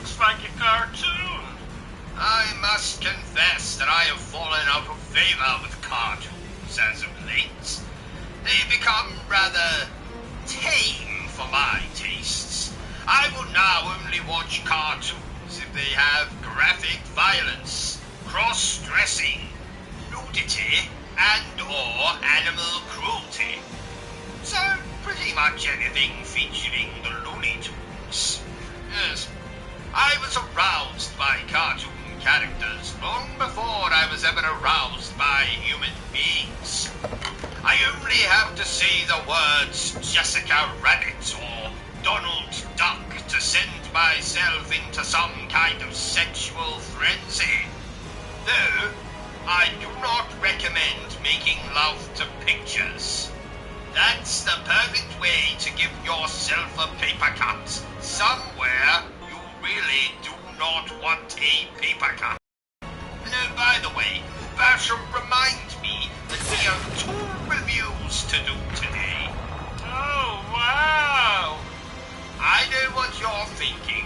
looks like a cartoon. I must confess that I have fallen out of favor with cartoons as of late. They've become rather tame for my tastes. I will now only watch cartoons if they have graphic violence, cross-dressing, nudity, and/or animal cruelty. So, pretty much anything featuring the Looney Tunes. Yes, I was aroused by cartoon characters long before I was ever aroused by human beings. I only have to say the words Jessica Rabbit or Donald Duck to send myself into some kind of sexual frenzy. Though, I do not recommend making love to pictures. That's the perfect way to give yourself a paper cut somewhere you really do not want a paper cut. And by the way, Bertrum reminds me that we have 2 reviews to do today. Oh, wow! I know what you're thinking.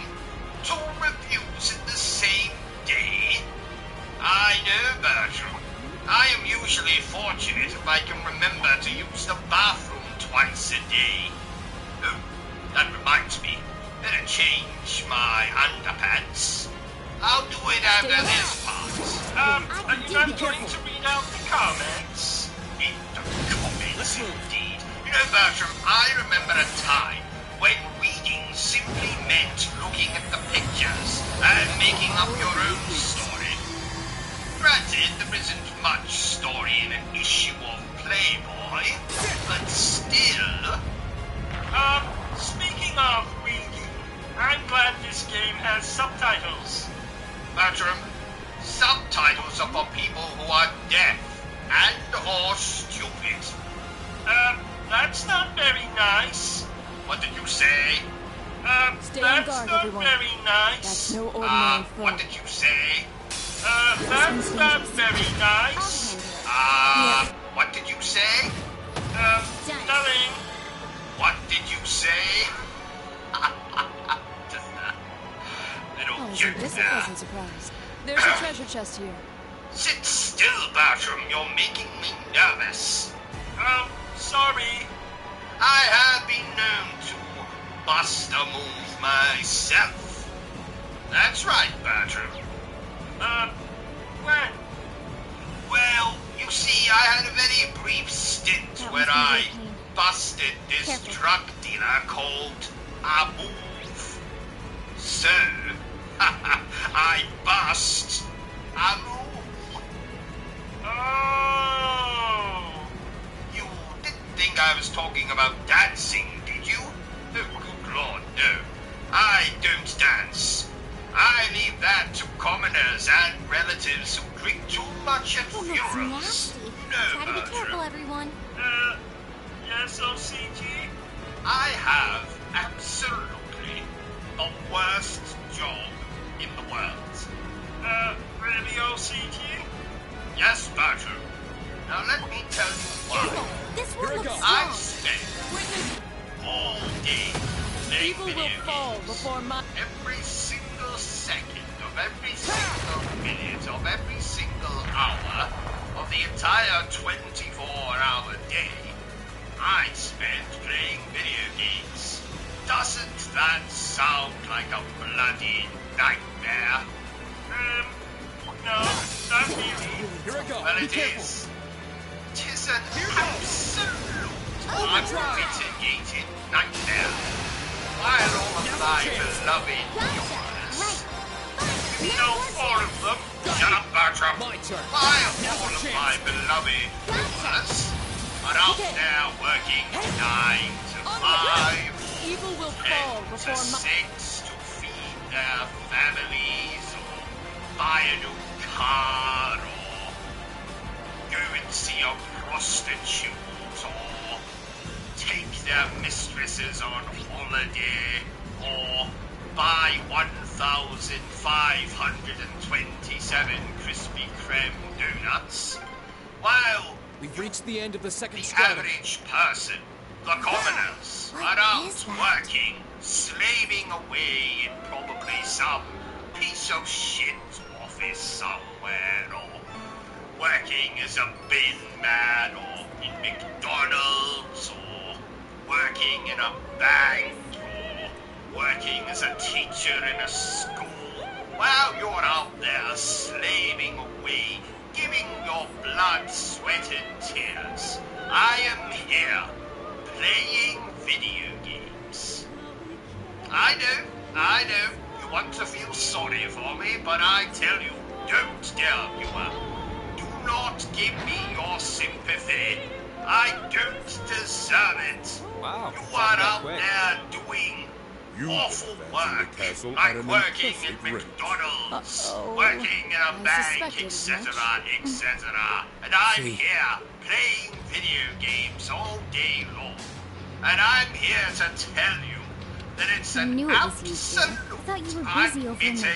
2 reviews in the same day? I know, Bertrum. I am usually fortunate if I can remember to use the bathroom twice a day. Oh, that reminds me. Better change my underpants. I'll do it after this part. Are you not going to read out the comments? Read the comments, indeed. You know, Bertram, I remember a time when reading simply meant looking at the pictures and making up your own story. Granted, there isn't much story in an issue of Playboy, but still... Speaking of reading, I'm glad this game has subtitles. Bertram, subtitles are for people who are deaf and/or stupid. That's not very nice. What did you say? Stay that's on guard, not everyone. very nice. That's no ordinary foe. What did you say? That's not very nice. What did you say? Nothing. What did you say? Little Oh, jerk this there. wasn't surprised. There's a treasure chest here. Sit still, Bertram. You're making me nervous. Sorry. I have been known to bust a move myself. That's right, Bertram. When? Well, you see, I had a very brief stint That where was gonna I be a pain. busted this Careful. drug dealer called a move. So, I bust a move. Oh. You didn't think I was talking about dancing, did you? Oh, good Lord, no. I don't dance. I leave that to commoners and relatives who drink too much at Oh, that's funerals. nasty. No, Try to be careful, Bertram. everyone. Yes, O.C.G.? I have absolutely the worst job in the world. Really, O.C.G.? Yes, Bertram. Now let me tell you why. This one looks I strong. spent all day playing Evil video will fall games. before my... Every single second of every single minute of every single hour of the entire 24-hour day, I spent playing video games. Doesn't that sound like a bloody nightmare? No, not really. Here I go. Well, Be it careful. is. 'Tis an absolute unmitigated nightmare. While all of my beloved viewers... No, 4 of them. Shut up, Bertram. My turn. While all of my beloved viewers are out there working 9 to 5, Evil will 10 fall to before my... 6 to feed their families, or buy a new car, or go and see a prostitute, or take their mistresses on holiday, or buy 1,527 Krispy Kreme donuts, while We've reached the end of the second the stratum. average person, the commoners, What are out is that? working slaving away in probably some piece of shit office somewhere, or working as a bin man, or in McDonald's, or working in a bank, or working as a teacher in a school. While you're out there slaving away, giving your blood, sweat, and tears, I am here, playing video games. I know, you want to feel sorry for me, but I tell you, don't dare, viewer. Do not give me your sympathy. I don't deserve it. Wow, you are out there doing awful work, like working at McDonald's, working in a bank, etc., etc. And I'm here playing video games all day long. And I'm here to tell you that it's an absolute unmitigated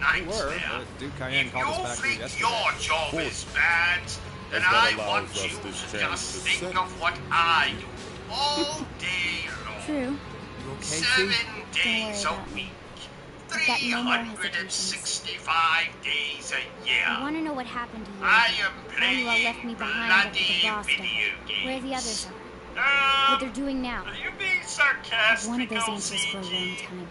nightmare. If you think your job is bad, then I want you to just think of what I do all day long. True. 7 days a week, 365 days a year. I want to know what happened to you. I am Why you all left me playing behind after the bloody boss died. video games. Where the others are. What they're doing now. Are you being I've sarcastic, wanted those answers for a O.C.G.? long time.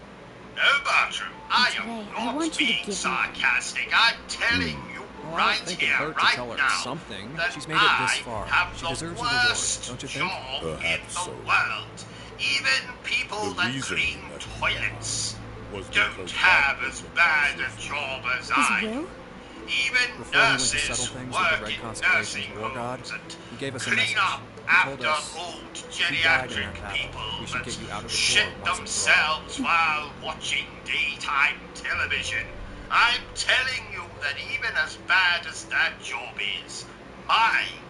No, Bertram, I Today, am I not want you to being give me sarcastic. I'm telling you Well, I right don't think here, it hurt to right tell her now, something. that She's made it this I far. have She the deserves a reward, worst don't you think? job in Perhaps the so. world. Even people The that reason clean that he toilets was don't because have that as was bad a Compulsive. job as Is I Will? do. Even Before he went to nurses settle who things with the work Red in Constellation's nursing war god, homes and he gave us a clean message. up He told after us old she died in geriatric that battle. people We should that get you out of the shit court once and for all. themselves while watching daytime television. I'm telling you that even as bad as that job is, mine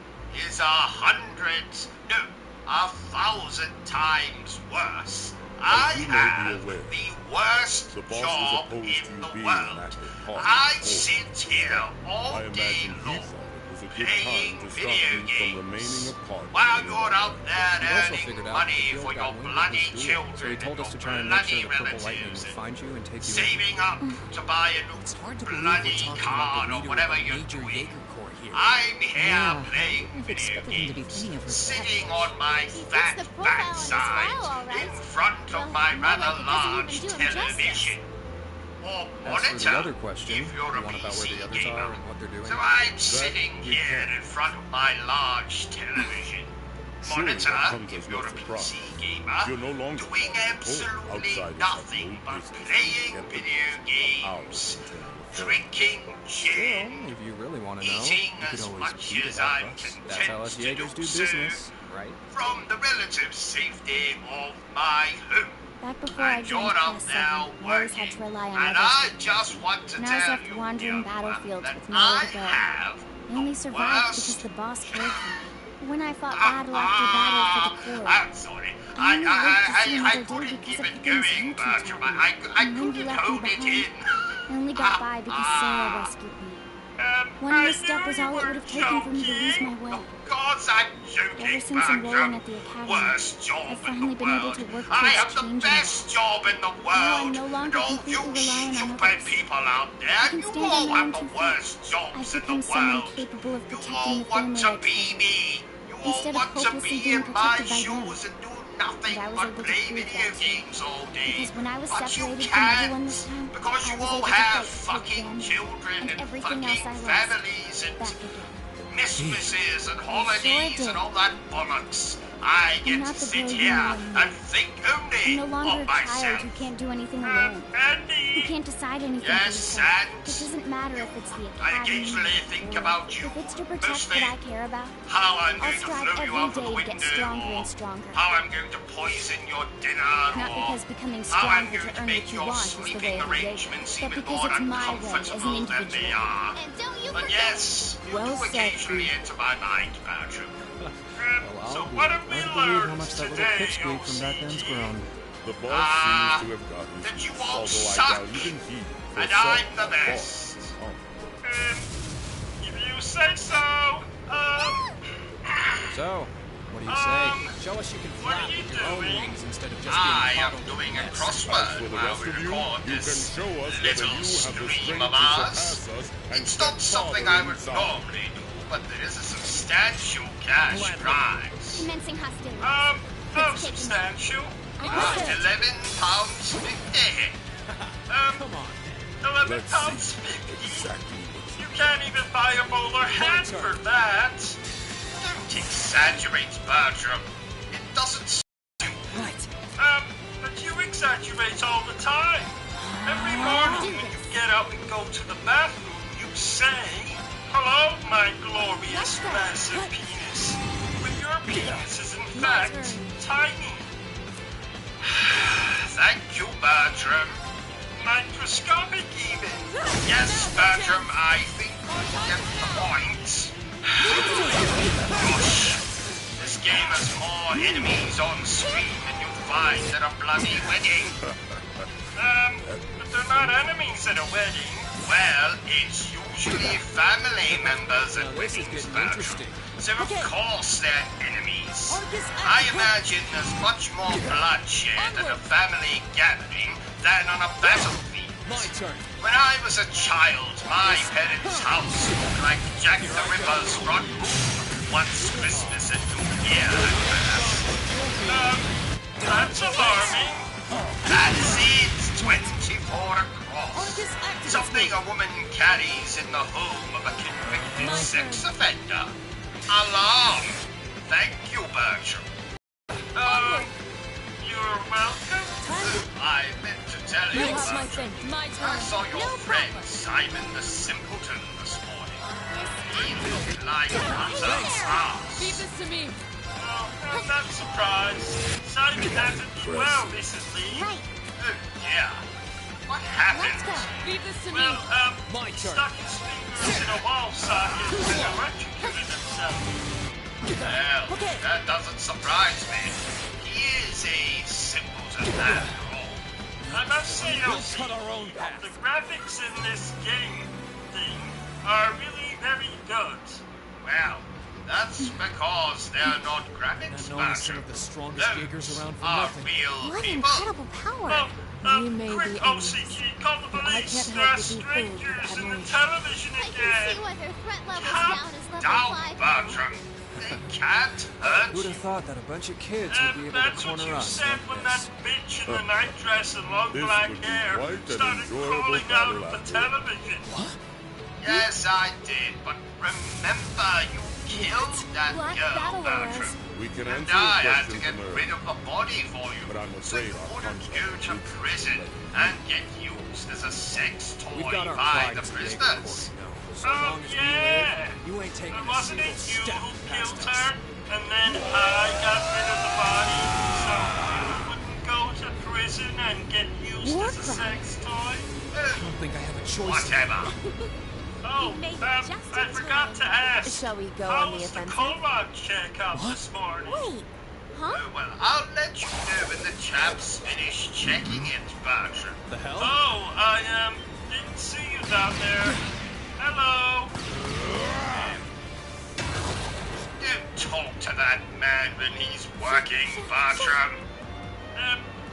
is 1,000 times worse. I you may be have aware, the worst the boss was job opposed in to you the being an world. active part I of the sit here all I day imagine he long, thought it was a good playing time to stop video you from remaining games, a part while of you're out there He'd also earning figured out money that the for field your got wind of bloody his duel, children so he told and us to your try and make sure bloody the Purple Lightning relatives would and find you and take you in. saving up to buy a new It's hard to believe bloody we're talking car about or the whatever leader you're of a major doing. Jaeger Corps here. I'm here Yeah, playing I've video expected him to be games, thinking of her sitting on my fat the profile on his backside file, all right. in front Well, of my more like rather it doesn't large even do him television. Or As for monitor, the other question, if you're the a one about where PC the others gamer. are and what they're doing, So I'm sitting we here can. in front of my large television. Surely Monitor, that comes if as you're no a surprise. PC gamer, You're no longer doing at home. absolutely Outsiders have nothing no but business playing getting video games, hours to tell the drinking gin, well, if you really want to know, eating you could as always much beat as it out I'm of us. content That's how us to Jaegers do do so. business, right? from the relative safety of my home. Back before I And you're joined out PS7, now I always had working, to rely on and others. I just want to When I was tell left you, wandering young battlefields one, with that nowhere I to go. have I only the survived worst because the boss cared for me. When I fought battle after battle for the Corps, I'm sorry. I only lived to see I another day couldn't because keep of it the things going, you two Bertram. told me. I And when you couldn't left me hold it behind, in. I only got by because Sarah rescued me. One I misstep knew was you all it were would have taken for me to lose my joking. way. Of course I'm joking, Ever since enrolling Bertram. at the academy, Worst job I've in finally the been able world. to work I towards have the changing best job in the world. Now I'm no longer and all completely you reliant on stupid others. people out I there, can you stand all on my own have 2 the feet. worst I've jobs in become the someone world. capable of You protecting all the want family to I be treasure. me. You all Instead of want to hopelessly be being in my protected by them. shoes and do nothing And I was but able to play prove video that to you. games all day. Because when I was But you separated from can't, everyone this time, because I you was all able to have fight to take fucking them children and and everything fucking else I lost families and back again. Christmases and sure holidays did. and all that bollocks. I I'm get not to the sit girl you here know and and know. think I'm only no longer of a child myself. who can't do anything alone. Who Andy! can't decide anything for Yes, yourself. and It doesn't matter if it's the I academy occasionally think or about you, if it's to protect mostly what I care about. how I'm I'll going to strive throw you every out of day the to window, get stronger or and stronger. how I'm going to poison your dinner, Not or because becoming how I'm stronger going to to earn make what you your want is the way sleeping of the Jaeger, arrangements but even because more it's my way as an uncomfortable than they individual. are. And don't you But yes, you Well do said, occasionally enter my mind, Bertram. Well, So I'll be what have we hard to believe how learned much that little today, pipsqueak from back then's O.C.G.? grown. The boss seems to have gotten that you you, all although suck, I doubt even he and foresaw I'm the how far best. he's come. If you say so, So, What do you say? Show us you can what flap are you with your own doing? wings instead of just I being am coddled in doing a nest. As crossword for the while rest we of you, record you can this show us whether little you have the stream strength of to ours. surpass us and It's step not something farther I would inside. normally do, but there is a substantial cash Gladly. prize. Commencing hostilities. How Let's take them. substantial? £11.50. Come on. £11 Let's see 50. exactly what You can't even buy a bowler hat turn. for that. Don't exaggerate, Bertram. It doesn't Right. But you exaggerate all the time. Every morning when you get up and go to the bathroom, you say, "Hello, my glorious massive penis." When your penis is in fact tiny. Thank you, Bertram. Microscopic even. Yes, Bertram, I think you get the point. Gosh, this game has more enemies on screen than you'll find at a bloody wedding. But they're not enemies at a wedding. Well, it's usually family members at Now this is weddings, getting Bertram. interesting. So of course they're enemies. I imagine there's much more bloodshed at a family gathering than on a battlefield. My turn. When I was a child, my parents' house looked like Jack the Ripper's front room. Once Christmas and New Year had passed. That's alarming. That's it, 24 across. Something a woman carries in the home of a convicted sex offender. Alarm. Thank you, Bertram. You're welcome. I meant to tell you, That's my Bertram. thing. My I turn. saw your No friend problem. Simon the Simpleton this morning. He looked like utter Keep ass. this to me. Oh, I'm not surprised. Simon hasn't been well recently. Right. Oh dear. What Let's happened? go. Leave this to me. Well, My he turn. stuck his fingers in a wall socket and electrocuted himself. Well, Okay. that doesn't surprise me. He is a simpleton after all. I must say, We'll O.C.G, cut our own path. the graphics in this game thing are really very good. Well, that's because they're not I've graphics, known some Bertram. of the strongest giggers around for Are nothing. real What people. incredible power. Oh, We may quick, be O.C.G, call the but I police. can't There are help but be filled with strangers in the admiration. television I can see again. why their threat level's Calm down as level Down, 5 now. Bertram. They can't hurt Who'd you. have thought that a bunch of kids would be able to That's what corner you us said like when that this? bitch in the night dress and long This black would be hair quite an started enjoyable crawling out battle of the after. television. Yes, I did, but remember, you killed that Black girl, battle Bertram. arrows. We can And answer I your had to question get from her. rid of the body for you, But I'm so afraid you our wouldn't go contract to is prison and get used as a sex We've toy got our by pride the to stake in prisoners. court, you know. So Oh, long as we yeah. live, you ain't taking And a wasn't single it you step who past killed us. her? And then I got rid of the body so you wouldn't go to prison and get used War as a crimes. sex toy? I don't think I have a choice. Whatever. Oh, You made it just I in forgot time. to ask. Shall we go How on the was the offensive? colon check-up What? this morning? Wait. Huh? Oh, well, I'll let you know when the chaps finish checking it, Bertram. The hell? Oh, I didn't see you down there. Hello. Don't talk to that man when he's working, Bertram.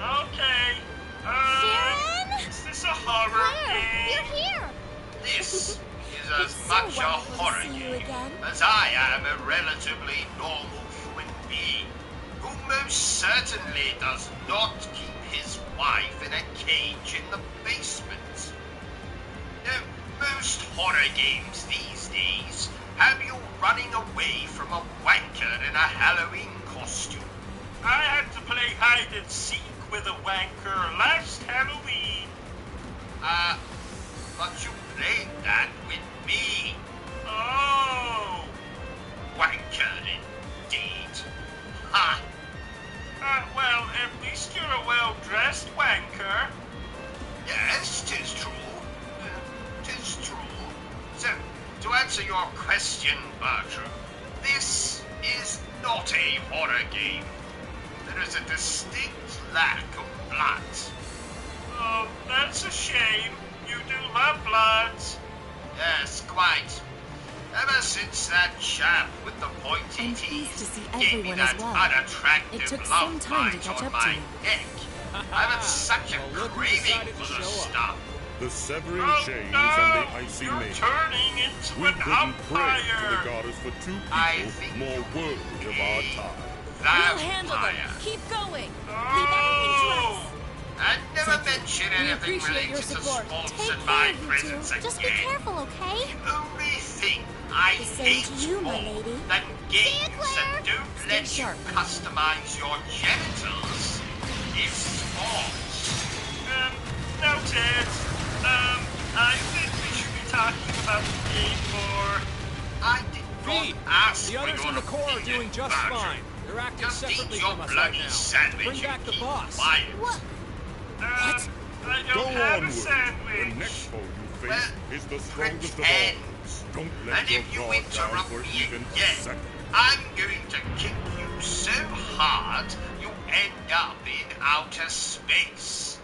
Okay. Sharon? Is this a horror Claire, game? you're here. This is as It's so much a wonderful to horror see you game again. as I am a relatively normal human being who most certainly does not keep his wife in a cage in the basement. Now, most horror games these days have you running away from a wanker in a Halloween costume. I had to play hide and seek with a wanker last Halloween. But you played that with me. Oh. Wanker indeed. Ha! Well, at least you're a well-dressed wanker. Yes, 'tis true. 'Tis true. So, to answer your question, Bertram, this is not a horror game. There is a distinct lack of blood. Oh, that's a shame. You do love blood. Yes, quite. Ever since Since that chap with the pointy I'm teeth pleased to see gave me everyone that as well. unattractive It took love some time to bite catch on up my to you. neck. I've had such a Well, look who craving decided for to the show up. stuff. The severing Oh shades no! and the icy You're maid. turning into We an couldn't pray to the umpire! goddess for two I people think more worthy of our time. We'll handle them. Vampire. Keep going. Leave everything to us. And never mention We anything appreciate your related to support. swamps Take and care my of you presence two. again. Just be careful, okay? The only thing I The same hate to you, my more lady. than games you, Claire. that don't Stay let sharp. you customize your genitals is sports. Noted. I think we should be talking about the game more. I did V, not ask the for others your in the Corps are opinion, doing just Bertram. fine. They're acting Just eat separately your from us right bloody now. sandwich Bring back and the keep boss. quiet. What? I Go don't have a onward. The sandwich. next foe you Well, face is the strongest of pretend. all. Don't let And your if you guard down interrupt for me even a again, second. I'm going to kick you so hard you end up in outer space.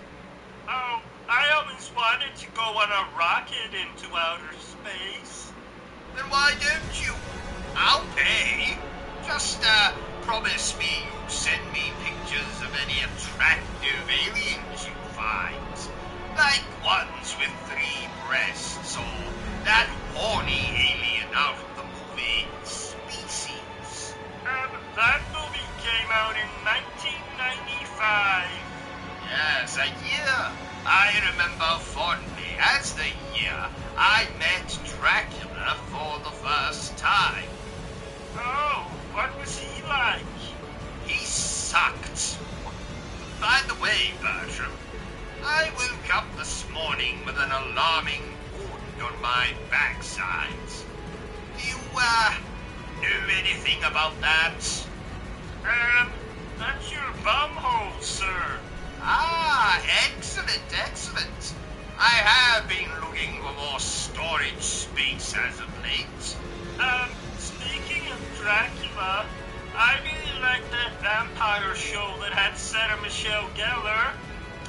Oh, I always wanted to go on a rocket into outer space. Then why don't you? I'll pay. Just promise me you'll send me pictures of any attractive aliens you find. Like ones with 3 breasts, or that horny alien out of the movie Species. That movie came out in 1995. Yes, a year I remember fondly as the year I met Dracula for the first time. Oh, what was he like? He sucked. By the way, Bertram, I woke up this morning with an alarming wound on my backside. Do you, know anything about that? That's your bumhole, sir. Ah, excellent, excellent. I have been looking for more storage space as of late. Speaking of Dracula, I really like that vampire show that had Sarah Michelle Gellar.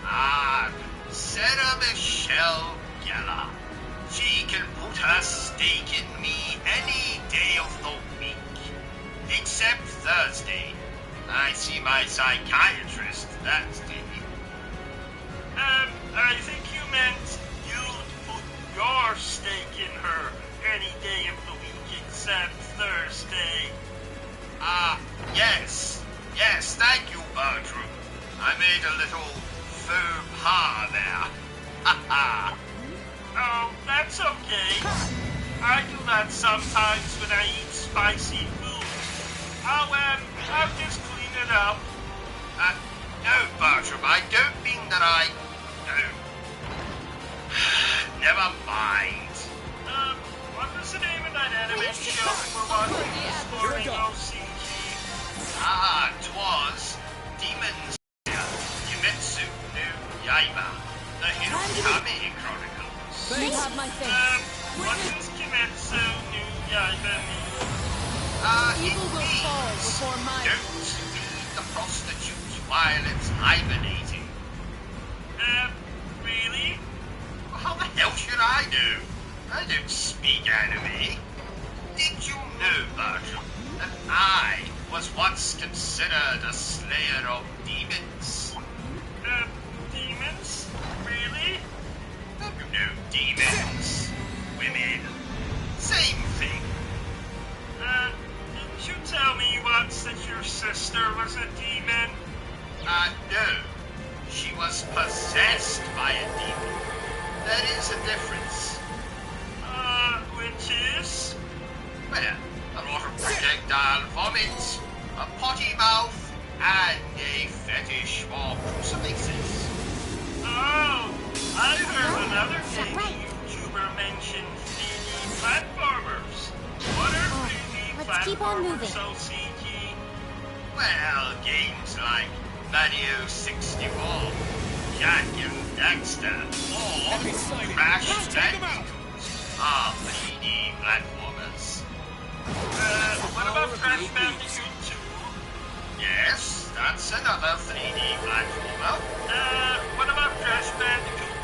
Ah, Sarah Michelle Gellar. She can put her stake in me any day of the week. Except Thursday. I see my psychiatrist Thursday. I think you meant you'd put your stake in her any day of the week except Thursday. Ah, yes. Yes, thank you, Bertram. I made a little faux pas there. Ha ha. Oh, that's okay. I do that sometimes when I eat spicy food. I'll just clean it up. No, Bertram, I don't mean that I... No. Never mind. What was the name of that anime show we were watching exploring O.C.G? Ah, 'twas Demon Slayer, Kimetsu no Yaiba, the Hinokami Chronicles. You have my thanks. What does Kimetsu no Yaiba mean? Evil will It fall means before my... don't feed the prostitute while it's hibernating. Really? How the hell should I know? I don't speak anime. Did you know, Bertram, that I was once considered a slayer of demons? Demons? Really? No, demons. Women. Same thing. Didn't you tell me once that your sister was a demon? No. She was possessed by a demon. There is a difference. Which is? Well, a lot of projectile vomit, a potty mouth, and a fetish for crucifixes. Oh, I heard another gaming YouTuber mention 3D platformers. What are 3D let's keep on platformers, moving. O.C.G? Well, games like Mario 64, Jack and Daxter, or Crash Bandicoot are 3D platformers. What about Crash Bandicoot 2? Yes, that's another 3D platformer. What about Crash Bandicoot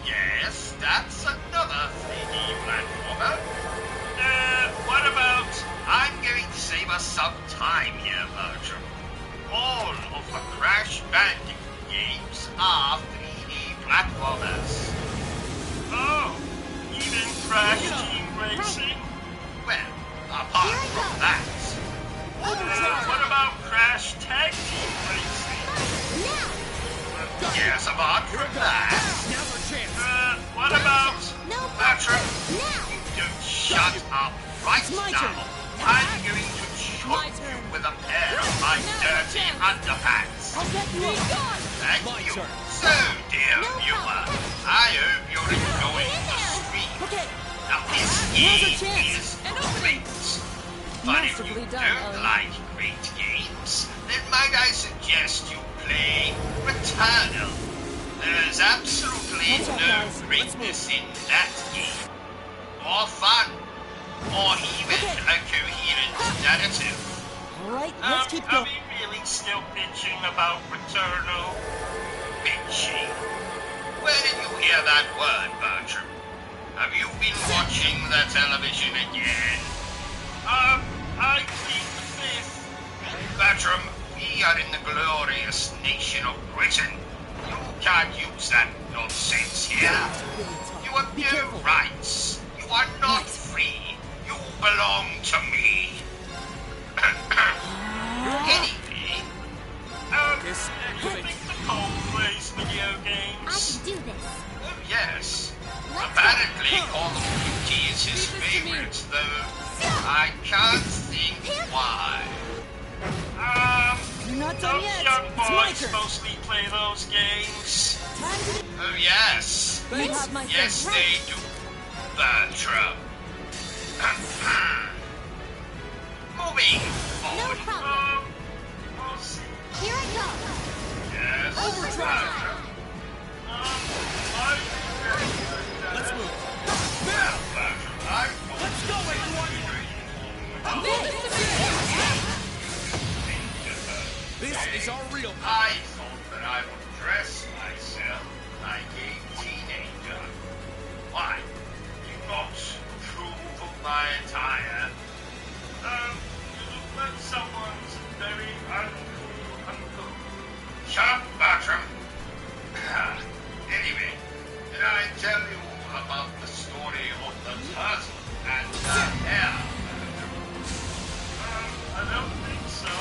3? Yes, that's another 3D platformer. underpants. I'll get you up. Thank My you. turn. So, dear viewer, I hope you're enjoying the stream. Okay. Now, this Now's game your chance. is An opening. great. But if you Masterfully done, don't Ellie. like great games, then might I suggest you play Returnal. There's absolutely Watch out, no guys. Let's greatness in that game. More fun, or even Okay. a coherent narrative. All right, let's keep Are going. we really still bitching about Returnal? Bitchy. Where did you hear that word, Bertrum? Have you been watching the television again? I plead the fifth. Bertram, we are in the glorious nation of Britain. You can't use that nonsense here. You have Be no careful. rights. You are not Right. free. You belong to me. Anyway, This You think Nicole plays video I games? can do this. oh yes. Let's Apparently go. Call of Duty is his Leave this to me. favorite, though I can't think why. You're not done Those yet. young It's my boys turn. mostly play those games. Time to Oh yes. you have my Yes, thing. they do. Bertram. Moving No forward. problem. We'll see. Here I go. Yes. Overdrive. Bertram. Let's move. Well, Bertram, I Let's go, everyone! This is our real I thought that I would dress myself like a teenager. Why? Do you not approve of my attire? You look like someone's very uncool. Shut up, Bertram. Anyway, did I tell you about the story of the turtle and the hare? I don't think so.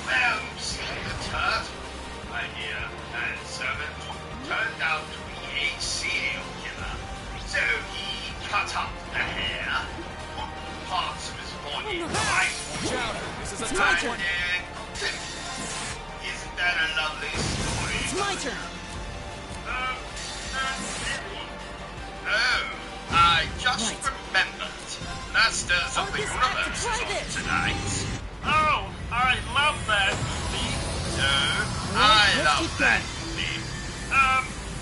Well, see, the turtle, my dear manservant, turned out to be a serial killer. So he cut up the hare, put parts of his body in rifle, Watch out! This is a It's my tight turn. one. and cooked him. Isn't that a lovely story? It's my turn. Not really. Oh, I just Right. remembered. Masters of the August, I have to Universe try is on this. tonight. Oh, I love that movie. So, Right, I let's love keep that going. movie.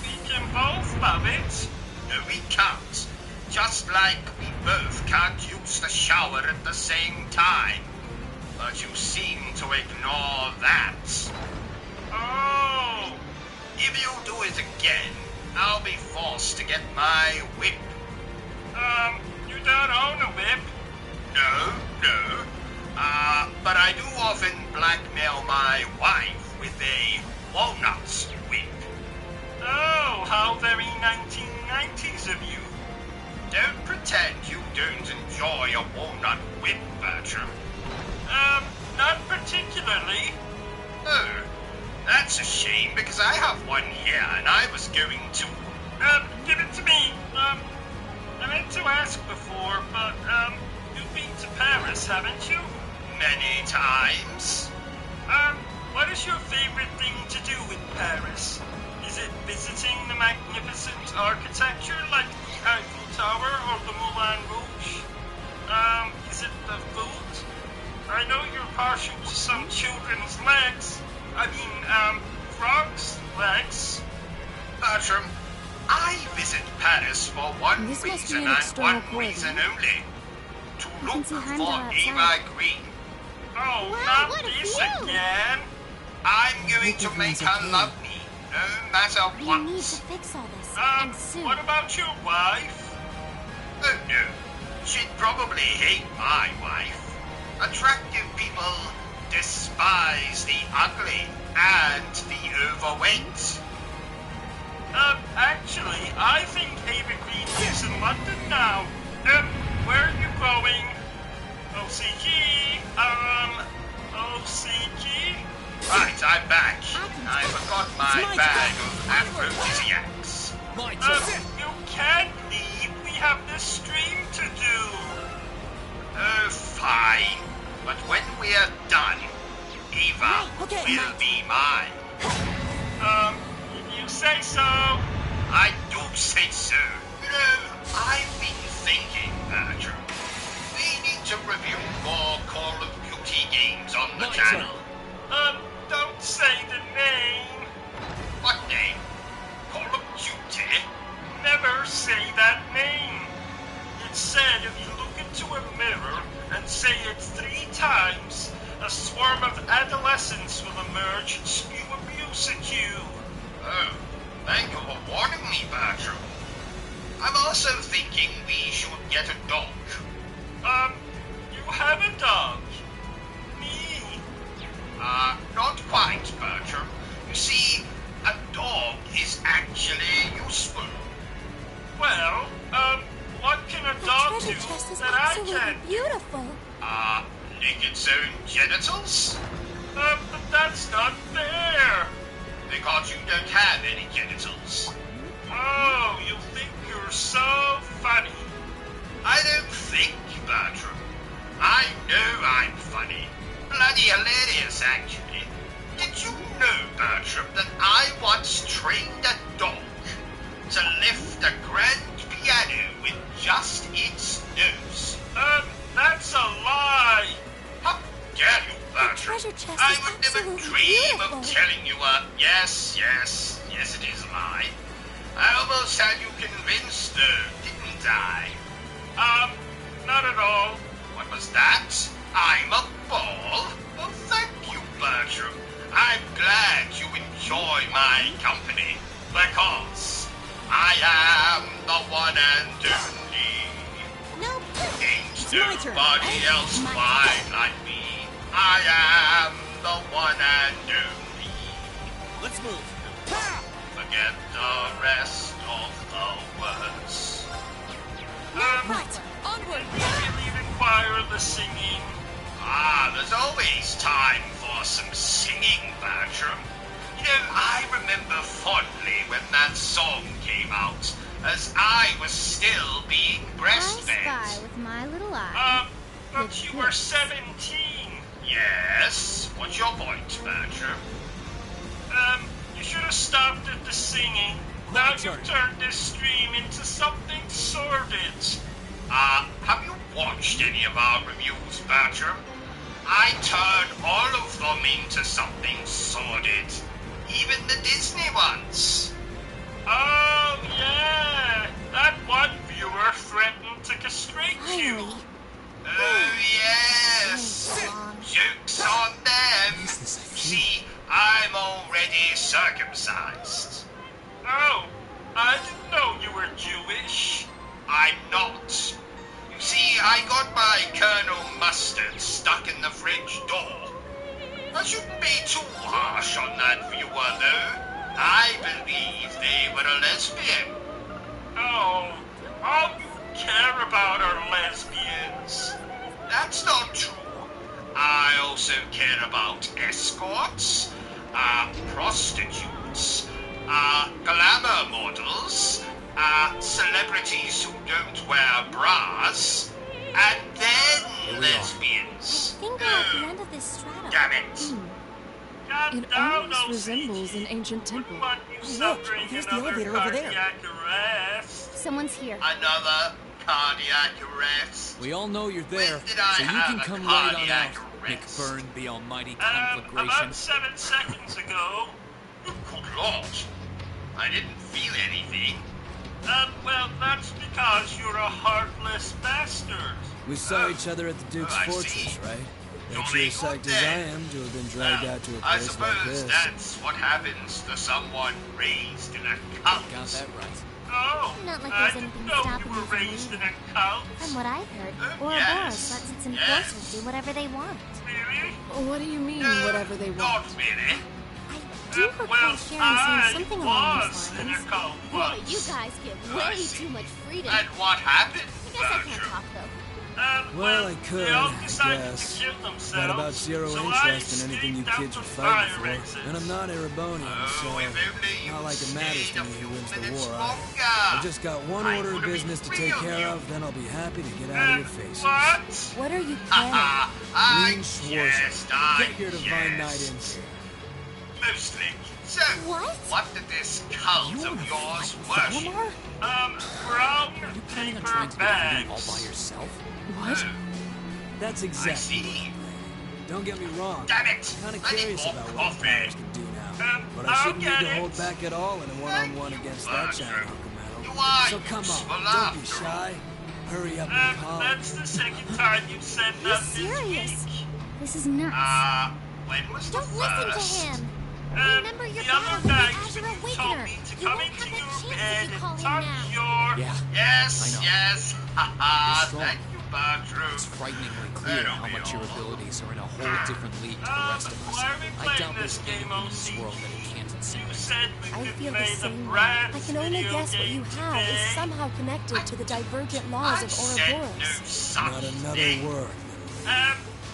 We can both love it. No, we can't. Just like we both can't use the shower at the same time. But you seem to ignore that. Oh, If you do it again, I'll be forced to get my whip. you don't own a whip. No. But I do often blackmail my wife with a walnut whip. Oh, how very 1990s of you. Don't pretend you don't enjoy a walnut whip, Bertram. Not particularly. Oh, that's a shame because I have one here and I was going to... Give it to me. I meant to ask before, but, you've been to Paris, haven't you? many times. What is your favorite thing to do in Paris? Is it visiting the magnificent architecture like the Eiffel Tower or the Moulin Rouge? Is it the food? I know you're partial to some children's legs. Frogs' legs. Bertram, I visit Paris for one This must be reason an and external one reason only. To can look see for Heimdall outside. Eva Green. Oh, Wow, not what a this view. again. I'm going to everyone's make her okay. love me, no matter We what. need to fix all this, and soon. What about your wife? Oh no, she'd probably hate my wife. Attractive people despise the ugly and the overweight. Actually, I think Ava Green lives in London now. Where are you going? O.C.G. O.C.G. Right, I'm back. I forgot my my bag turn. of aphrodisiacs. My turn. You can't leave. We have this stream to do. Oh, fine. But when we're done, Eva Okay. will if you look into a mirror and say it 3 times, a swarm of adolescents will emerge and spew abuse at you. Oh, thank you for warning me, Bertrum. I'm also thinking we should get a dog. You have a dog. Me. Not quite, Bertram. You see, a dog is actually useful. Well, what can a dog do treasure chest is that I absolutely can't? beautiful. Lick its own genitals? But that's not fair. Because you don't have any genitals. Oh, you think you're so funny. I don't think, Bertram. I know I'm funny. Bloody hilarious, actually. Did you know, Bertram, that I once trained a dog to lift a grand piano with just its nose? That's a lie. How dare you, Bertram? treasure chest I is would never absolutely dream beautiful. of telling you a yes, it is a lie. I almost had you convinced, though, didn't I? Not at all. What was that? I'm a ball? Well, thank you, Bertram. I'm glad you enjoy my company, because I am the one and only. No, Ain't my turn. nobody else My quite turn. like me. I am the one and only. Let's move. Forget the rest of the words. Right. Onward. We really require the singing. There's always time for some singing, Bertram. You know, I remember fondly when that song came out, as I was still being I breastfed. spy with my little eye. But you were 17. Yes? What's your point, Bertram? You should have stopped at the singing. Now you turned this stream into something sordid. Have you watched any of our reviews, Bertram? I turn all of them into something sordid. Even the Disney ones. Oh, yeah. That one viewer threatened to castrate you. Finally. Oh, yes. So long. Joke's on them. See, I'm already circumcised. Oh, I didn't know you were Jewish. I'm not. You see, I got my Colonel Mustard stuck in the fridge door. I shouldn't be too harsh on that viewer, though. I believe they were a lesbian. Oh, all you care about are lesbians. That's not true. I also care about escorts, prostitutes, glamour models, celebrities who don't wear bras, and then lesbians. I think we're at the end of this stratum. Damn it. Calm It down, almost O.C.G. resembles an ancient temple. Wouldn't want you look, suffering there's the another elevator over there. cardiac arrest. Someone's here. Another cardiac arrest. We all know you're there, When did I so you have can a come right on out. cardiac Nick arrest? Byrne, the almighty About conflagration. 7 seconds ago. Good Lord. I didn't feel anything. Well, that's because you're a heartless bastard. We saw each other at the Duke's I fortress, see. right? You're Bet you're as legal psyched as I then. am to have been dragged Well, out to a I place like suppose this. that's what happens to someone raised in a cult. Got that right. Oh, Not like I there's didn't anything know stopping you you were from raised in leaving. a cult. From what I've heard, Yes. Ouroboros lets its enforcers Yes. do whatever they want. Really? What do you mean, whatever they Not want? really. I do recall Well, Sharon I saying something along was those in a lines. cult Boy, once. you guys give I way see. too much freedom. And what happened, I guess I can't Bertram? talk though. Well, I could, they all I decided guess. to kill themselves. Got about zero so interest I in anything you escaped kids out are the fighting fire for. exit. And I'm not Erebonian, Oh, so if only not you like it matters stayed to a me few who wins the minutes war. longer. I've just got one I order of would've business to been take real care you. of, then I'll be happy to get out of your faces. What? What are you planning? I Lean Schwarzer. guessed, I Get here to find Night guessed. in. Mostly. So, What? did this cult of yours worship? Brown You planning on paper trying to defeat him all bags. by yourself? What? That's I exactly. see. Don't get me wrong. Damn it! I'm kind of I need curious more about what coffee. powers can do now. But I I'll shouldn't get need to it. hold back at all in a one-on-one Thank you, against that giant Bertram. hunk of You metal. are So come useful on, don't be after shy. Hurry up and call. That's the second time you've said He's that this serious. week. This is nuts. When was the Don't listen first? to him. Remember your the other battle night with the Azure you told Awakener. me to You come won't into have your that chance bed if you and call him tuck now. your... Yeah. Yes, I know. yes. You're strong. Thank you, Bertrum. It's frighteningly clear how much your abilities are in a whole different league to the rest of us. Why are we I playing doubt this there's game, anything in this O.C.G? world that it can't You insinuate. said we I could feel play the the same way. Bratz I can only video guess what you game have is today. somehow connected to the divergent laws I of said no Ouroboros. such Not another thing. word.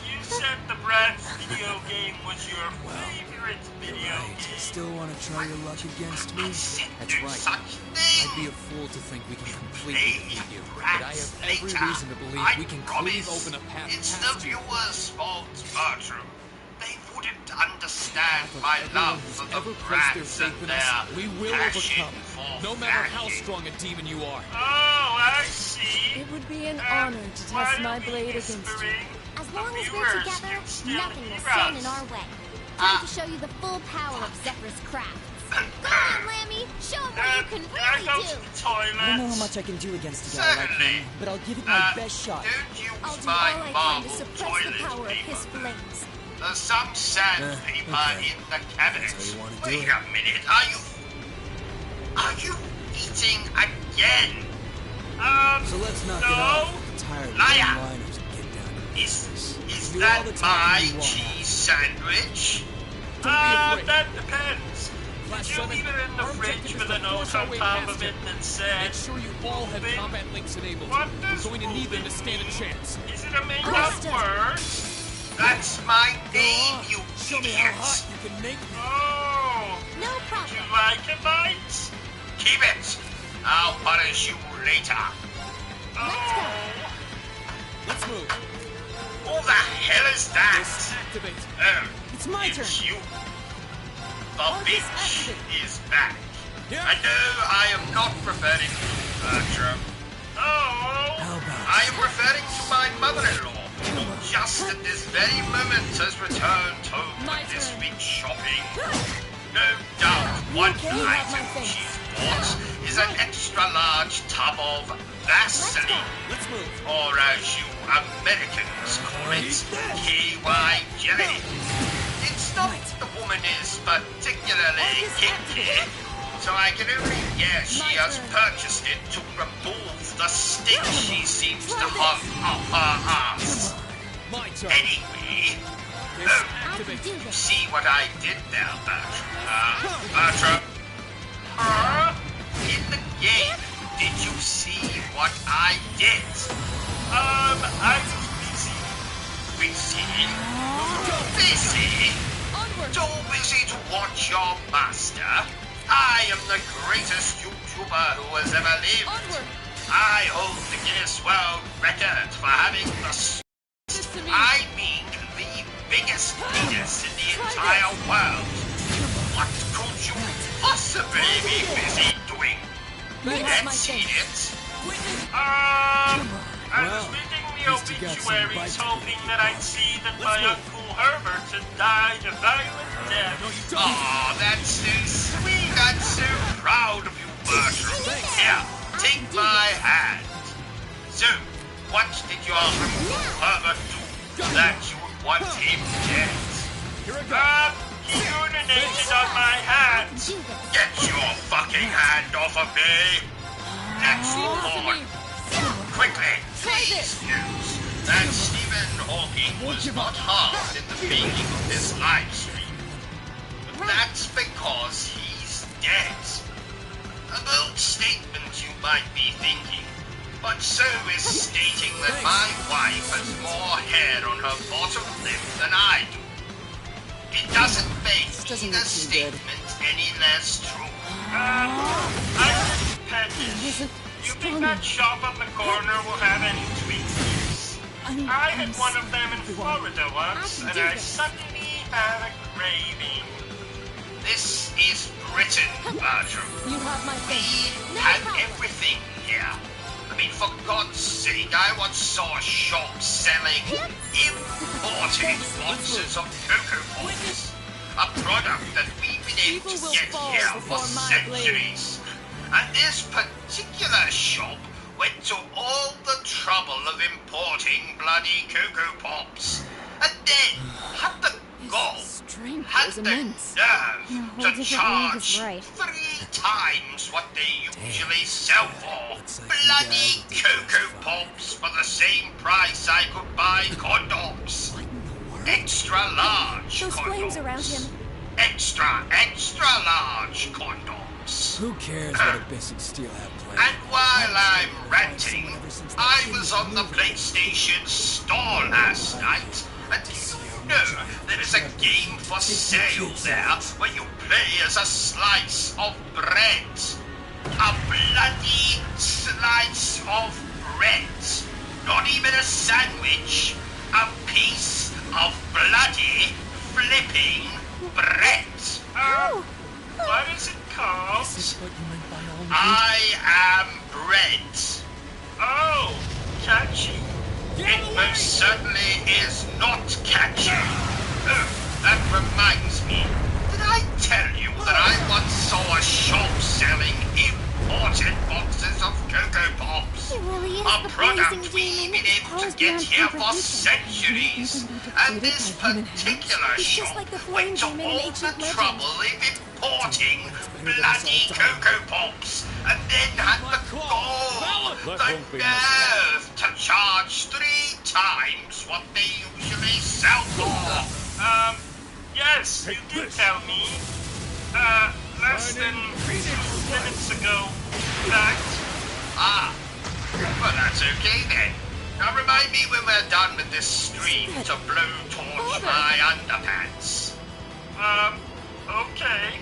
You said the Bratz video game was your favorite video Right. game. Still want to try your luck against me? I said That's no right. such thing. I'd be a fool to think we can completely defeat you, but I have every Later. reason to believe I we can promise. cleave open a path It's past the you. viewers' fault, Bertrum. They wouldn't understand Of my everyone love who's for ever the placed their Bratz and faith in their us, we will passion overcome, for no matter how fashion. strong a demon you are. Oh, I see. It would be an honor to test my blade against you. whispering? As long as we're viewers together, can still nothing will hear stand us. in our way. Time to show you the full power of Zephyr's craft. Go on, Lammy. Show him what you can I really go do. to the toilet. I don't know how much I can do against a guy like Certainly. him, but I'll give it my best shot. Don't use I'll do my all I can to marble suppress toilet the power of paper. his flames. There's some sandpaper okay. in the cabinet. That's how you wanna do Wait it. a minute. Are you eating again? So let's knock no. it off. I'm tired of Liar. one-liners and get down to business. Is Do that all the my talking you want. cheese sandwich? afraid. That depends. Class Did you 7, leave it in the our fridge objective with is a to note force our on way top past of it him. that said, Make sure you all have Moving. combat links enabled. What We're does going to need them to moving stand a mean? chance. Is it a made-up Understood. word? That's my Go name, on. you Show me how idiots. hot you can make me. Oh, No would problem. you like a bite? Keep it. I'll punish you later. Let's go. Let's move. Who the hell is that? Activate. Oh, It's my turn. it's you. The Arcus bitch activate. is back. Yeah. I know I am not referring to you, Bertrum. Oh, How about I am referring to my mother-in-law, who just at this very moment has returned home My from this turn. week's shopping. No doubt one okay? You have my item thanks. she's bought is an extra-large tub of Vaseline, Let's move. or as you Americans call it, KY jelly. It's not the woman is particularly kinky, so I can only guess she has purchased it to remove the stink she seems to have up her ass. My turn. Anyway, Yes, oh, I can activate. do this. see what I did there, Bertram? Bertram, in the game, did you see what I did? I was busy. Busy? Busy? Onward. Too busy to watch your master? I am the greatest YouTuber who has ever lived. Onward. I hold the Guinness World Record for having the Listen to me. I mean the biggest penis in the entire world. What could you possibly be busy doing? Let's see it. I was Well, reading the at least you got some obituaries bites. hoping that I'd see that my Uncle Herbert had died a violent death. No, you don't. Oh, that's so sweet. I'm so proud of you, Bertram. Here, take my hand. So, what did your Uncle Herbert do that you would want him dead? Here I go. He urinated on my hand. Do this. Get your fucking hand off of me! Let's move on. Quickly, please news that Stephen Hawking was not harmed in the making of this live stream. But that's because he's dead. A bold statement, you might be thinking, but so is stating that my wife has more hair on her bottom lip than I do. It doesn't make doesn't either look too good. statement any less true. I didn't pet it. You think that shop on the corner will have any Twinkies? I had one of them in Florida once, and I suddenly had a craving. This is Britain, Bertram. You have my We thanks. have everything here. I mean, for God's sake, I once saw a shop selling imported boxes of Cocoa Pops. A product that we've been able People to will get fall here for before my blade. centuries. And this particular shop went to all the bloody Cocoa Pops, and then had the gall, Strength had is the immense. nerve In a whole to different way, charge he's right. 3 times what they usually sell for. Looks like you Bloody guys will do Cocoa just fine. Pops for the same price I could buy condoms. Extra large Those condoms. flames around him. Extra large condoms. Who cares what Abyss and Steel have planned? And while I'm ranting, I was on the PlayStation Store last night, and do you know there is a game for sale there where you play as a slice of bread? A bloody slice of bread. Not even a sandwich. A piece of bloody flipping bread. What is it called? This is what you meant by all I am bread. Oh, catchy. It most certainly is not catchy. Oh, that reminds me. Did I tell you that I once saw a shop selling imported boxes of Cocoa Pops? He really is A the product blazing we've demon. been able to Powers get beyond here for comprehension. centuries. And this particular He's just shop like the flame went to demon in all the ancient legend. trouble of importing bloody Cocoa Pops and then had the gall, That the won't be nerve to charge 3 times what they usually sell for. Yes, you did tell me. Less than 2 minutes ago, in fact. Ah, well that's okay then. Now remind me when we're done with this stream to blowtorch my underpants. Okay.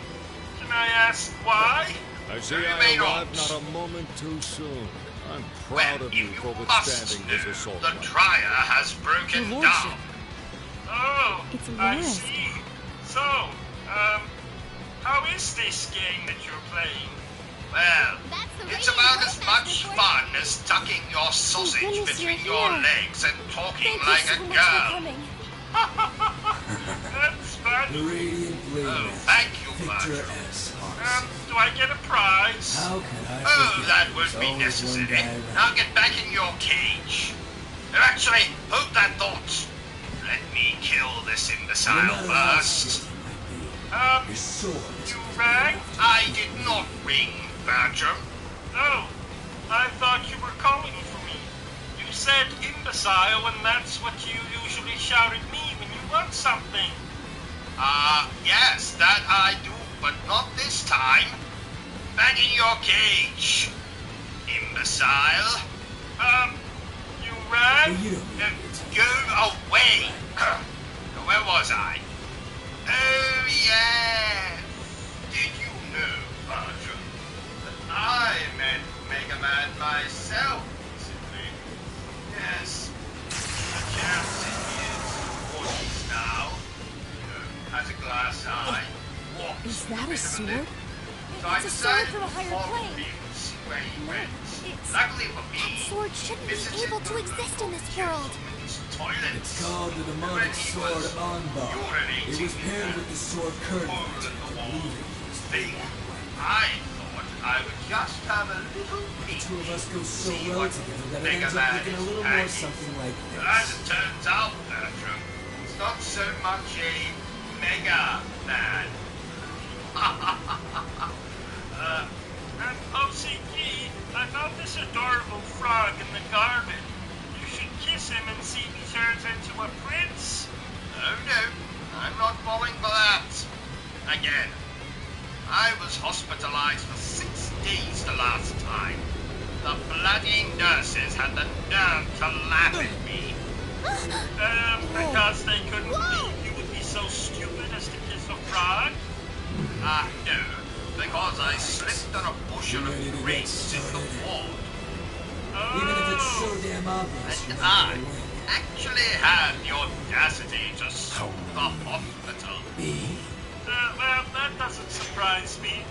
Can I ask why? I see You I may arrived not. not a moment too soon. I'm Well, proud of if you you for must withstanding this know, assault. the dryer has broken Your down. lordship. Oh, It's I Lawrence. see. So, how is this game that you're playing? Well, That's the it's radio about voice as that's much recording. fun as tucking your sausage goodness, between you're your here. legs and talking Thank like you a so much for girl. coming. That's fun. The Radiant Blade Oh, Master, thank you, Victor Bertrum. S. Hawks. Do I get a prize? How could I Oh, forget? that won't There's be always one necessary. guy around. Now get back in your cage. Actually, hold that thought. Let me kill this No imbecile matter how first. shitty you might be, your sword is You rang? I did not ring, Bertram. Oh, I thought you were calling for me. You said imbecile, and that's what you usually shout at me when you want something. Yes, that I do, but not this time. Back in your cage, imbecile. You rang? Well, you don't need it. Go away. Where was I? Oh, yeah. Did you know, Bertram, that I met Mega Man myself recently? Yes. The chap's in his 40s now. Has a glass eye. Walks Is that a bit of a sword? limp. So I It's a sword decided from a to higher follow plane. him and see where he went. It's... Luckily for me, That sword shouldn't be visited able to the exist in this local world. gentleman's toilets. It's called the demonic sword Onbar. It was paired with the sword Curtain Hole in the wall to believe thing. I thought I would just have a little the peek. two of us go so See well what together that it Mega ends up Man looking a is little more packing. something like But as this. it turns out, Bertram, it's not so much a Mega Man. And O.C.G, I found this adorable frog in the garden. You should kiss him and see if he turns into a prince. Oh no, I'm not falling for that. Again, I was hospitalized for 6 days the last time. The bloody nurses had the nerve to laugh at me. Because they couldn't believe you would be so stupid as to kiss a frog? No, because I slipped on a bushel Ready to of get grapes in the started? ward. Even if it's so Oh, damn obvious, you And have I to win. actually had the audacity to sue the hospital. Me? well, that doesn't surprise me.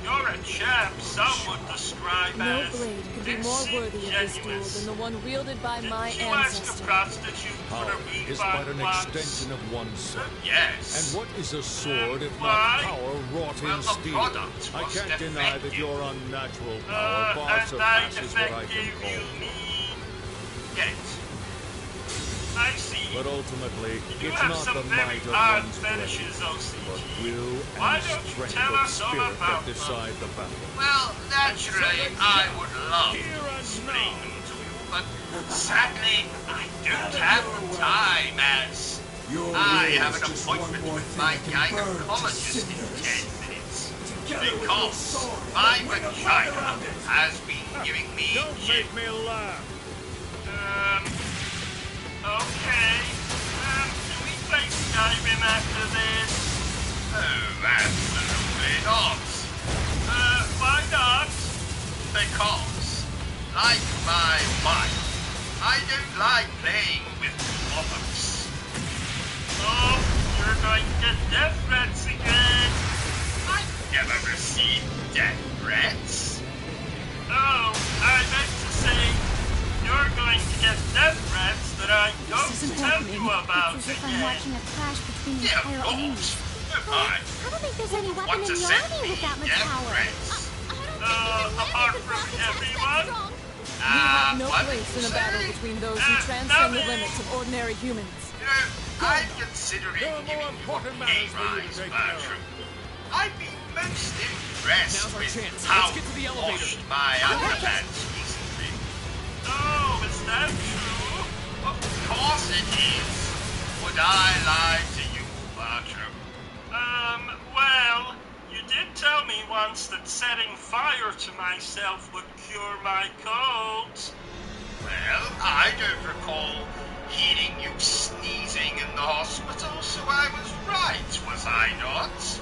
You're a chap some would describe No as blade could be more worthy of this duel disingenuous. than the one wielded by my Didn't you ask a ancestor. prostitute for Power a is but refund an once? extension of oneself. Yes. And what is a sword if Why? not power wrought Well, in the steel? product I was can't deny that defective. your unnatural power far And I surpasses what I defective, can you call. mean? Yes. But ultimately, You it's have not some the very might of odd one's fetishes, blade, O.C.G. but will Why and don't you strength tell of us all spirit that about decide the battle. Well, naturally, I would love Here to and explain now. them to you, but sadly, I don't have the time as Your I will have is an just appointment one more with thing my that can burn to gynecologist in cinders. 10 minutes. Together with your Because sword, my wing a fire vagina around it. has been giving me Don't make me laugh. Okay. Do we play Skyrim after this? Oh, absolutely not. Why not? Because, like my wife, I don't like playing with bollocks. Oh, you're going to get death threats again. I never received death threats. Oh, I meant to say, you're going to get death threats that I don't isn't tell happening. you about It's as if I'm again. watching a clash between Yeah, of entire armies. course. I I don't think there's any weapon want in to the send army me with that much death power. threats. Apart from everyone? We have no what place in a did you battle say? between those who transcend the nothing. limits of ordinary humans. You know, I'm considering There are more giving you a important pay matters for you to rise, take care of. Bertrum. I'd be most impressed Now's our with chance. how Let's get to the elevator. washed my underpants recently. Oh, is that true? Of course it is. Would I lie to you, Bertrum? Well, you did tell me once that setting fire to myself would cure my colds. Well, I don't recall hearing you sneezing in the hospital, so I was right, was I not?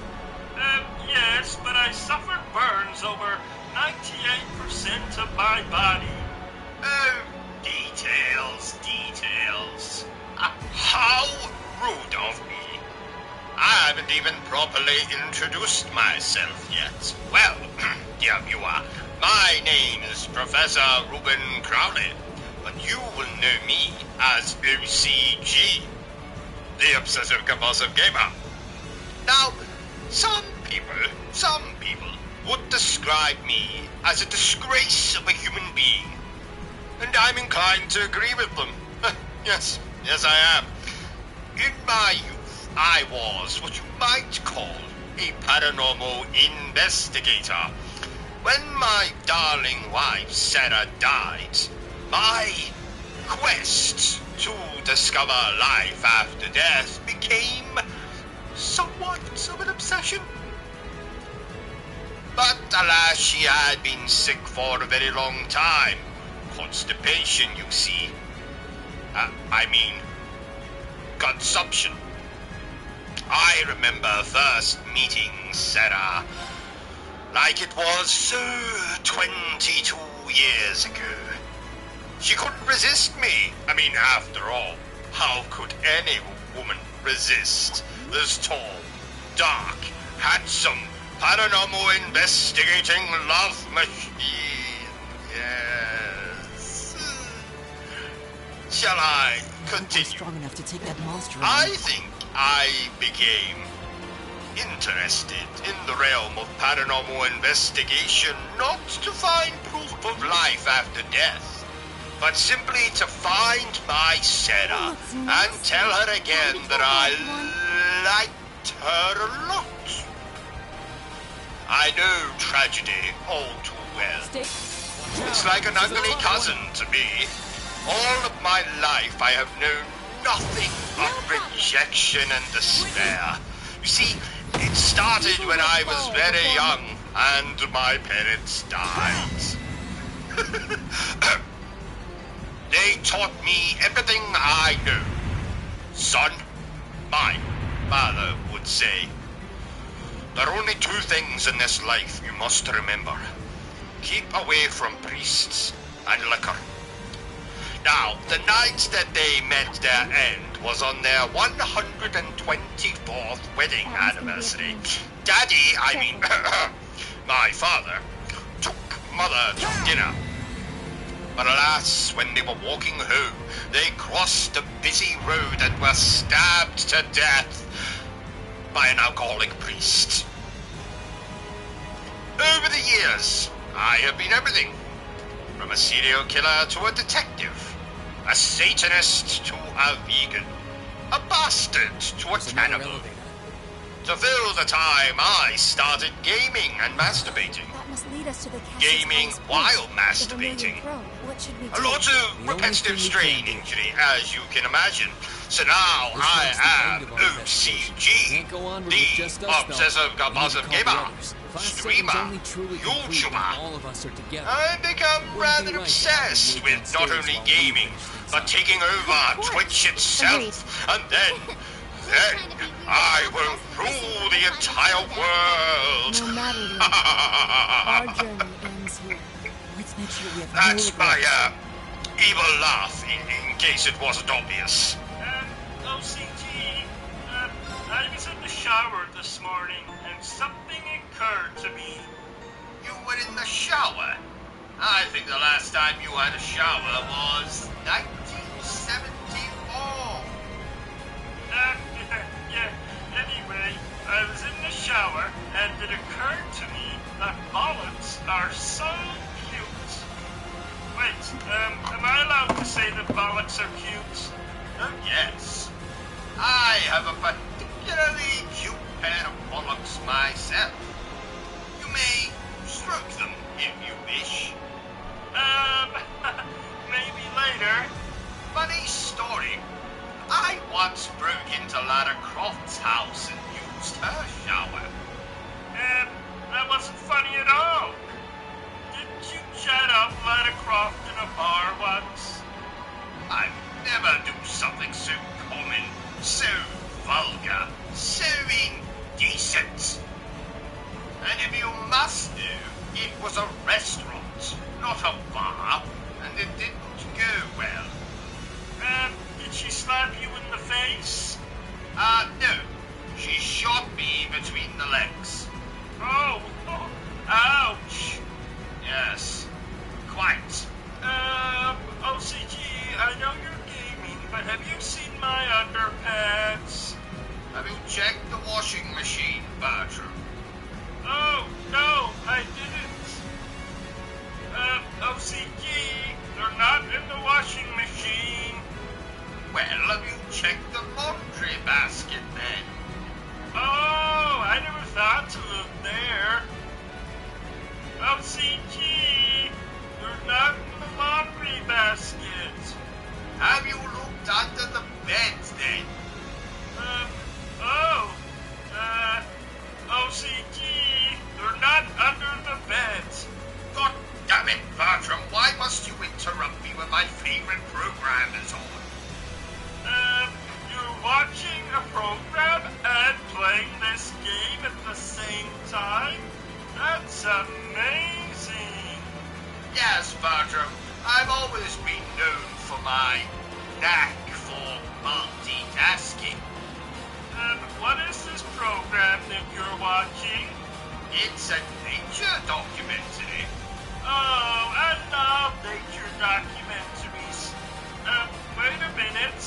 Yes, but I suffered burns over 98% of my body. Oh, details. How rude of me. I haven't even properly introduced myself yet. Well, dear viewer, my name is Professor Reuben Crowley, but you will know me as O.C.G, the Obsessive Compulsive Gamer. Now, some people would describe me as a disgrace of a human being, and I'm inclined to agree with them. Yes, I am. In my youth, I was what you might call a paranormal investigator. When my darling wife Sarah died, my quest to discover life after death became somewhat of an obsession. But alas, she had been sick for a very long time. Constipation, you see. Consumption. I remember first meeting Sarah like it was 22 years ago. She couldn't resist me. After all, how could any woman resist this tall, dark, handsome, paranormal investigating love machine? Yes. Shall I I'm continue? strong enough to take that monster I on. think I became interested in the realm of paranormal investigation not to find proof of life after death, but simply to find my Sarah and tell her again that I liked her a lot. I know tragedy all too well. It's like an ugly cousin to me. All of my life I have known nothing but rejection and despair. You see, it started when I was very young and my parents died. They taught me everything I know. Son, my father would say, there are only two things in this life you must remember. Keep away from priests and liquor. Now, the night that they met their end was on their 124th wedding anniversary. Daddy, my father, took Mother to dinner. But alas, when they were walking home, they crossed a busy road and were stabbed to death by an alcoholic priest. Over the years, I have been everything. From a serial killer to a detective, a Satanist to a vegan. a bastard to a There's another cannibal. elevator. To fill the time, I started gaming and masturbating. That must lead us to the castle's Gaming highest while point, the familiar masturbating. throne. What should we do? A lot of only repetitive thing we strain can do. injury, as you can imagine. So now This marks the I end am of our investigation. O.C.G, Can't go onward the with just us, though. Obsessive We need to Compulsive call the gamer, others. Class 7's streamer, only truly complete when YouTuber. all of us are together. I've become Wouldn't be rather right to have obsessed them with wait not downstairs only while we gaming, finish things but up. taking over Of course. Twitch itself, and then I will rule the entire world. No matter the our journey ends here. Let's make sure we have That's no my regrets. evil laugh, in case it wasn't obvious. O.C.G, I was in the shower this morning, and something occurred to me. You were in the shower? I think the last time you had a shower was 1974. Yeah, anyway, I was in the shower, and it occurred to me that bollocks are so cute. Wait, am I allowed to say that bollocks are cute? Oh, yes. I have a particularly cute pair of bollocks myself. You may stroke them if you wish. Maybe later. Funny story. I once broke into Lara Croft's house and used her shower. That wasn't funny at all. Didn't you chat up Lara Croft in a bar once? I'd never do something so common, so vulgar, so indecent. And if you must know, it was a restaurant, not a bar, and it didn't go well. Did she slap you in the face? No. She shot me between the legs. Oh, ouch. Yes, quite. O.C.G, I know you're gaming, but have you seen my underpants? Have you checked the washing machine, Bertrum? Oh, no, I didn't. O.C.G, they're not in the washing machine. Well, have you checked the laundry basket then? Oh, I never thought to look there. O.C.G, they're not in the laundry basket. Have you looked under the bed then? O.C.G, they're not under the bed. God damn it, Bertram, why must you interrupt me when my favorite program is on? You're watching a program and playing this game at the same time? That's amazing. Yes, Bertram, I've always been known for my knack for multitasking. What is this program that you're watching? It's a nature documentary. Oh, I love nature documentaries. Wait a minute.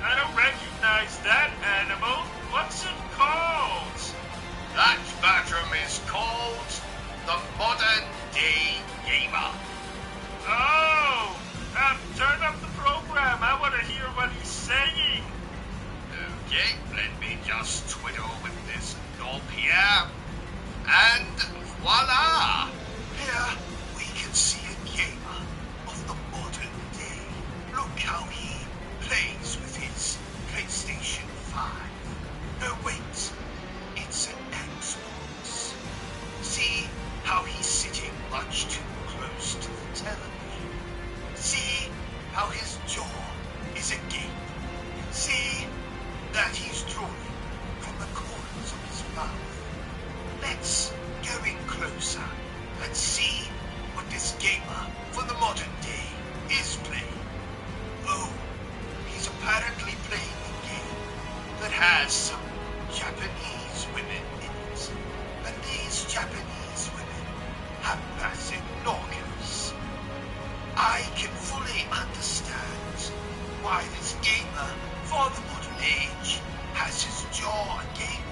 I don't recognize that animal. What's it called? That, Bertram, is called the Modern Day Gamer. Oh, turn up the program. I want to hear what he's saying. Okay, let me just twiddle with this knob here. And voila! Here we can see a gamer of the modern day. Look how he plays with his PlayStation 5. No, wait. It's an Xbox. See how he's sitting much too close to the television. See how his jaw is agape. See that he's drawing from the corners of his mouth. Let's go in closer and see what this gamer for the modern day is playing. Oh, he's apparently playing a game that has some Japanese women in it. And these Japanese women have massive knockers. I can fully understand why this gamer for the modern age has his jaw agape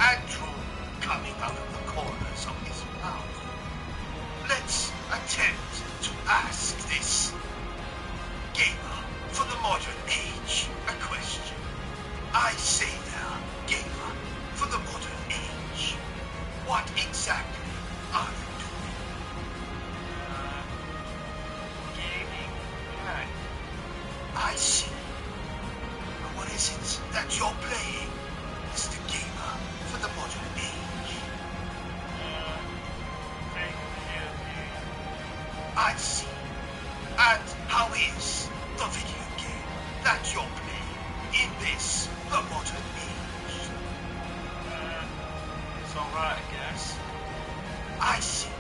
and drool coming out of the corners of his mouth. Let's attempt to ask this gamer for the modern age a question. exactly are you doing? Gaming. Right. I see. What is it that you're playing, Mr. Gamer, for the modern age? Playing a video game. I see. And how is the video game that you're playing in this, the modern age? It's alright, I guess. I see.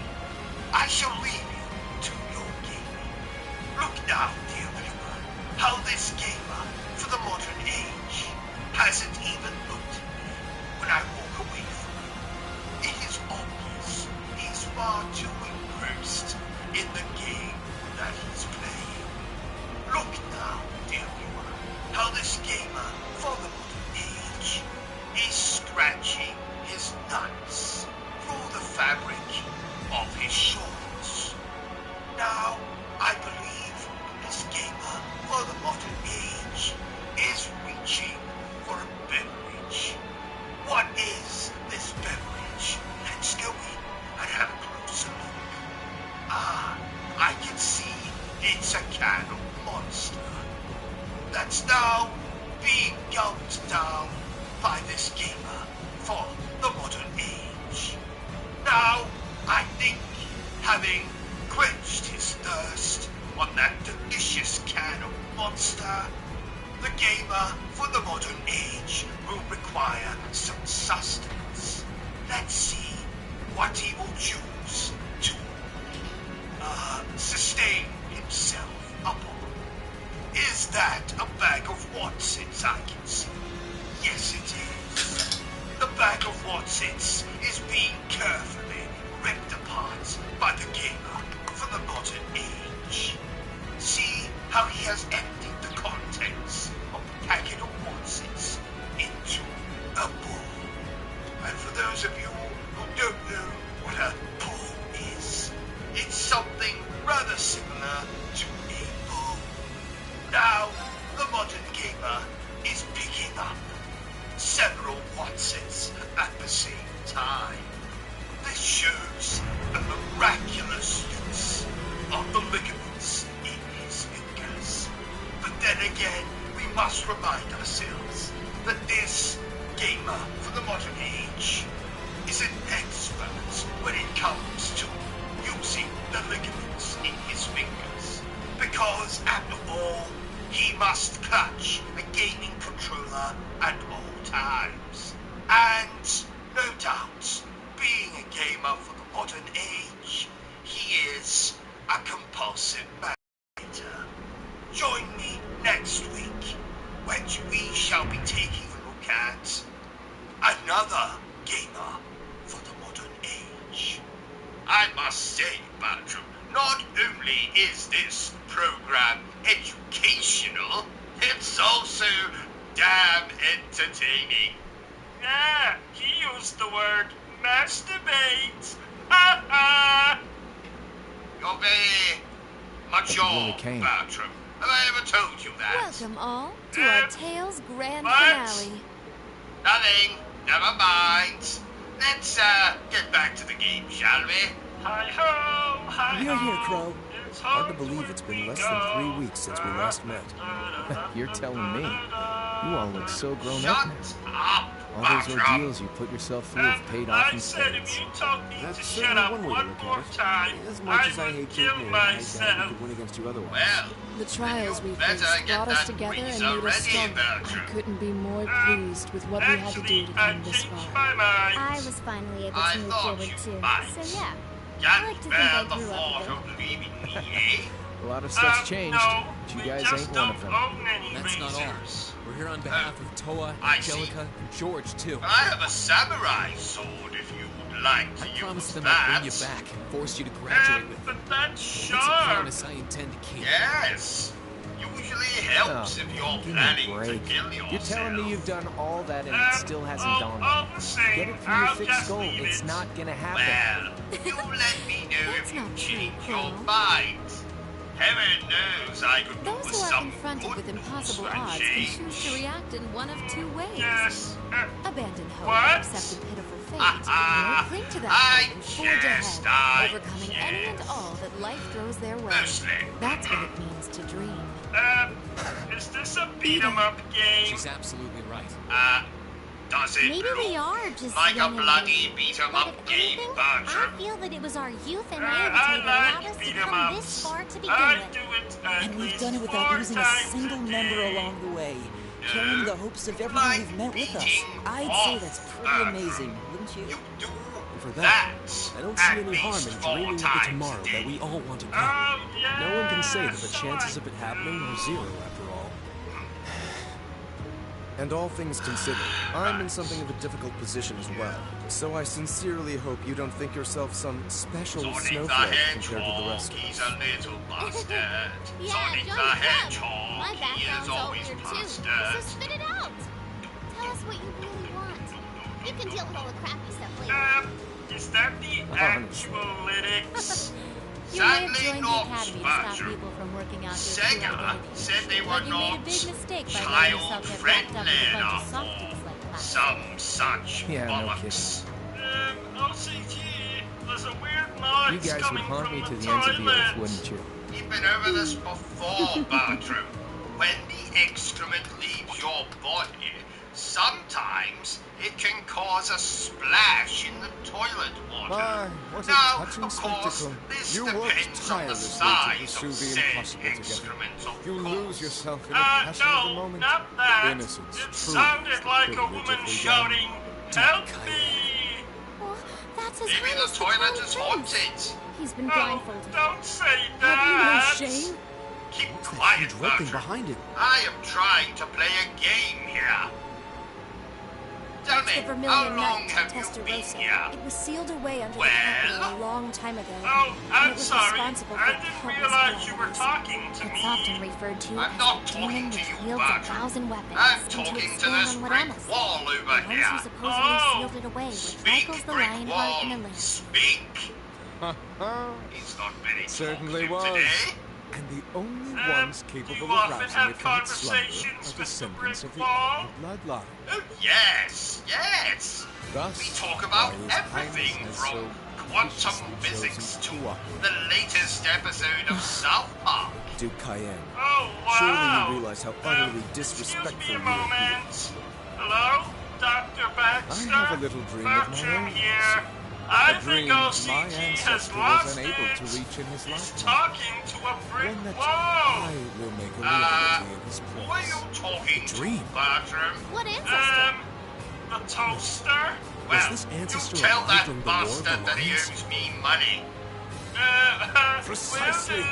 I shall leave you to your gaming. Look now, dear viewer, how this gamer for the modern age hasn't even looked at me when I walk away from him. It is obvious he's far too engrossed in the game that he's playing. Look now, dear viewer, how this gamer for the modern age is scratching his nuts through the fabric of his shorts. Now, I believe this gamer for the modern age is reaching for a beverage. What is this beverage? Let's go in and have a closer look. Ah, I can see it's a can of Monster that's now being gulped down by this gamer for the modern age. Now, I think, having quenched his thirst on that delicious can of Monster, the gamer for the modern age will require some sustenance. Let's see what he will choose to sustain himself upon. Is that a bag of Watsits I can see? Yes, it is. The bag of Watsits is being carefully ripped apart by the gamer for the modern age. See how he has emptied the contents of the packet of Watsits into a bowl. And for those of you who don't know what a bowl is, it's something rather similar to a bowl. Now, the modern gamer is picking up several Watsits at the same time. This shows the miraculous use of the ligaments in his fingers. But then again, we must remind ourselves that this gamer for the modern age is an expert when it comes to using the ligaments in his fingers. Because, after all, he must clutch a gaming controller at all times. And, no doubt, being a gamer for the modern age, he is a compulsive masturbator. Join me next week, when we shall be taking a look at another gamer for the modern age. I must say, Bertrum, not only is this program educational, it's also damn entertaining. Yeah, he used the word masturbate. Ha ha! You're very mature, came. Bertrum. Have I ever told you that? Welcome all to our Tales Grand What? Finale. Nothing. Never mind. Let's get back to the game, shall we? Hi-ho, hi-ho. You're here, Crow. It's Hard to home believe to it's been we less go. than 3 weeks since we last met. You're telling me. You all look so grown Shut up now. up, All those Bertrum. ordeals you put yourself through have paid off in I said if spades. you told me That's to shut certainly up one way to one look more at it. time, As much as I would hate to kill admit it, I doubt we myself. could win against you otherwise. Well, The trials you we better faced get brought us that together and breeze made us already, stronger. I Bertrum. couldn't be more pleased with what we had to do Actually, to I come this changed far. my mind. I was finally able I to move thought forward you too. might. So yeah, I Can't like to think bear I the grew up thought a bit. of leaving me, eh? A lot of stuff's changed, No, but you we guys just ain't don't one of them. own any That's not all. razors. We're here on behalf of Toa, I see. Angelica, and George, too. I have a samurai sword if you would like to I use promised them that. I'd bring you back and force you to graduate with me. But that's It's a sharp. promise I intend to keep. Yes. Usually helps Oh, if you're give me a planning to break. kill yourself. You're telling me you've done all that and it still hasn't dawned all on the you. same, Get it through your I'll thick just skull. leave It's it. not gonna happen. Well, you let me know That's if you not true, change your Crow. mind. Heaven knows I could do Those with who are some confronted confronted with impossible odds can choose to react in one of two ways. Yes. Abandon hope What? and accept a pitiful fate, or cling to that hope and forge ahead, overcoming any and all that life throws their way. That's what it means to dream. Is this a beat-em-up game? She's absolutely right. Does it Maybe look they are just like a young and bloody naive. beat-em-up But if game, anything, Bertram? I feel that it was our youth and I naivety that allowed like us to beat-em-ups. come this far to begin I with. do it at And we've least done it without 4 losing a times single day. member along the way. Carrying the hopes of everyone Like we've met with us. beating I'd off say that's pretty Bertram. amazing, wouldn't you? You do For that, that I don't see at any harm least in 4 dreaming of the times tomorrow a day. that we all want to come. Oh, yeah. No one can say that the so chances I of it happening are do. zero after all. And all things considered, I'm in something of a difficult position as well. So I sincerely hope you don't think yourself some special Sonic the snowflake compared to the Hedgehog, rest of he's us. a little bastard. Yeah, Sonic Johnny the Depp. Hedgehog, My he is background's all always weird too. So bastard. spit it out. Tell us what you really want. You can deal with all the crappy stuff later. Is that the actual lyrics? You may have Sadly joined the not, academy to stop Bertram. people from working out their true Sega identities. said they were But you made a not big mistake by letting yourself get wrapped up with a child-friendly bunch of enough softies like that. some such Yeah, no bollocks. O.C.G, there's a weird noise You guys would coming haunt from me to the the ends of the earth, toilet. wouldn't you? We've been over this before, Bertram. When the excrement leaves your body, sometimes it can cause a splash in the toilet water. What a Now, touching of course, spectacle. this You worked depends on the tirelessly to size pursue of the said impossible together. excrement, of You course. lose yourself in the passion of the No, moment. not that. Innocence, It truth, sounded like a privilege woman of the shouting, "Help me!" Well, that's his Maybe the highness, toilet crown is prince. haunted. He's been Oh, blindfolded. don't say Have that. you no shame? Keep What's that quiet, huge red thing Bertram. behind it? I am trying to play a game here. Tell It's the me, Vermilion how long Night, have you been Testarossa. here? It was sealed away under Well? the capital a long time ago. Oh, and I'm it was sorry. responsible I for didn't countless realize you were calamities. talking to It's often me. referred to I'm as not a talking demon to which you, wields a Bertram. 1,000 weapons I'm and to talking to expand this on what brick Emma said. wall over The ones here. who supposedly Oh. sealed it away were Speak, Michael's the brick Lionheart and wall. Elena. Speak. He's not very Certainly talkative was. today. And the only ones do capable you of often rousing have it from its slumber conversations are with the descendants brick of the wall? Arrow bloodline. Oh, yes, yes. Thus, We talk about why His everything Highness has from so quantum graciously physics chosen to to operate. the latest episode of South Park. Duke Cayenne. Oh, Surely wow. you realize how utterly Excuse disrespectful me a you appear. moment. Hello? Dr. Baxter? I have a little dream of my Bertram own, here. sir. I A think dream my O.C.G. has ancestor lost was unable it. to reach in his He's lifetime. talking to a brick One that wall. I will make a reality in his Who are place. you talking dream. to, Bertram? What ancestor? The toaster? Well, this ancestor you tell alive that during the War of the bastard that he Lions? owes me money. Precisely. Will do.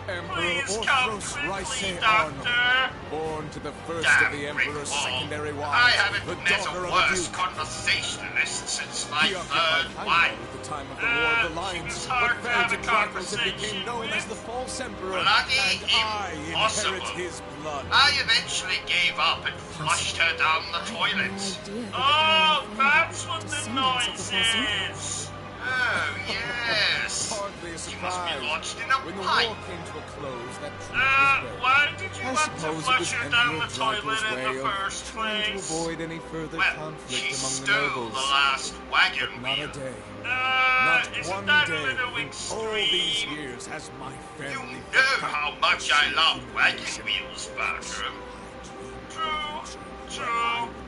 Emperor Please come Orthros quickly, Ryse Doctor. Born to the first Damn of the brick Emperor's wall. secondary wives, I haven't the met daughter a of a worse duke. conversationalist since my He occupied third high wife. at the time of the War of the She Lions, was but hard to fell have to a trifles and became conversation known as with. the false emperor, Bloody and I impossible. inherit his blood. I eventually gave up and flushed her down the toilet. Oh, that's what the noise is. Oh, yes. Hardly a She must surprise. be lodged in a When the pipe. war came to a close, that truth was read. Why did you I want to suppose it flush was her down Emperor the toilet Draco's in way the of first trying to place? avoid any further Well, conflict she among the stole nobles. the last wagon Not a wheel. day, not Isn't one that day a little in all these extreme? years has my You family know forgotten how much I love the wagon humiliation. wheels, Bertram. True.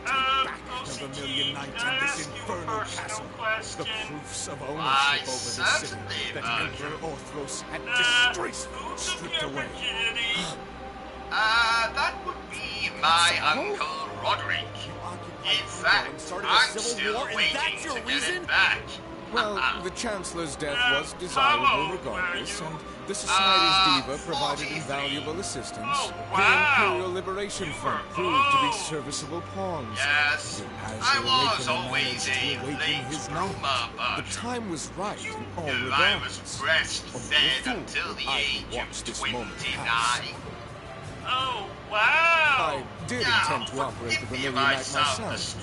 Back of the O.C.G., Million Night can I and this ask you a infernal personal castle. question? The proofs of Why, ownership over the city certainly, that Bertram. Emperor Orthros had Who disgracefully took stripped your away. virginity? That would be my Uncle Roderick. In fact, I'm still waiting to get it back. Well, the Chancellor's death was How desirable old regardless, were you? and the Society's diva provided 43. invaluable assistance. Oh, The wow. Imperial Liberation You Front were proved to be old. serviceable pawns. Yes, As I the was awakener always managed to a awaken late his bloomer, knowledge. The but time was right you in all knew I regards. was Only a breastfed fool until would the idly age watch of this moment pass. 29. Oh, wow. I did intend to operate the vermilion knight myself,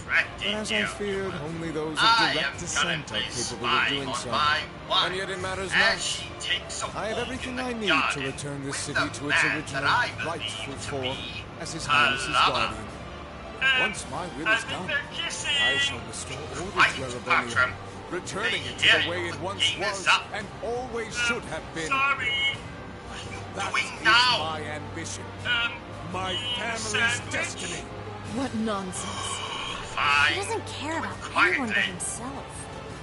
but as I feared, only those of direct descent are capable of doing so. And yet it matters not. I have everything I need to return this city to its original, rightful form as His Highness's guardian. Once my will is done, I shall restore order to Erebonium, returning it to the way it once was and always should have been. That is my ambition. My family's destiny. What nonsense. Fine. He doesn't care about anyone but himself.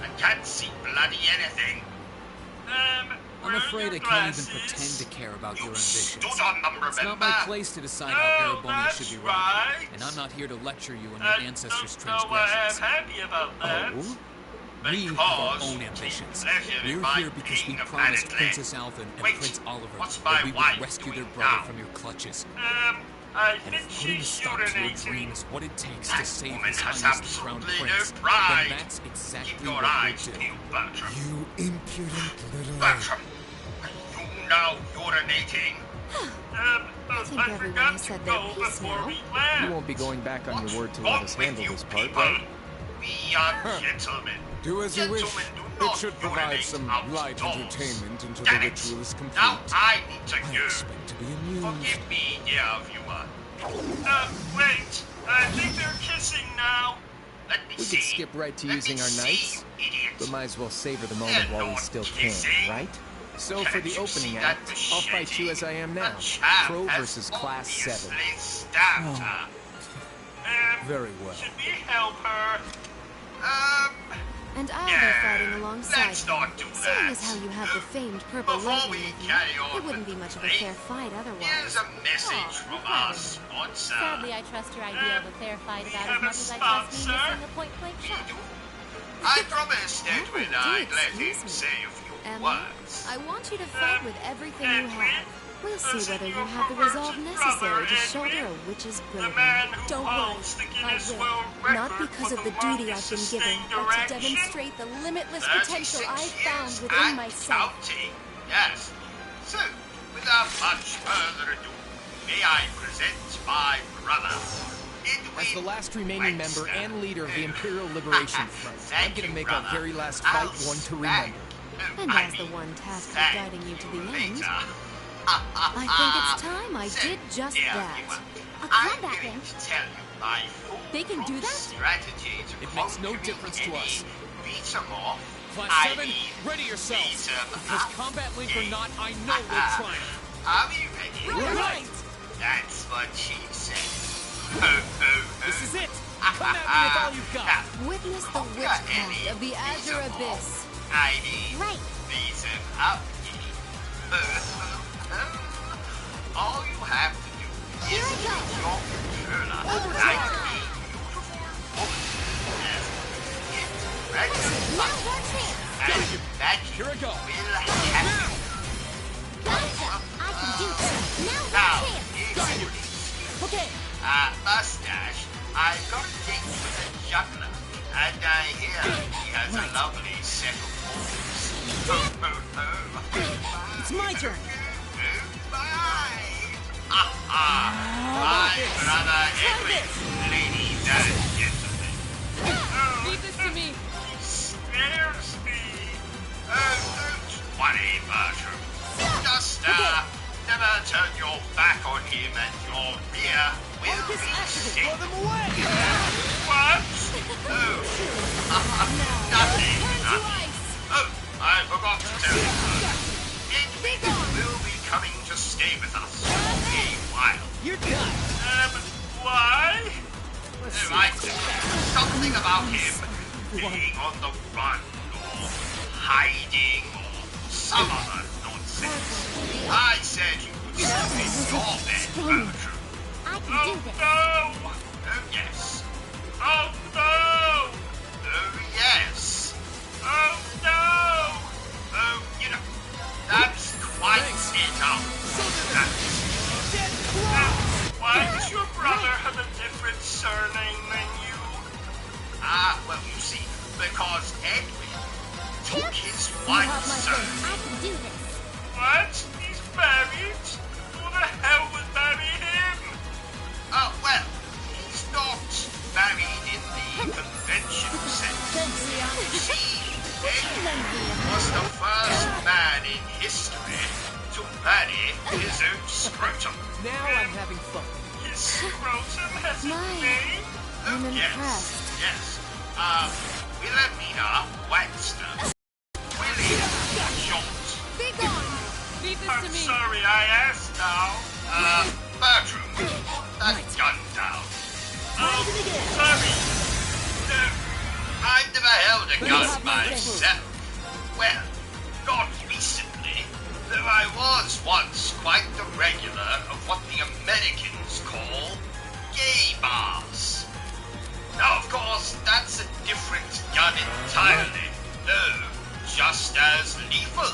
I can't see bloody anything. I'm afraid I can't even pretend to care about your ambitions. It's not my place to decide how Erebonia should be run, and I'm not here to lecture you on your ancestors' transgressions. Oh? We have our own ambitions. We're here because we promised Princess Alvin and Prince Oliver that we would rescue their brother from your clutches. I And think if putting a she's stop to your urinating. dream is what it takes to save His Highness the Crown absolutely Prince, no pride. then that's exactly Keep your what eyes we'll do. peeled, Bertrum. You impudent little... Bertram, are you now urinating? I think everyone has said their piece now. You won't be going back on your word to let Wrong us with handle you this part, people? right? We are gentlemen. Do as you wish. Gentlemen do It not should provide urinate some light outdoors. entertainment until Damn the it. ritual is complete. Now I need to I go. expect to be amused. Forgive me, dear viewer. Wait. I think they're kissing now. Let me We see. could skip right to Let using me our see, knights, you idiot. but might as well savor the moment They're while we not still can, kissing. right? So Can't for the you opening see act, that I'll fight you as I am now. The chap Pro has versus Class 7. obviously stabbed her. Very well. Should we help her? And I'll Yeah, be fighting alongside let's you. not do Seeing that. as how you have the famed purple Before lightning we with you, carry on it wouldn't be with much of a the fair fight otherwise. Here's a message from our sponsor. Sadly, I trust your idea of a fair fight about as have a much as I trust me sponsor? missing a point-blank shot. I promised Edwin do I'd let excuse him me. say a few Emma, words. I want you to fight with everything you have. We'll see Listen, whether you your have the resolve perverted necessary to brother, shoulder Edwin, a witch's the burden. man who Don't worry, holds the I Guinness will. World Not Record because for of the the duty longest I've been given, sustained but to erection. demonstrate the limitless 36 potential I've found years within and myself. counting. Yes. So, without much further ado, may I present my brother, Edwin As the last remaining member Webster. and leader of the Imperial Liberation Front, I'm Thank gonna you, make brother. our very last I'll fight one to smack. remember. And as the one tasked with guiding you to the end, I I think it's time I did just that. A I'm combat going ring? to tell you my full They can do that? strategy to It makes no conquering difference to any us. beat 'em off. Class I 7, mean, ready yourselves. beat 'em Because up. combat link or not, I know we'll triumph. Are we ready? Right! That's what she said. Ho, ho, ho. This is it! Come at me with all you've got! Witness the witchcraft of the Azure Abyss. I mean, Right. beat 'em up. All you have to do is Here I use go. your controller like a beautiful woman. Yes. Get ready to Now fight. your chance. And that Here I go. will happen. Gotcha. I can do this. Now Now, your chance. it's Okay. Mustache, I've got a date with a juggler, and I hear he has a lovely set of moves. Ho, ho, ho. It's my turn. Bye. My brother Edwin, ladies and gentlemen. Leave this to me. Scares me. Don't worry, Bertram. Just, never turn your back on him and your rear will be safe. Throw them away! What? Oh, nothing. Turn to ice. Oh, I forgot to tell you. Edwin will be coming to stay with us for a while. You're done. Why? Something about him being on the run or hiding or some other nonsense. I said you would sleep in your bed, Bertram. I can Oh do this. no! Oh, yes. Oh no! Oh, yes. Oh no! Oh, you know, that's quite enough. Why does your brother have a different surname than you? Well, you see, because Edwin took his You wife's have my surname. faith. I can do this. What? He's married? Who the hell would marry him? Oh, well, scrotum. Now I'm having fun. His scrotum has a name? I'm Yes, impressed. yes. Wilhelmina Webster. Willie Short. Be gone! Leave this I'm to me. sorry I asked now. Bertrum. That's gun down. Oh, sorry. I've never held a gun myself. Well, not recently, though I was once quite the regular of what the Americans call gay bars. Now, of course, that's a different gun entirely, though just as lethal,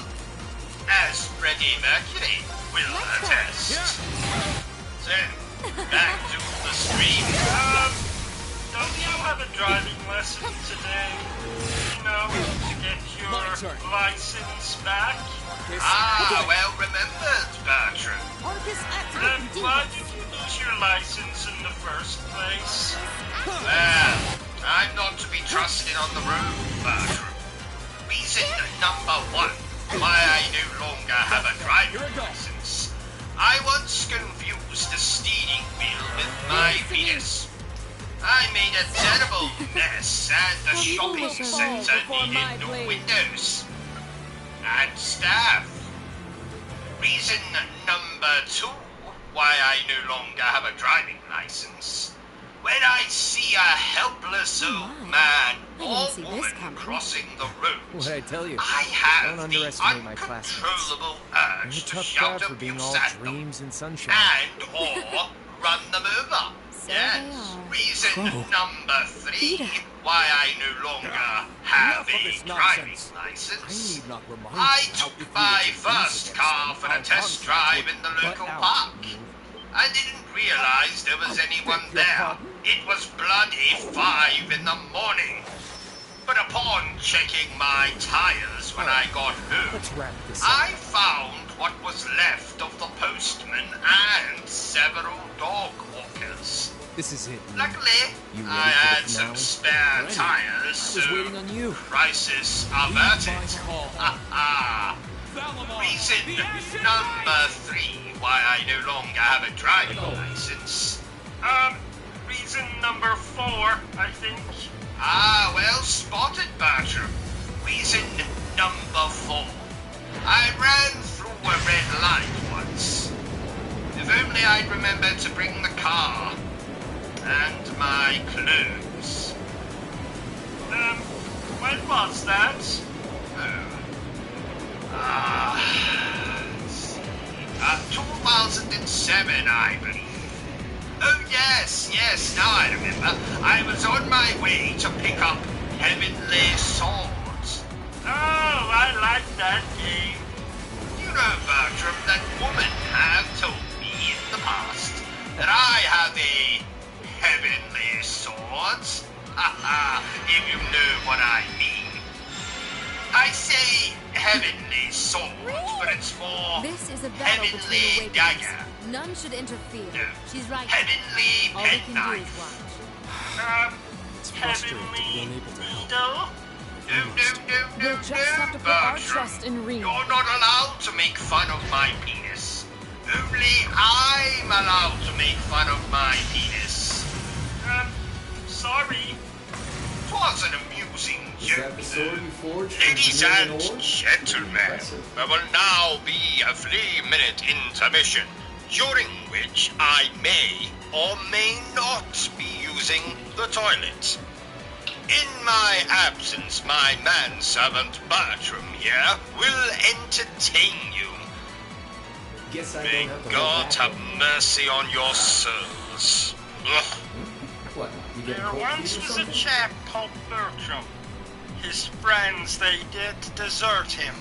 as Freddie Mercury will attest. So, back to the stream. Don't you have a driving lesson today? You know, to get your license back? Well remembered, Bertram. Then why did you lose your license in the first place? Well, I'm not to be trusted on the road, Bertram. Reason number one why I no longer have a driving license. I once confused a steering wheel with my penis. I made a terrible mess, and the shopping centre needed new windows and staff. Reason number two why I no longer have a driving license. When I see a helpless old man or woman crossing the road, What'd I tell you? I have Don't the underestimate my classmates. uncontrollable They're a urge to tough shout crowd for being abuse all at them dreams and sunshine. and or run them over. Yes. Reason number three why I no longer have a driving license. I took my first car for a test drive in the local park. I didn't realize there was anyone there. It was bloody 5 in the morning. But upon checking my tires when I got home, I found what was left of the postman and several dog walkers. This is it. Luckily, I had some spare tires, so crisis averted. Reason number 3 why I no longer have a driving license. Reason number 4, I think. Well spotted, Bertram. Reason number 4. I ran through a red light once. If only I'd remembered to bring the car and my clothes. When was that? Let's see. 2007, I believe. Oh, yes, now I remember. I was on my way to pick up Heavenly Swords. Oh, I like that game. You know, Bertram, that women have told me in the past that I have a Heavenly Swords. If you know what I mean. I say Heavenly Sword, but it's more This is a battle Heavenly between Dagger. awakens. None should interfere. No. She's right. Heavenly All we can do is Penknife. watch. It's frustrating to be Heavenly unable to help. Needle? No, We'll just have to put our Bertram. trust in Reed. You're not allowed to make fun of my penis. Only I'm allowed to make fun of my penis. Sorry. 'Twas an amusing Is joke, that the sword you forged? Ladies from and Canadian ore? gentlemen, Impressive. there will now be a 3-minute intermission, during which I may or may not be using the toilet. In my absence, my manservant Bertram here will entertain you. Guess I May don't have to God hold have back. mercy on your souls. Ugh. What? You get There cold once feet or was a something? chap called Bertrum. His friends, they did desert him.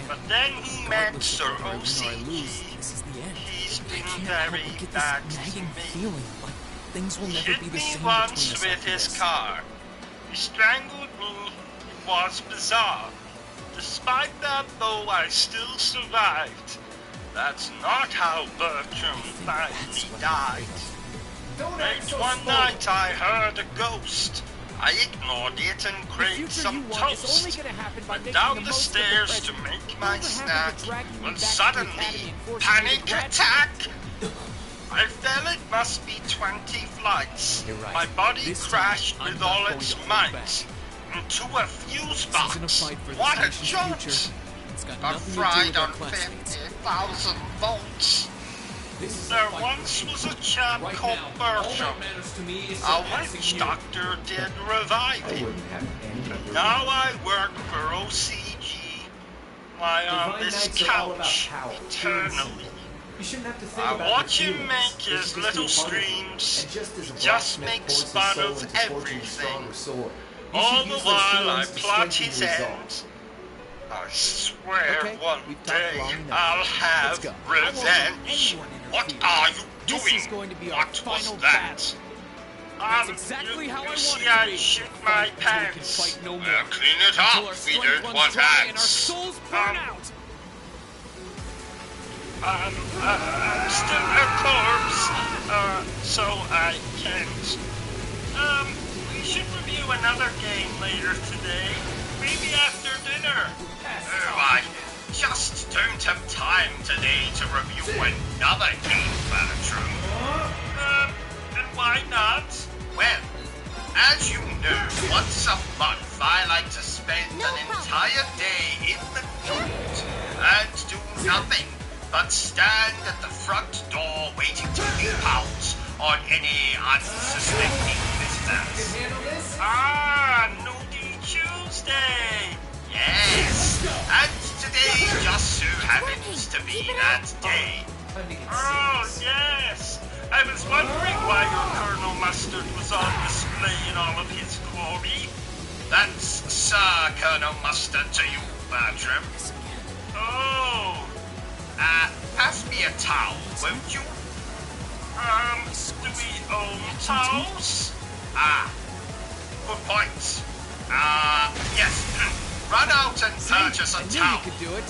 But then he met Sir O.C.G. This is the end. He's I been can't very help but get bad this to nagging me. feeling like things will never Hit be the me same once between us with after his this. car. He strangled me. It was bizarre. Despite that, though, I still survived. That's not how Bertram finally died. Don't act Late so one spoiled. night I heard a ghost. I ignored it and craved some toast. Went down the stairs to make my snack when suddenly, panic attack! I fell it must be 20 flights. Right. My body crashed I'm with not all going its to hold might back. into a fuse This isn't a box. fight for the What a station's jolt! future. It's got Got nothing to do fried with our on classmates. 50,000 volts. There once was a chap called Bertrum. A witch doctor did revive him. But now I work for O.C.G. Lie on this couch eternally. You shouldn't have to think I about watch your him feelings. make his It's just little your partner. streams. And just as a Just blacksmith makes pours his fun soul of into forging a everything. stronger sword, you All should the use those while I feelings to plot strengthen his your end. resolve. I swear Okay, one we've talked day long enough. I'll have Let's go. I won't let revenge. anyone What interfere. are you This doing? is going to be our What was final that? battle. That's exactly how I want see it to I be. shit my Fight until we can pants. fight no more. Well, clean it Until up. our We strength don't runs want dry and our hands. souls burn out. I'm still a corpse, so I can't. We should review another game later today. Maybe after dinner. Oh, I just don't have time today to review another game, Bertrum. And why not? Well, as you know, once a month I like to spend an entire day in the nude and do nothing but stand at the front door waiting to leap out on any unsuspecting visitors. Ah, Nudie Tuesday! Yes, and today just so happens to be that day. Oh, yes! I was wondering why your Colonel Mustard was on display in all of his glory. That's Sir Colonel Mustard to you, Bertram. Oh, Pass me a towel, won't you? do we own towels? Good point. Yes. Run out and purchase a towel,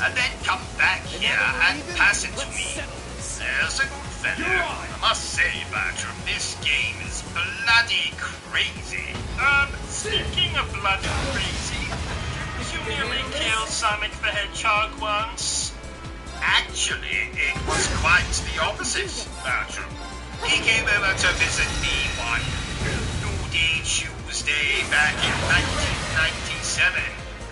and then come back here and pass it to me. There's a good fellow. I must say, Bertram, this game is bloody crazy. Speaking of bloody crazy, did you nearly kill Sonic the Hedgehog once? Actually, it was quite the opposite, Bertram. He came over to visit me one Nudie Tuesday back in 1997,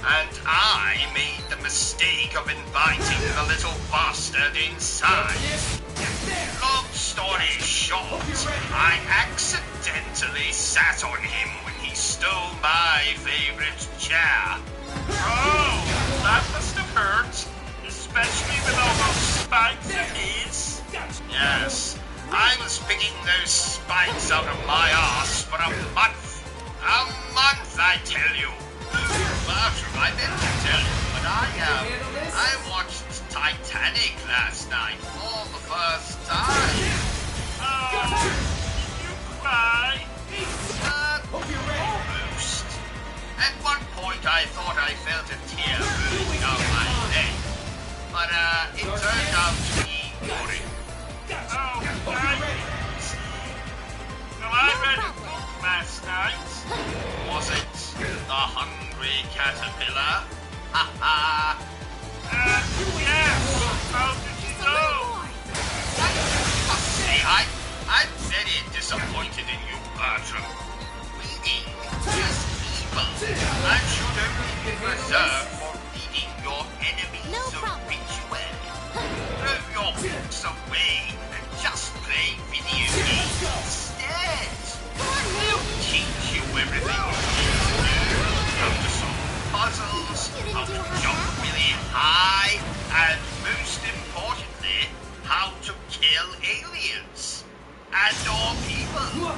and I made the mistake of inviting the little bastard inside. Long story short, I accidentally sat on him when he stole my favorite chair. Oh, that must have hurt. Especially with all those spikes of his. Yes, I was picking those spikes out of my arse for a month. A month, I tell you. Bertram, I meant to tell you, but I watched Titanic last night for the first time. Oh, did you cry? Almost. At one point, I thought I felt a tear rolling down my leg. But, it turned out to be boring. Oh, I see. Well, I read a book last night. Was it The Hungry Caterpillar? Ha ha! Yes. How did you know? See, I'm very disappointed in you, Bertram. Reading is evil, and should only be reserved for reading your enemies' obituary. Throw your books away and just play video games instead. They'll teach you everything you need to know, how to solve puzzles, how to jump really high, and most importantly, how to kill aliens. And or people.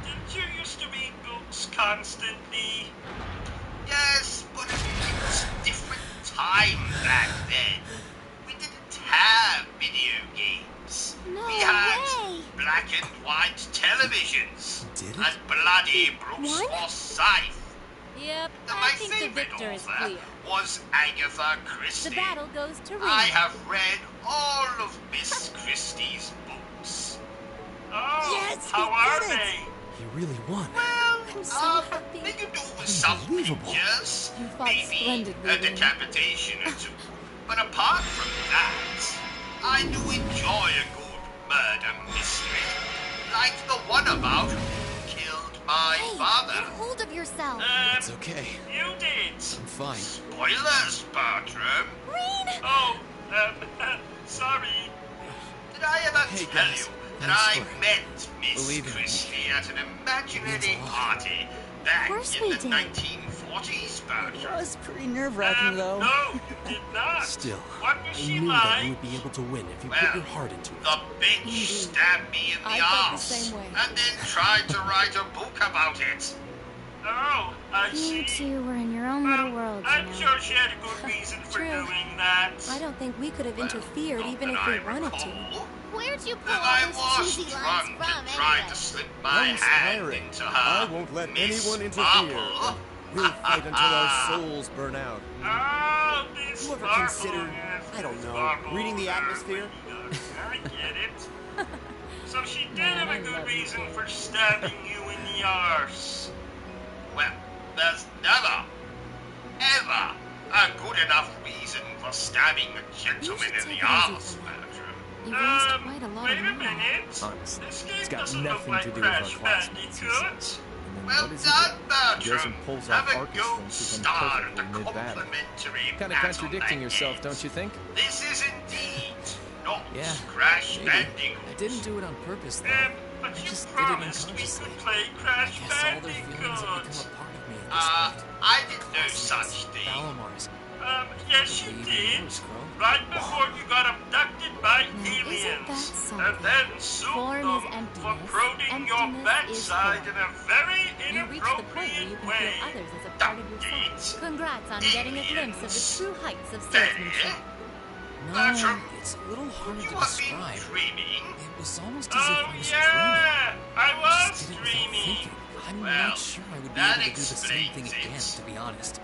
Didn't you used to read books constantly? Yes, but it was a different time back then. We didn't have video games. No we had way. black and white televisions. Did it? And bloody Bruce What? Forsyth. Yep, My I think the favorite victor is author clear. was Agatha Christie. The battle goes to Reno. I have read all of Miss Christie's books. Oh, Yes, how he are did it. they? He really won. Well, so happy. They could do with some pictures. You fought Maybe splendidly, a Luna. decapitation or two. But apart from that, I do enjoy a good murder mystery. Like the one about who killed my father. Get hold of yourself. It's okay. You did. I'm fine. Spoilers, Bertrum. Green! Oh, sorry. Did I ever Hey, tell guys. you that Thanks I for met Miss believing in me. Christie at an imaginary Means a lot. party back course in we the did. 1940s, It Bertrum? was pretty nerve-wracking, though. No, you did not. Still, What was I she knew that like? you would be able to win if you Well, put your heart into it. The bitch stabbed me in the I felt the arse same way. and then tried to write a book about it. Oh, I You see. two were in your own little world, you I'm know. sure she had a good reason for True. doing that. I don't think we could have interfered Not even that if we I wanted to. recall. Where'd you pull That all I those was cheesy lines drunk from, and tried anyway? to slip my hand Inspiring. into I her won't let Miss anyone interfere. Marple. We'll fight until our souls burn out. Oh, this You ever Marple, considered, yes, I don't this know, Marple, reading the uh, atmosphere? I get it. So she did Man, have I a good love you, reason kid. for stabbing you in the arse. Well, there's never, ever a good enough reason for stabbing a gentleman should in take the it easy arse, for now. Bertram. You raised quite a lot Wait of a money. minute. Honestly, This game it's got doesn't look nothing like to do with our Crash classmates, he Bandicoot. says. And then Well what does he done, do? Bertram. Goes and pulls Have off a orchestra gold and becomes star at the perfectly mid-battle. complimentary Kind of contradicting yourself, don't you think? This is indeed not Yeah, Crash maybe. Bandicoot. I didn't do it on purpose, though. But I you just did it promised we unconsciously. could play I Crash guess all their feelings have become Bandicoot. a part of me at this point. I did no such thing. Balomars. Yes you Even did. yours, Crow. Right before you got abducted by Now, isn't aliens. that something? And then sued Form them is for emptiness. prodding your Emptiness is backside form. in a very You reach the point where you inappropriate can way. feel others as a part of yourself. Congrats on getting a glimpse of the true heights of salesmanship. No, Bertram, it's a little hard You to have been describe. dreaming. It was almost as if Oh I was yeah, I dreaming. I was just did it without dreaming. thinking. I'm Well, not sure I would be that able to do the same thing again, explains to be honest.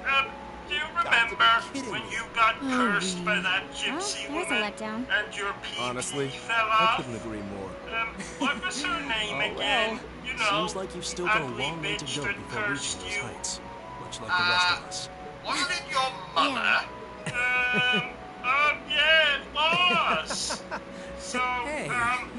Do you remember kidding when me. you got Oh, cursed by really? that Well, gypsy there's a woman letdown. and your PP Honestly, fell I off? couldn't agree more. What was her name Oh, again? well, You know, seems like you've still got a ugly long way to bitch go that before cursed reaching those you. heights. Much like the rest of us. Wasn't it your mother? Yeah, it was. So, Hey,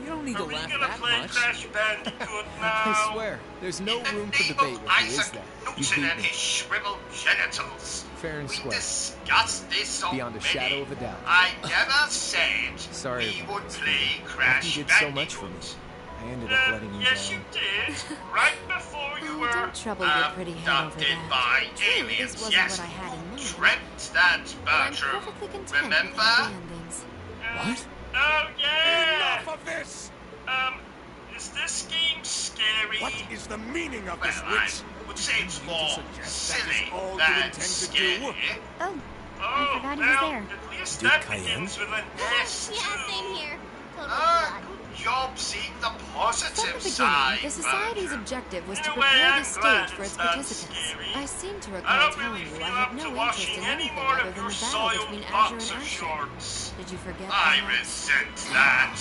you don't need to are we laugh gonna that play much. Crash Bandicoot now? I swear, there's no In the room for name debate of with you, is Isaac there? You Newton beat and me. his shriveled genitals. Fair and We square. discussed this already. Beyond a shadow of a doubt. I never said Sorry we about would this, play After Crash you did so much for me, Bandicoot. I ended up letting you Yes, down. you did. Right before you Oh, were don't trouble your pretty head over Abducted that. by True, aliens, this wasn't yes. what I had in mind. Dreamt that, But I'm Bertram. perfectly content with Remember? happy endings. What? Oh yeah. Enough of this! Is this game scary? What is the meaning of Well, this, I witch? would say it's You more suggest that is silly all you than intend to scary. do? Oh, Oh, forgot he was well, there. at least Did that Cayenne? begins with an S. yeah, same here. Totally Ah, forgot. good job seeing the From positive the side, beginning, the Society's Bertram. objective was In to a way, prepare the I'm glad stage for its it's not participants. scary. I seem to I recall don't telling really you feel I up had to no interest washing in any anything more other of than your the battle soiled between Azure boxer and Asher. shorts. Did you forget I perhaps? resent that.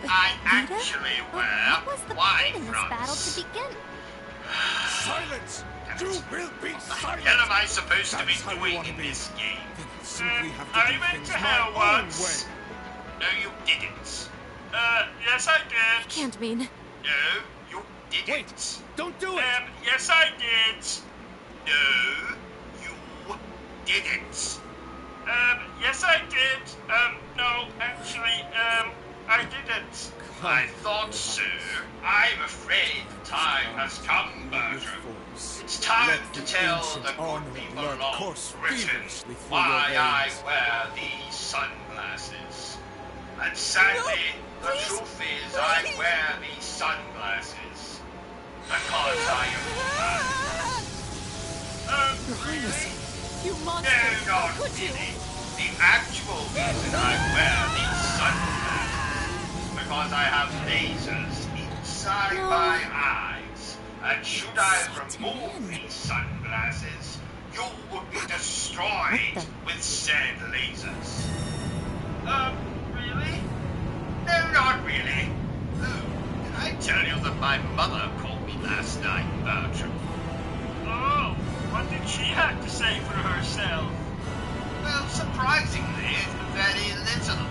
I Vita? actually Well, wear what was the Y point in this battle to fronts. begin? Silence! You will be What the silent! hell am I supposed to be That's how you doing want in to be. this game? Then you simply have I to do went things to my hell own once. way. No, you didn't. Yes I did. Can't mean. No, you didn't. Wait! Don't do it! Yes I did. No, you didn't. Yes I did. No, actually, I didn't. I thought so. I'm afraid the time has come, Bertram. It's time to tell the good people of Britain why I wear these sunglasses. And sadly, the truth is I wear these sunglasses because I am Your Highness, you no, monster! not How could you? really. The actual reason I wear these sunglasses is because I have lasers inside my eyes. And should I remove these sunglasses, you would be destroyed with said lasers. Really? No, not really. Oh, did I tell you that my mother called me last night, Bertram? what she had to say for herself? Well, surprisingly, very little.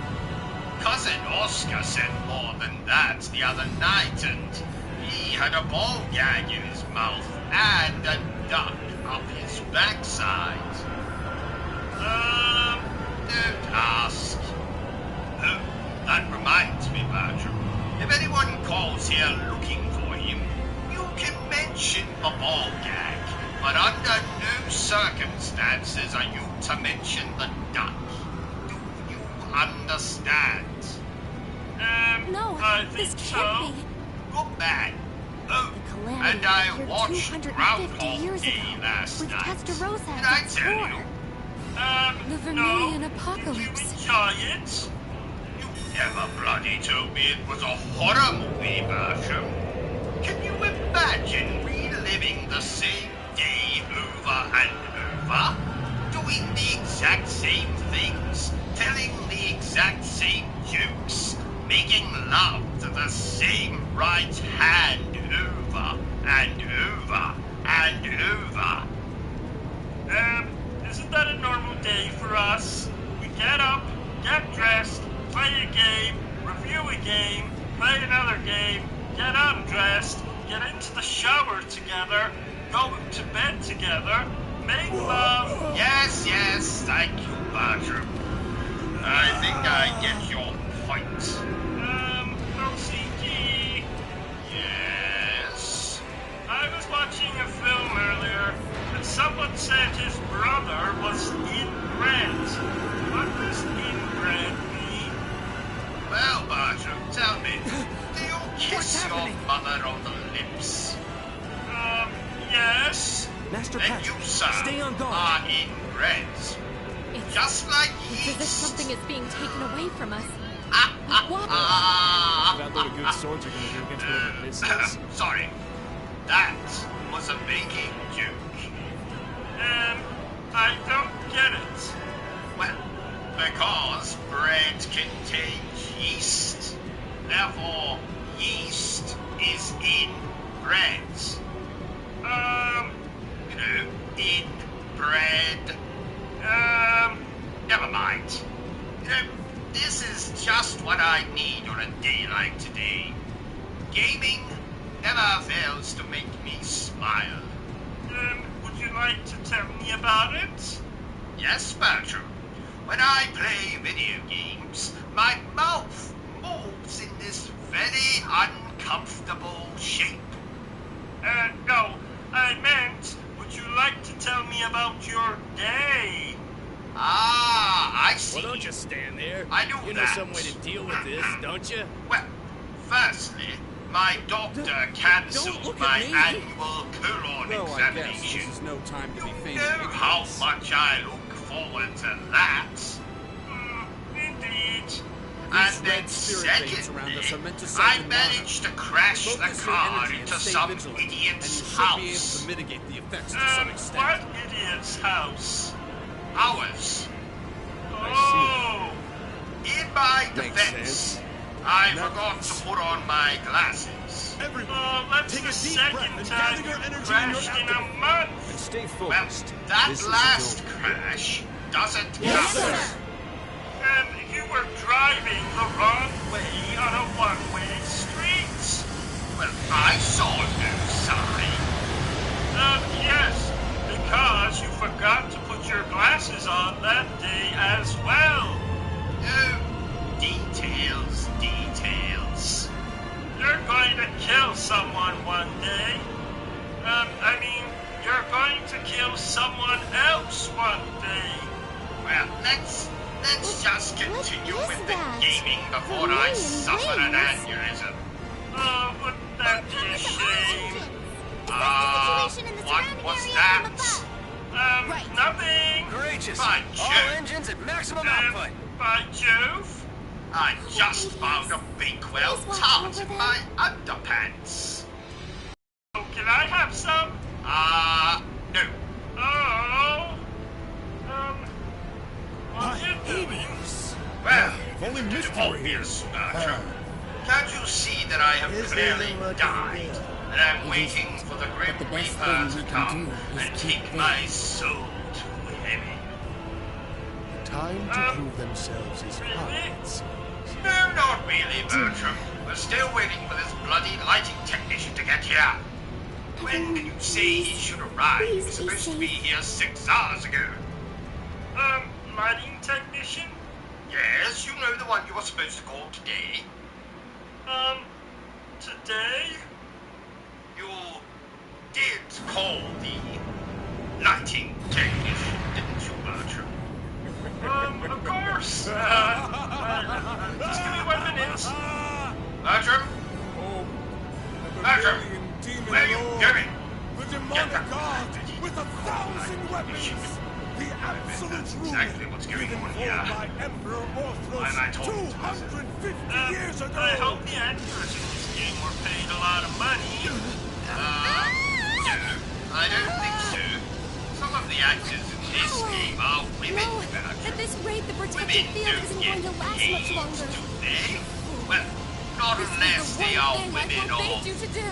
Cousin Oscar said more than that the other night, and he had a ball gag in his mouth and a duck up his backside. Don't ask. Oh, that reminds me, Bertrum. If anyone calls here looking for him, you can mention the ball gag, but under no circumstances are you to mention the duck. Do you understand? No, I this think can't so. be. Good man. Oh, The calamity and I occurred watched 250 Groundhog years Day ago last with night. Testarossa Did as I its tell core. you? The No. Vermilion Did you Apocalypse. enjoy it? You never bloody told me it was a horror movie, Bertram. Can you imagine reliving the same day over and over? Doing the exact same things, telling the exact same jokes, making love to the same right hand over and over and over. Isn't that a normal day for us? We get up, get dressed, play a game, review a game, play another game, get undressed, get into the shower together, go to bed together, make love. Yes, thank you, Bertram. I think I get your point. O.C.G. Yes? I was watching a film earlier, and someone said his brother was inbred. What does inbred mean? Well, Bertram, tell me, do you kiss your mother on the lips? Yes. Master Then Patrick, you, sir, stay on guard. are inbred. It's, Just like it's as if yeast. something is being taken away from us. What? That load of good swords are going to do against whatever this is. Sorry. That was a making joke. I don't get it. Well, because bread contains yeast. Therefore, yeast is in bread. You know, in bread. Never mind. You know, this is just what I need on a day like today. Gaming never fails to make me smile. Would you like to tell me about it? Yes, Bertram. When I play video games, my mouth moves in this very uncomfortable shape. No, I meant, would you like to tell me about your day? Ah, I see. Well, don't just stand there. I knew You know that. some way to deal with this, don't you? Well, firstly, my doctor cancelled my annual colon Though I guess examination. this is no time to be You feigning know how ignorance. much I look forward to that. Indeed. And These then red spirit babes around secondly, us are meant to serve I in managed to crash the Focus your car energy and into stay some vigilant, and you idiot's should be able house. to mitigate the effects to some extent. What idiot's house? Ours. Oh, In my Makes defense, sense. I forgot to put on my glasses. that's take the a deep second breath and time gather your you energy in crashed your in a abdomen. month. And stay Well, focused. that This isn't last over. crash doesn't Yes, count. sir. You were driving the wrong way on a one-way street. Well, I saw no sign. Yes, because you forgot to put your glasses on that day as well. No, details. You're going to kill someone one day. You're going to kill someone else one day. Well, let's just continue is with the that? gaming before I Vermilion suffer an wings? aneurysm. Oh, wouldn't that be a shame? What was that? Nothing. Courageous. By All Jove. engines at maximum output. By Jove. I just found a Bakewell Please watch tart over in them. my underpants. Oh, can I have some? No. Oh. What you doing? Well, If only Misty were here. obvious, Bertram. Can't you see that I have clearly died? and I'm waiting for the Grim Reaper to come and take my soul too heavy. The time to prove themselves is come, it seems. No, not really, Bertram. We're still waiting for this bloody lighting technician to get here. When did you say he should arrive? He was supposed to be here 6 hours ago. Lighting technician? Yes, you know the one you were supposed to call today. Today? You did call the lighting technician, didn't you, Bertram? Of course. Just give me 1 minute. Bertram? Bertram, where are you going? The demonic god with 1,000 weapons! The absolute ruler, exactly what's going given on here. by Emperor Orthros 250 years ago! I hope the actors in this game were paid a lot of money. No, I don't think so. Some of the actors in this game are women, Bertram. At this rate, the protective Women field don't isn't get going to last paid, much longer. do they? Well, not unless they are women of you to do.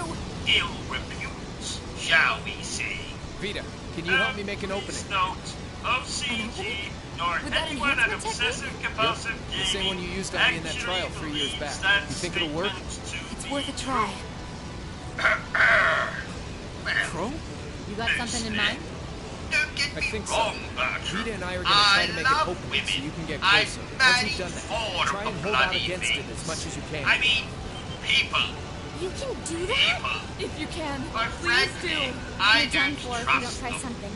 ill repute, shall we say. Vita, can you help me make an opening? Note, O.C.G. nor anyone at Obsessive Compulsive The same one you used on me in that trial 3 years back. You think it'll work? It's worth a try. Crow? You got something in mind? Don't get I me think wrong, so. Bertram. Vita and I are going to try to make it love open women. so you can get I've closer. Once married you've done that, 4 try of and the hold out bloody against it things. as much as you can. I mean, people. You can do that? People. If you can, But please frankly, do. I You're done don't for if you don't trust try them. something.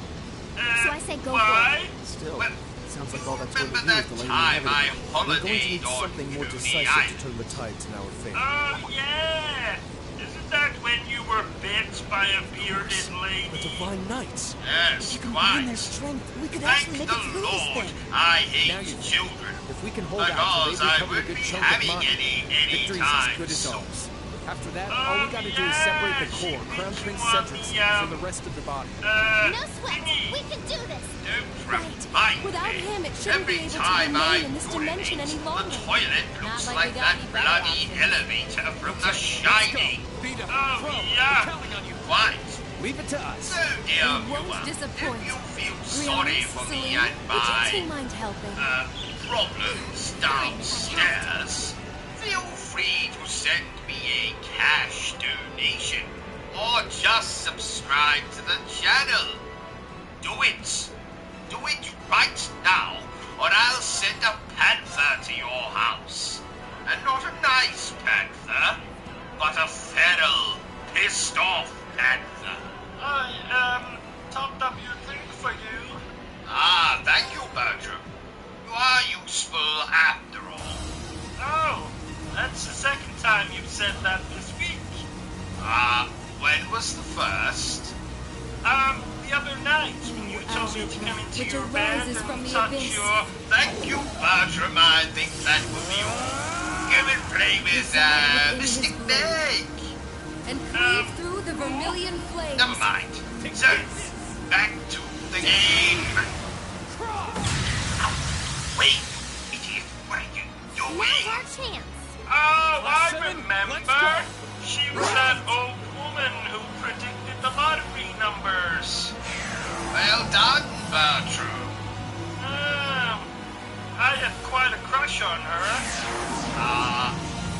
So I say go why? for it. Still, Well, sounds like all that's going to do remember is delay the that time inevitable. I We're going to need holidayed on something more Coney decisive to Island? turn the tides in our favor. Oh, yeah. Isn't that when you were bit by a bearded The lady? Divine Knights. Yes, Combine their quite. strength, we could Thank actually make the it through this Lord, thing. I Now hate you think. children. If we can hold out Because till I they've recovered a won't good be chunk of having mine, any victory's time as good as soon. ours. After that, all we gotta do is separate the core, Crown Prince Centrics, from the rest of the body. No sweat. We can do this. Don't Right. remind Without me. him, it shouldn't be Every able to time I remain in this dimension any urinate, longer. the toilet Not looks like like we got that any better bloody options. elevator from The Shining. Vita, Oh, Crow, yeah. we're counting on you. What? Leave it to us. So, dear We won't viewer, disappoint. if you feel Rihanna, sorry for me Celine, and would you two my mind helping? problems downstairs, feel free to send me a cash donation or just subscribe to the channel. Do it. Do it right now, or I'll send a panther to your house. And not a nice panther, but a feral, pissed off panther. I, topped up your thing for you. Ah, thank you, Bertram. You are useful after all. Oh, that's the second time you've said that this week. When was the first? The other night when you told me to come into Which your bed arises from and the touch abyss. your... Thank you, Bertram. I think that will be all. Go and play with, Mystic Meg. And cleave through the vermilion flames. Never mind. So, back to the game. Wait, idiot, what are you doing? Now's our chance. Oh, I Seven, remember. let's go. She was that old woman who predicted the lottery numbers. Well done, Bertram. I had quite a crush on her.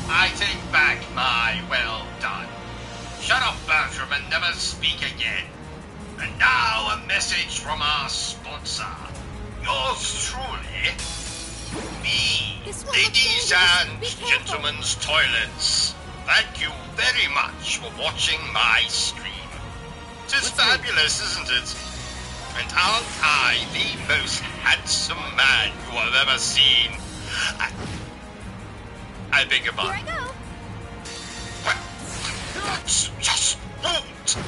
I take back my well done. Shut up, Bertram, and never speak again. And now a message from our sponsor. Yours truly, me, This one ladies looks and dangerous. Be careful. gentlemen's toilets. Thank you very much for watching my stream. 'Tis fabulous, isn't it? And aren't I the most handsome man you have ever seen? I beg your Here I pardon. go. What? That's just rude.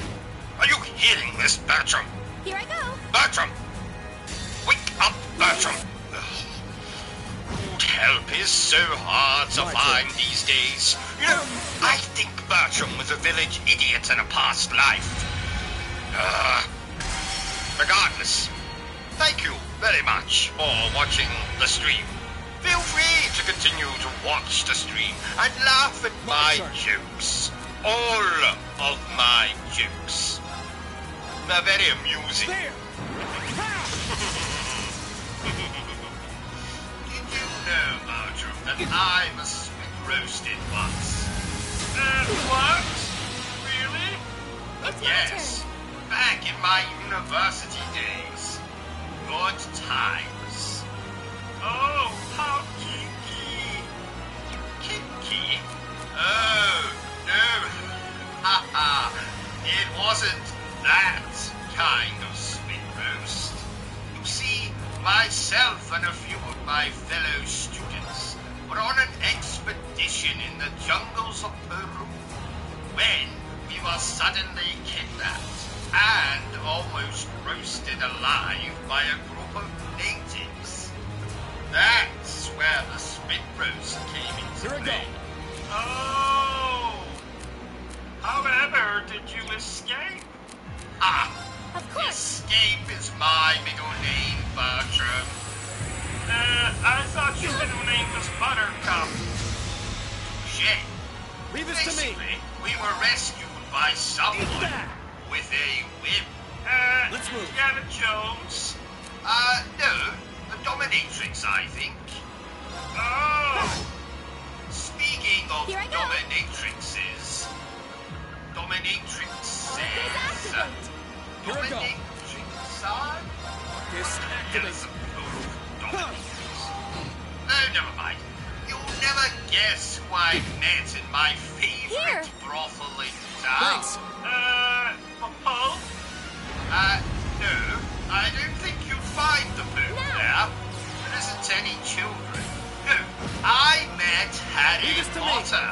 Are you hearing this, Bertram? Here I go. Bertram! Wake up, Bertram! Good help is so hard to find these days. You know, I think Bertram was a village idiot in a past life. Regardless, thank you very much for watching the stream. Feel free to continue to watch the stream and laugh at my jokes. all of my jokes. They're very amusing. There! Did you know, Bertrum, that I was spit roasted once? What? Really? Yes, back in my university days. Good times. Oh, how kinky. Kinky? Oh, no. Haha. It wasn't that kind of spit roast. You see, myself and a few of my fellow students were on an expedition in the jungles of Bertrum when we were suddenly kidnapped and almost roasted alive by a group of natives. That's where the spit roast came into play. Oh. However, did you escape? Of course. Escape is my middle name, Bertrum. I thought your middle name was Buttercup. Touché. Leave this to me. We were rescued by someone with a whip. Let's move. Indiana Jones. No. A dominatrix, I think. Oh. Speaking of Here I go. dominatrixes. Dominatrixes. Here I go. Dominatrixes? Disactivate. Oh, never mind. You'll never guess who I met in my favorite Here. brothel in town. Thanks. Pope? No. I don't think you'll find the Pope there. There isn't any children. No. I met Harry Leave this to me. Potter.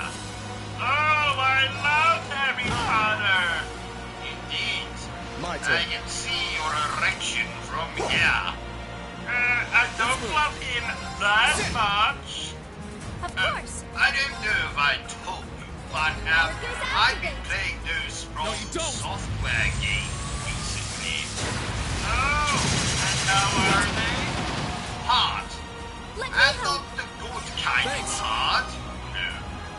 Oh, I love Harry Potter. Indeed. My I turn. can see your erection from here. I don't love him that much. Of course. I don't know if I told you, but I've been playing those from you don't. software games recently. Oh, and how are they? Hard. Let me And help. not the good kind of hard. No,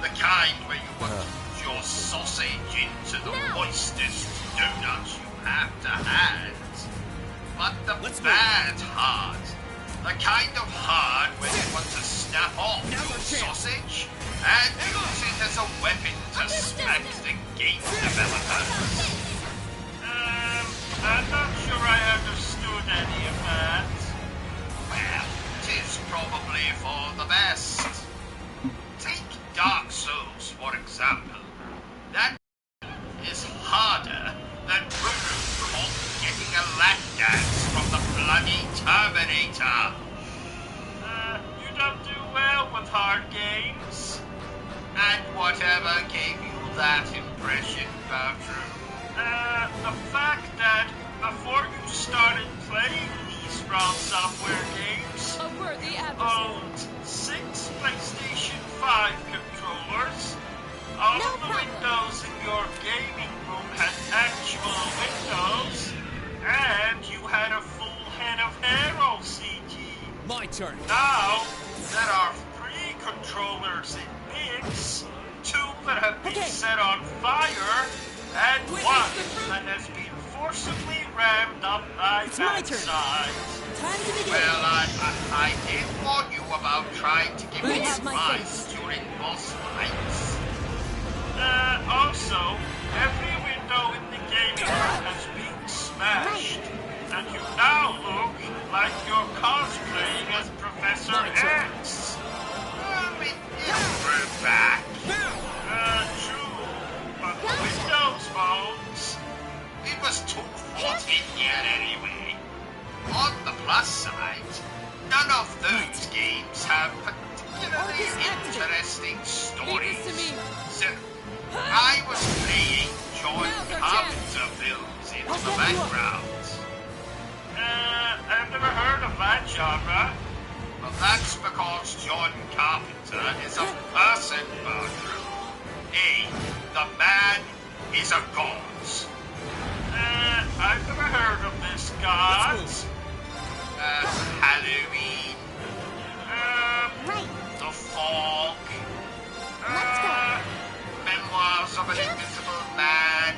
the kind where you want to put your sausage into the Now. moistest donut you have to hand. But the Let's bad hard. The kind of hard where you want to snap off Now's your our chance. sausage and use it as a weapon to smack the game developers. I'm not sure I understood any of that. Well, it is probably for the best. Take Dark Souls, for example. That is harder than getting a lap dance from the bloody Terminator. You don't do well with hard games. And whatever gave you that impression, Bertrum? The fact that before you started playing these From Software games, A worthy adversary. owned 6 PlayStation 5 controllers. All No of the problem. windows in your gaming room had actual windows, and you had a full head of hair, O.C.G. My turn. Now, there are 3 controllers in mix, 2 that have been set on fire, and 1 that has been forcibly rammed up my It's my turn. backside. Time to begin. Well, I did warn you about trying to give me Have my advice during boss fights. Also, every window in the gaming room has been smashed, and you now look like you're cosplaying as Professor X. It grew back. True, but the Windows phones. It was too hot in here anyway. On the plus side, none of those games have particularly interesting stories. Leave this to me. So, I was playing John Carpenter films in the background. I've never heard of that genre. Well, that's because John Carpenter is a person, Bertram. The man is a god. I've never heard of this god. Halloween, Right. The Fog, Let's go. Memoirs of of an invisible man?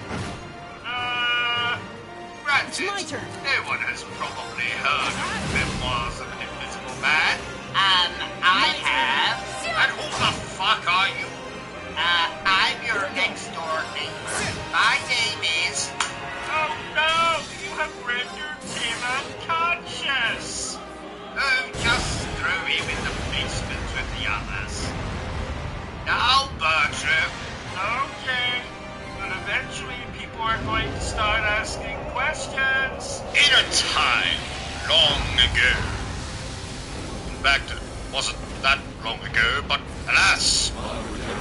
Granted, It's my turn. No one has probably heard of memoirs of an invisible man. I have. And who the fuck are you? I'm your next door neighbor. My name is... Oh no! You have rendered him unconscious! Oh, just throw him in the basement with the others. Now, Bertrum. Okay. But eventually people are going to start asking questions. In a time long ago. In fact, it wasn't that long ago, but alas.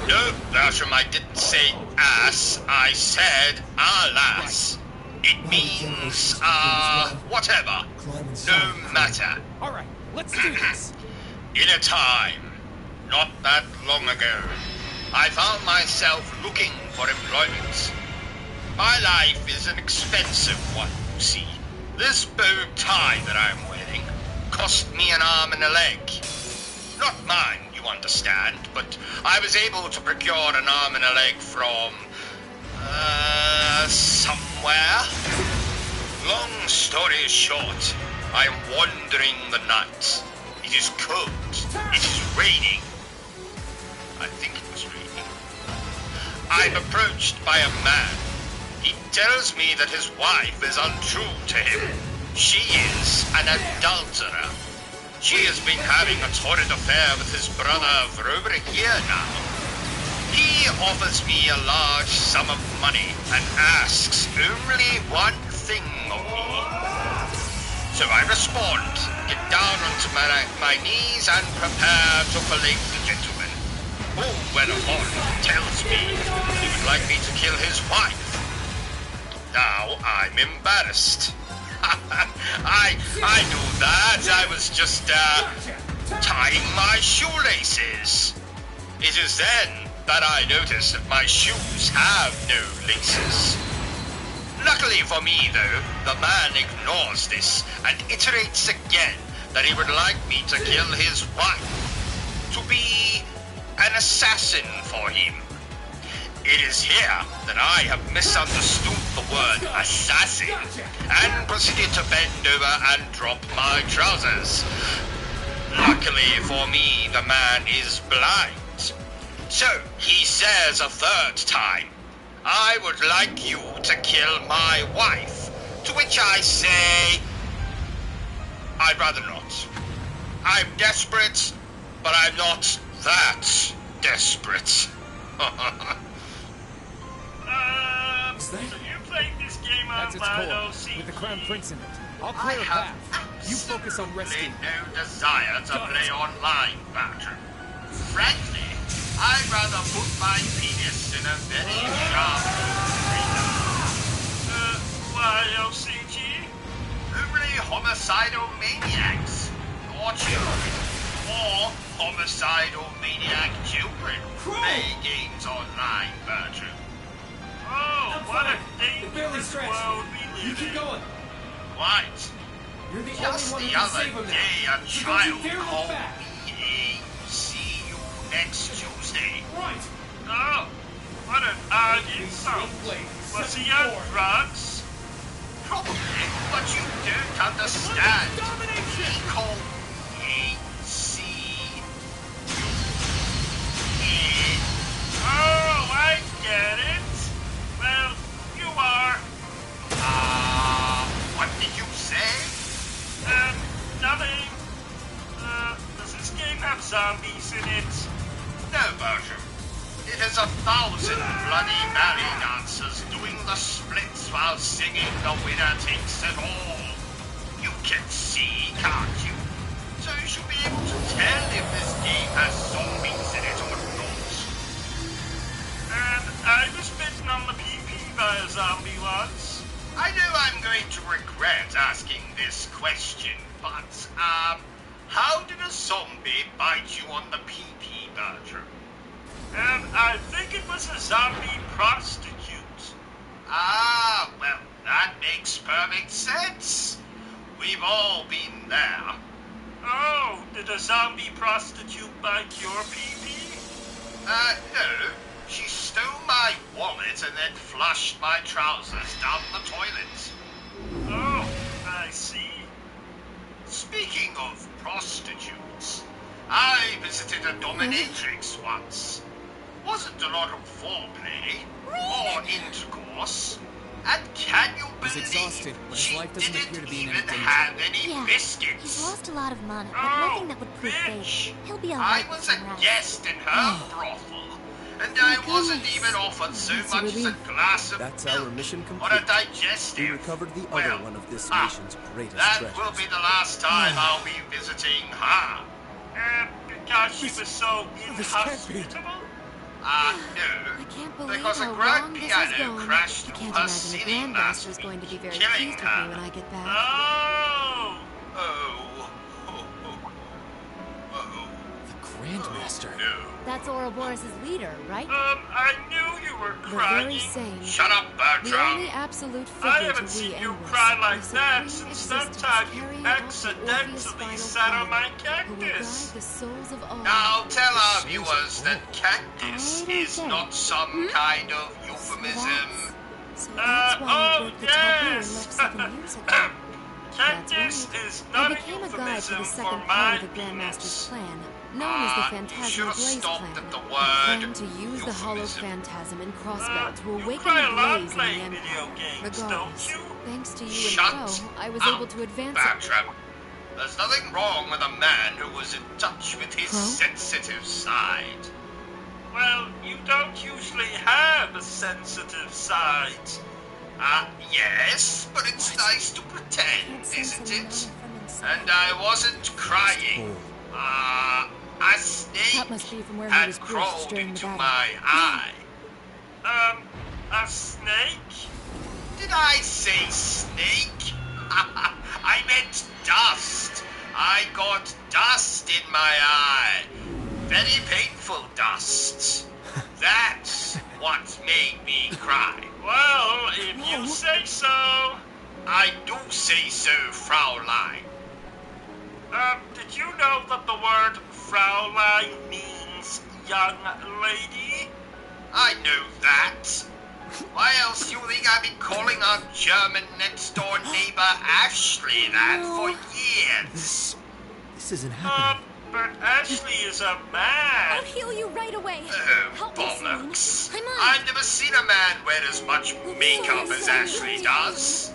No, Bertram, I didn't say ass. I said alas. It means, whatever. No matter. Alright, let's do this. In a time not that long ago, I found myself looking for employment. My life is an expensive one, you see. This bow tie that I'm wearing cost me an arm and a leg. Not mine, you understand, but I was able to procure an arm and a leg from... somewhere. Long story short, I am wandering the night. It is cold. It is raining. I think it was raining. I'm approached by a man. He tells me that his wife is untrue to him. She is an adulterer. She has been having a torrid affair with his brother for over a year now. He offers me a large sum of money and asks only one thing of me. So I respond, get down onto my knees and prepare to fillet the gentleman, who, whereupon, tells me he would like me to kill his wife. Now I'm embarrassed. I knew that. I was just, tying my shoelaces. It is then that I notice that my shoes have no laces. Luckily for me, though, the man ignores this and iterates again that he would like me to kill his wife, to be an assassin for him. It is here that I have misunderstood the word assassin and proceeded to bend over and drop my trousers. Luckily for me, the man is blind. So he says a third time, I would like you to kill my wife, to which I say, I'd rather not. I'm desperate, but I'm not that desperate. So you played this game on That's its core, with the Crown Prince in it. I'll clear a path. You focus on resting. No desire to play online, Bertram. Frankly, I'd rather put my penis in a very sharp why, O.C.G? Only homicidal maniacs, or children, or homicidal maniac children play games online, Bertram. Oh, what a dangerous world we live in. You keep going. What? You're the Just only one the who can other save him day, now. a So child don't you dare look called back. me see you next Tuesday. Right. Oh, what an odd insult. Was he on drugs? Probably, but you don't understand. He called me see you. Oh, I get it. Well, you are. What did you say? Nothing. Does this game have zombies in it? No, Bertram. It has 1,000 bloody ballet dancers doing the splits while singing The Winner Takes It All. You can see, can't you? So you should be able to tell if this game has zombies in it or not. And I was bitten on the PP by a zombie once. I know I'm going to regret asking this question, but, how did a zombie bite you on the PP, Bertram? And I think it was a zombie prostitute. Ah, well, that makes perfect sense. We've all been there. Oh, did a zombie prostitute bite your PP? No. She stole my wallet and then flushed my trousers down the toilet. Oh, I see. Speaking of prostitutes, I visited a dominatrix once. Wasn't a lot of foreplay or intercourse. And can you believe he's exhausted, but his life doesn't appear to be in any danger. Have any biscuits? He's lost a lot of money, but nothing that would prove fake. He'll be alright. I was a guest in her brothel, and I wasn't even offered so much as a glass of That's milk our mission or complete. a digestive. We recovered the other one of this nation's greatest that treasures. will be the last time I'll be visiting her. Because she was so inhospitable? No. I can't believe Because a how grand wrong this has piano gone. crashed I through can't her imagine the ceiling Grandmaster's last going to be week, very killing pleased with me her. when I get back. Oh! The Grandmaster. No. That's Ouroboros' leader, right? I knew you were The crying. very same. Shut up, The Bertrum. only absolute I figure haven't to seen you re-endless cry like is that supreme since that existence time you carrying out the accidentally Orpheus final sat on my plan, who will guide cactus. the souls of all. Now tell our The viewers souls that of cactus I don't is get not it. some kind of euphemism. So that's why I broke the taboo and left yes. 7 years ago. Cactus That's right. is I not a became a guide for euphemism the for second my part of the Grandmaster's penis. plan, known as the You Phantasmal should have Blaze stopped Plan. at the A word plan to use the hollow euphemism. phantasm in Crossbow to you awaken cry the a lot blaze in playing the video Empire. games, Regardless, don't you? thanks to you Shut and Crow, I was up, able to advance it. Bertram. There's nothing wrong with a man who was in touch with his Crow? sensitive side. Well, you don't usually have a sensitive side. Yes, but it's nice to pretend, isn't it? And I wasn't crying. A snake That must be from where he had was crawled pushed during the into battle. my eye. A snake? Did I say snake? I meant dust. I got dust in my eye. Very painful dust. That's what made me cry. Well, if you say so. I do say so, Fraulein. Did you know that the word Fraulein means young lady? I know that. Why else do you think I've been calling our German next-door neighbor Ashley that for years? This isn't happening. But Ashley is a man. I'll heal you right away. Oh, Help me, bollocks. Celine. I'm on. I've never seen a man wear as much makeup as Ashley does.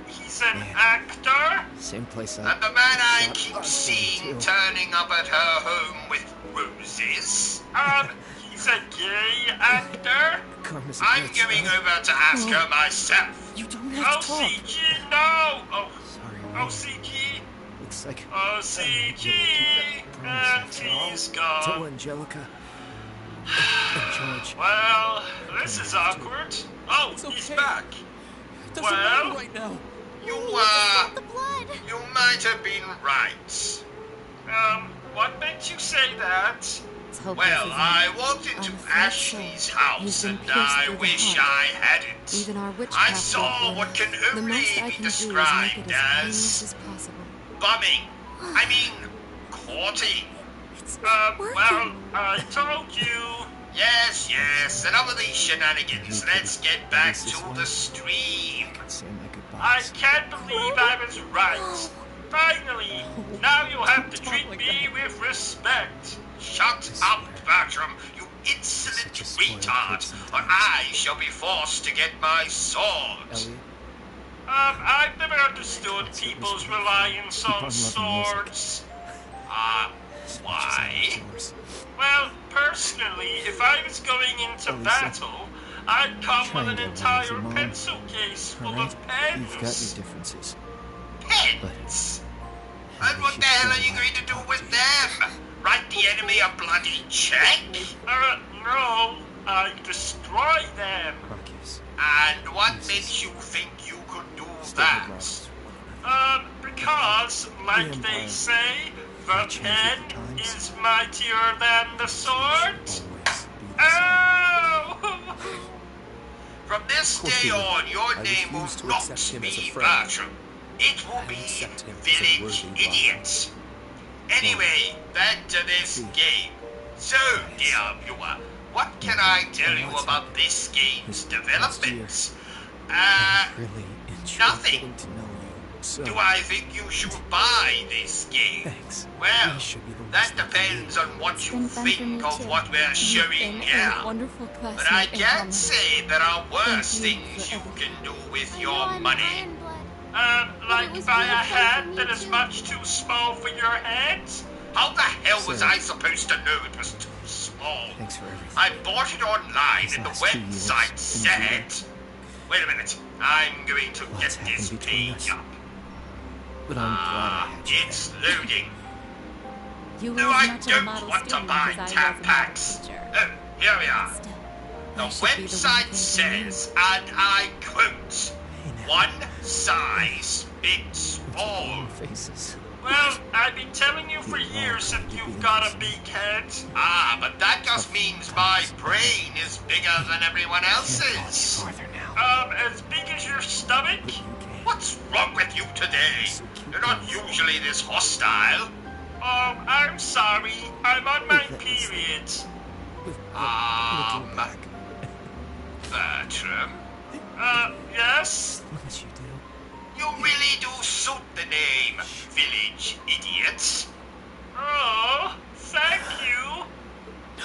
He's an actor. Same place And the man I shot keep us seeing too. turning up at her home with roses. He's a gay actor. Karma's a I'm bitch. going over to ask her myself. You don't have to talk. O.C.G. No. Oh, Sorry, O.C.G. looks like O.C.G. And he's gone. to Angelica and George. Well, this is awkward. Oh, It's he's okay. back. It doesn't Well? matter right now. The blood. You might have been right. What makes you say that? It's hopeless, Well, isn't it? I walked into I'm afraid Ashley's so. house He's been and pierced I through the wish heart. I hadn't. Even our I witchcraft saw won't what win. can The only most I be can do is make described it as painless as as possible. bumming. I mean, courting. It's Well, I told you. Yes, enough of these shenanigans. Let's get back to the stream. Say my I goodbyes. can't believe I was right. Finally, now you'll have to treat me with respect. Shut up, Bertram, you insolent Such a spoiled retard, kid or sometimes. I shall be forced to get my sword. Elliot, I've never understood people's reliance Keep on on loving music. swords. as much as I Why? love yours. Well, personally, if I was going into Lisa, battle, I'd come with trying an to entire raise your mom. pencil case full Alright? of pens. You've got your differences. Pens? And what the hell are you going to do with them? Write the enemy a bloody check? No, I destroy them. Marcus. And what makes you think you could do that? Because, like The they Empire say, the may change pen with the times. is mightier than the sword. Always be the same. Oh! From this course day you will. on, your I name will refuse to not accept him as a be friend. Bertram. It will be accept him as a Village worthy Idiot. Anyway, back to this game. So, dear viewer, what can I tell you about this game's development? Really nothing. getting to know you. So, do I think you should buy this game? Thanks. Well, We that depends on what you think of what we're showing here. But I can't say there are worse things you can do with your money. Like buy a hat that is much too small for your head? How the hell was I supposed to know it was too small? Thanks for everything. I bought it online and the website said... Wait a minute. I'm going to get this page up. But I'm glad I had you it's loading. You No, were as I much a don't model want to student buy as I was a tab model packs. teacher. Oh, here we are. Still, The I should be the one website thinking says, and I quote, one size fits all. faces. Well, I've been telling you for years that you've got a big head. Ah, but that just means my brain is bigger than everyone else's. As big as your stomach? What's wrong with you today? You're not usually this hostile. I'm sorry. I'm on my period. Bertram? Yes? Yes, you do. You really do suit the name, village idiot. Oh, thank you.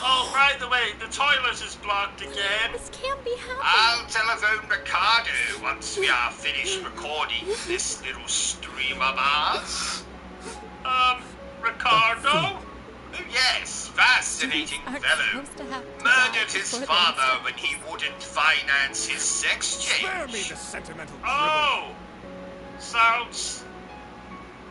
Oh, by the way, the toilet is blocked again. This can't be happening. I'll telephone Ricardo once we are finished recording this little stream of ours. Ricardo? Oh, yes, fascinating fellow. Murdered his father when he wouldn't finance his sex Spare me change. the sentimental Oh, sounds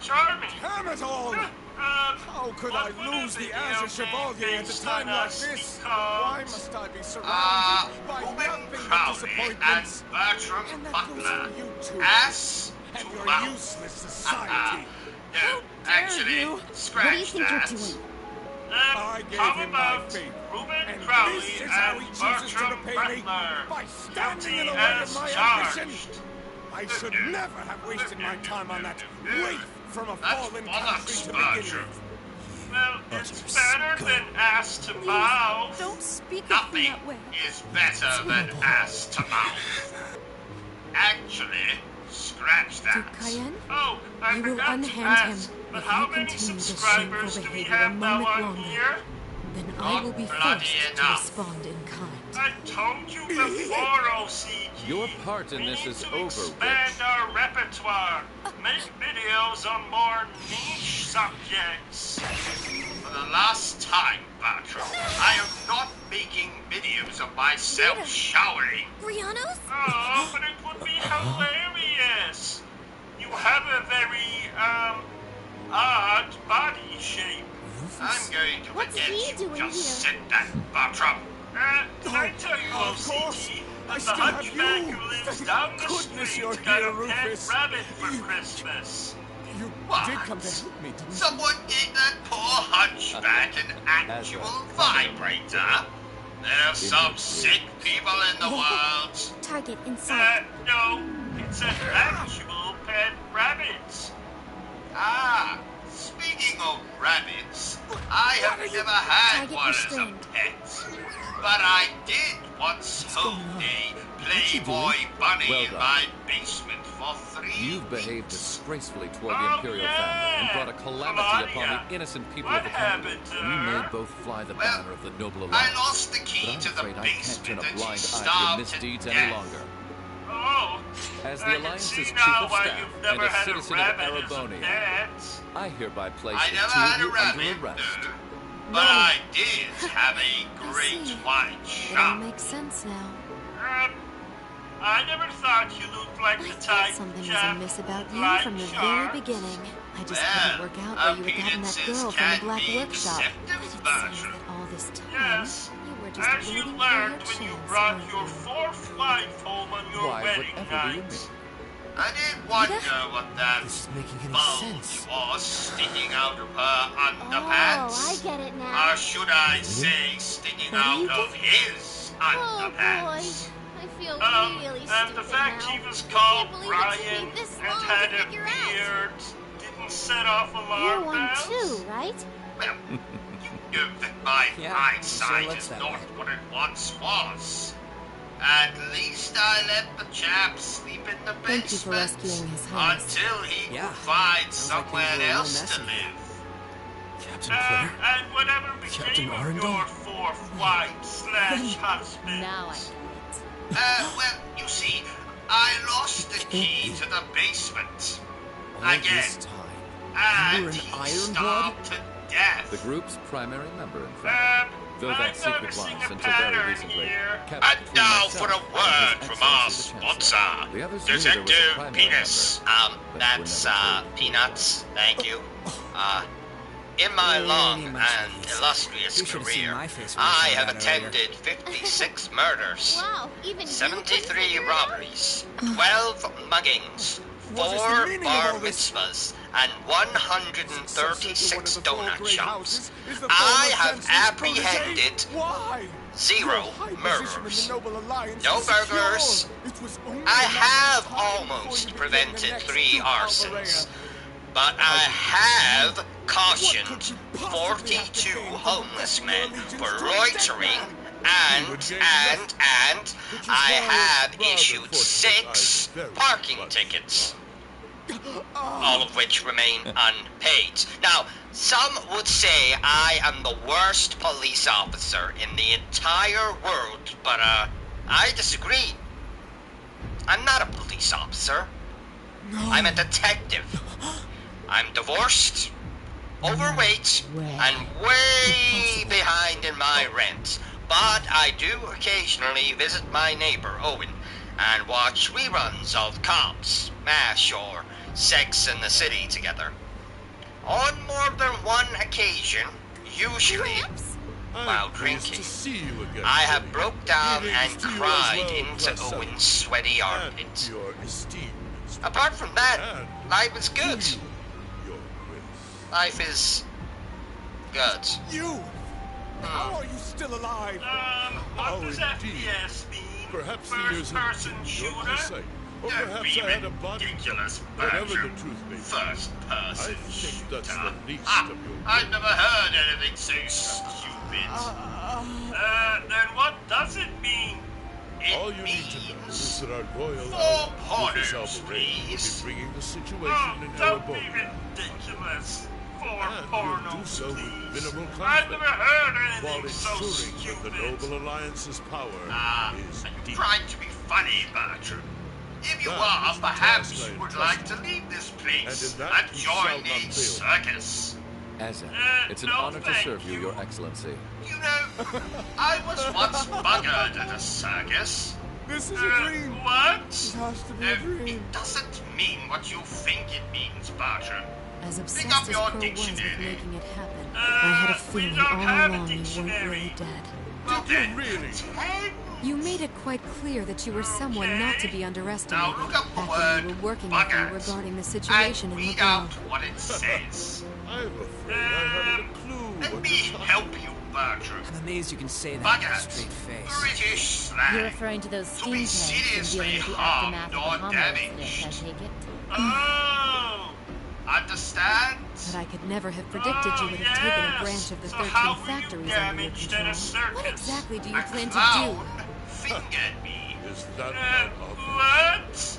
charming. Damn it all! How could I lose the Azure Chevalier at a time like this? Why must I be surrounded by Ruben nothing but Crowley disappointments? and Bertram And that Butler. goes for you two. Ass And to your mouth. useless society. No, actually, scratch that. I gave How him my about favor. Ruben And Crowley this is how he and chooses to Bertram repay me Butler? by standing in the Guilty way of as my charged. ambition. I should never have wasted my time on that waif from a That's fallen bollocks, country to begin Bertram. with. Well, it's better than ass to mouth. Don't speak of Nothing me that way. is better than ass to mouth. Actually, scratch that. Cayenne? Oh, I You will forgot to unhand him ask, but if how you many continue this subscribers shameful do we behavior a have now moment on longer. here? Then Not I will be bloody forced to enough. respond in kind. I told you before, O.C.G. Your part in we this need is to over, expand Rich. our repertoire. Make videos on more niche subjects. For the last time, Bertram, I am not making videos of myself showering. Rihanna's? Oh, but it would be hilarious. You have a very, odd body shape. I'm going to What's forget he you doing just here? said that, Bertram. Did I tell you, Of course. O.C.G., I that the still have hunchback you. who lives Thank down the goodness street you're got here, a pet Rufus. rabbit for Christmas? You What? did come to help me, didn't you? Someone gave that poor hunchback an actual vibrator. There's some sick people in the world. Target inside. No, it's an actual pet rabbit. Ah, speaking of rabbits, I have never had Target one as a restrained. pet. But I did once hold a Playboy bunny Well in done. my basement for 3 You've behaved weeks. disgracefully toward the Oh, Imperial yeah. family and brought a calamity upon Claudia. the innocent people What of the colony. happened to You her? may both fly the Well, banner of the Noble I Alliance, lost the but key I'm to the afraid I can't turn basement a and she blind eye to your starved to misdeeds any death. longer. Oh, As the I can Alliance's see chief now of why staff you've and never a had citizen a of rabbit as a Arabonia, pet. I hereby place I the never two had of a you rabbit, under arrest. no. But I did have a great see. white It all shark. makes sense now. I never thought you looked like I the thought type something was Jack amiss about you like from the very sharks. beginning. I just Well, couldn't work out where you had gotten that appearances girl from the can Black be Workshop. deceptive, But it seems Bertram. that all this time, Yes, you were just as you waiting for learned your when you chance, brought weren't your you? fourth wife home on your Why, wedding whatever do you night. mean? I did wonder what that This is making any bulge sense. was sticking out of her Oh, I underpants. get it now. Or should I say sticking out of his Oh underpants? boy, I feel really And stupid the fact now. he was I called can't believe it took Brian me this and long had to a figure out. beard didn't set off You're alarm one bells. too, right? Well, that my eyesight is not what it once was. At least I let the chap sleep in the basement. Thank you for rescuing His Highness. Until he could find somewhere else to live. Captain Claire? And whatever became of your fourth wife/husband. Now I get it. Well, you see, I lost the key to the basement. Again. And he starved to death. The group's primary member, in fact. Though that secret was, until very recently, kept And between now myself for a and His word from our Excellency the Chancellor. sponsor, The others knew there was a Detective primary Penis. member, but That's were never told. Peanuts. Thank you. In my long and illustrious career, I have attended 56 murders, Wow, even 73 robberies, 12 muggings, 4 bar mitzvahs, and 136 donut shops. I have apprehended 0 murderers, no burglars. I have almost prevented 3 arsons, but I have cautioned 42 homeless men for loitering, and I have issued 6 parking tickets, all of which remain unpaid. Now, some would say I am the worst police officer in the entire world, but I disagree. I'm not a police officer. I'm a detective. I'm divorced, overweight, and way behind in my rent. But I do occasionally visit my neighbor, Owen, and watch reruns of Cops, MASH, or Sex and the City together. On more than one occasion, usually while drinking, I have broke down and cried into Owen's sweaty armpit. Apart from that, life is good. Life is good. How are you still alive? What does FPS mean? Perhaps First person shooter? Or perhaps I had a body. Whatever the truth may be. First person shooter. That's the least of your I've never heard anything so stupid. Then what does it mean? All you need to know is that our loyal corners, please. will be bringing the situation in Don't be Arrebonia. ridiculous. And Porno, you'll do so with minimal I've conflict, never heard while anything so ensuring that stupid. the Noble Alliance's power is deep. Trying to be funny, Bertrum. If you are, perhaps you would like to leave this place and join the circus. Asa, it's an honor to serve you, Your Excellency. You know, I was once buggered at a circus. This is a dream. What? It has to be a dream. It doesn't mean what you think it means, Bertrum. As obsessed Pick up as your Pearl was with dictionary. making it happen, I had a feeling all along you weren't really dead. Did you really? You made it quite clear that you were someone not to be underestimated. Now look up the back word when you were working with me buggers regarding the situation and in the read out world. what it says. I'm afraid I haven't a clue. Let me help you, Bertrum. I'm amazed you can say that with a Buggers, straight face. British slang. You're referring to those To steam be tanks and seriously dealing with the harmed aftermath of the or Homo incident, I damaged. take it? Oh! Understand? But I could never have predicted you would have taken a branch of the So 13 how were you factories under your damaged at a control. circus? What exactly do you A plan to clown fingered me. Is that not What? obvious?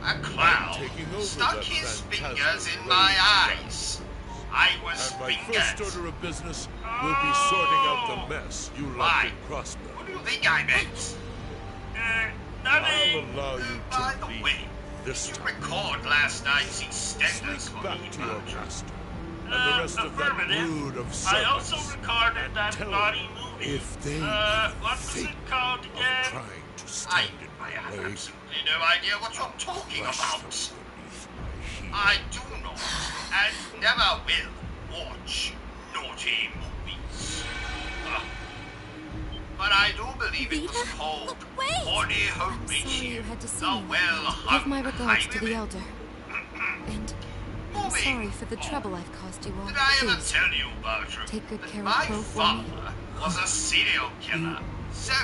A clown taking over stuck that his phantasmal fingers in way my of eyes. I was And my fingered. first order of business will be sorting out the mess you left Why? in Crossbow. What do you think I meant? I'll Nothing. allow you By to the leave way, this did you time. record last night's EastEnders Sneak for me, back to your Bertrum? master and the rest of that Affirmative. brood of I servants. also recorded and that tell naughty them movie. if they What was think it called of again? trying to I stand in have my way, absolutely no idea what you're talking crush about. them beneath my heel. I do not and never will watch naughty movies. But I do believe it was Vita? called Wait! Horny I'm sorry you Horatio, had to see the me. well-hung Give my regards to the highwayman. elder. And I'm sorry for the trouble I've caused you all. Did I ever Please, tell you, Bertrum, take good that care of my Pearl for me? father was a serial killer? So,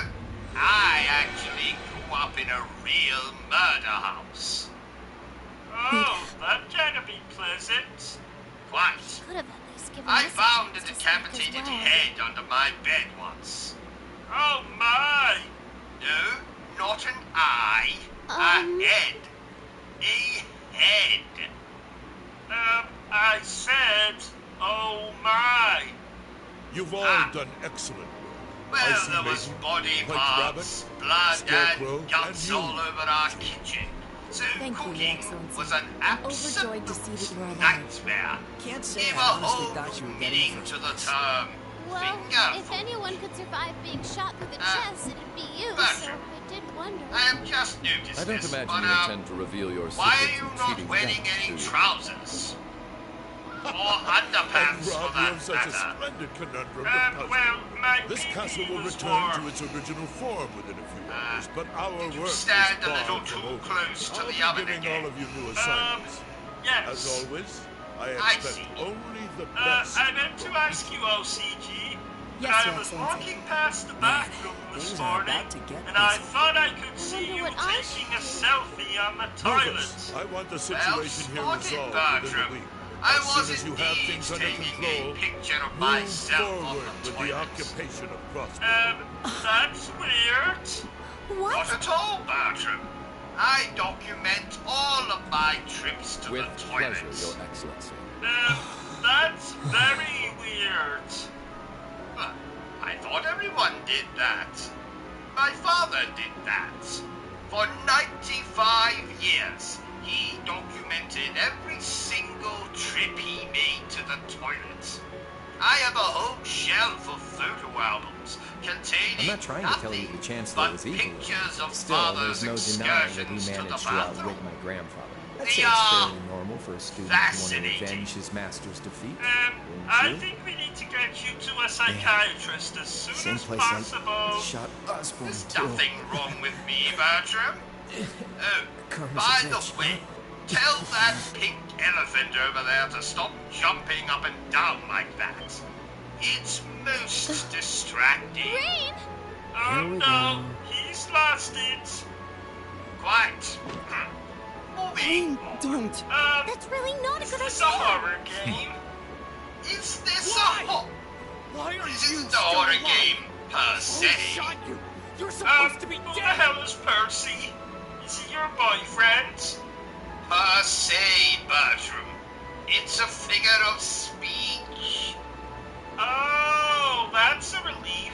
I actually grew up in a real murder house. Oh, that can't be pleasant. Quite. Could have had I found a decapitated head under my bed once. Oh my! No, not an eye. A head. A head. I said, oh my. You've all done excellent work. Well, there was body parts, blood, and guts all over our kitchen. So cooking was an absolute nightmare. Can't say Give a I honestly whole thought you were meaning getting to the term. Well, Finger if anyone could survive being shot through the chest, it'd be you, so I did wonder. I have just noticed I don't this, imagine but, you intend to reveal your why secrets are you in not cheating wearing death, any do you? trousers? Or underpants, Rob, for you that have such a matter. splendid conundrum to puzzle. Well, my This castle will was return warm. to its original form within a few hours, but our Did you work stand is a little far from too over. close to I'll the be oven giving again? all of you new assignments. Yes. As always, I I expect see. only the best. I meant to ask you, O.C.G. Yes, I Your was Excellency. walking past the bathroom this things are morning, about to get and I busy. thought I could see you what I taking a selfie on the toilet. Lucas, I want the Well situation here spotted, resolved within a Bertram. week. I As soon was as you have indeed things under taking control, a picture of move myself on forward the with the toilet. occupation of prospect. That's weird. Not at all, Bertram. I document all of my trips to With the toilet. pleasure, Your Excellency. That's very weird. But I thought everyone did that. My father did that. For 95 years, he documented every single trip he made to the toilet. I have a whole shelf of photo albums containing I'm not trying to tell you the Chancellor but was evil. pictures of Still, father's there's no denying that he excursions to the managed to bathroom. outwit my grandfather. I'd They say it's are fairly normal for a student to want to fascinating. revenge his master's defeat. I Wouldn't you? think we need to get you to a psychiatrist as soon Same as place possible. I shot Osborne There's too. nothing wrong with me, Bertram. Oh, Karma's by a the bitch. way, tell that pink elephant over there to stop jumping up and down like that. It's most distracting. Rain! Oh Here we no, go. he's lost it. Quiet. Moving. Don't. That's really not a good It's a idea. horror game. Is this Why? Why are this isn't a horror game per se. Shot you! You're supposed to be Who the dead! hell is Percy? Is he your boyfriend? Per se, Bertram. It's a figure of speech. Oh, that's a relief.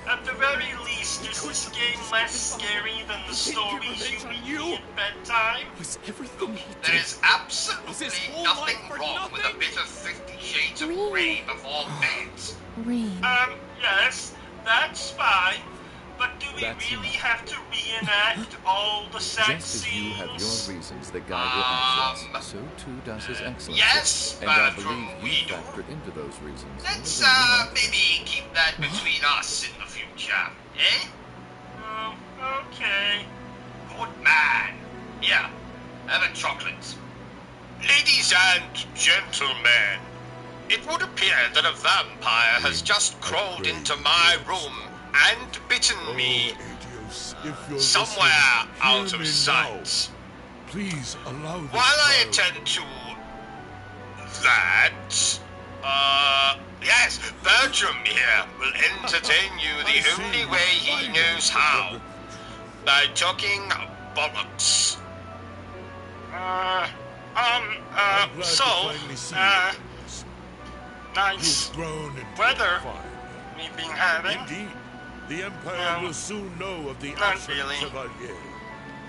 At the very least, is this game less scary than the stories you read at bedtime? Was everything he There did? is absolutely Was his whole nothing life for wrong with a nothing? bit of 50 Shades of Really? Grey before bed. Rain. Yes, that's fine. But do we That's really enough. have to reenact all the sex Just as you have scenes? your reasons that guide your actions, so too does His Excellency. yes, and I Bertram, believe we you do. factored into those reasons. Let's, more than you might maybe keep that between us in the future, eh? Oh, okay. Good man. Here, have a chocolate. Ladies and gentlemen, it would appear that a vampire has just crawled into my room and bitten me Adios, if you're somewhere listening, hear out of me sight. now. Please allow this While I child- attend to that, yes, Bertram here will entertain you I the see. only way he knows how. By talking bollocks. I'm glad to So, finally see you. nice You've grown into weather a fine. we've been having. Indeed, the Empire Well, will soon know of the not absent really. Chevalier,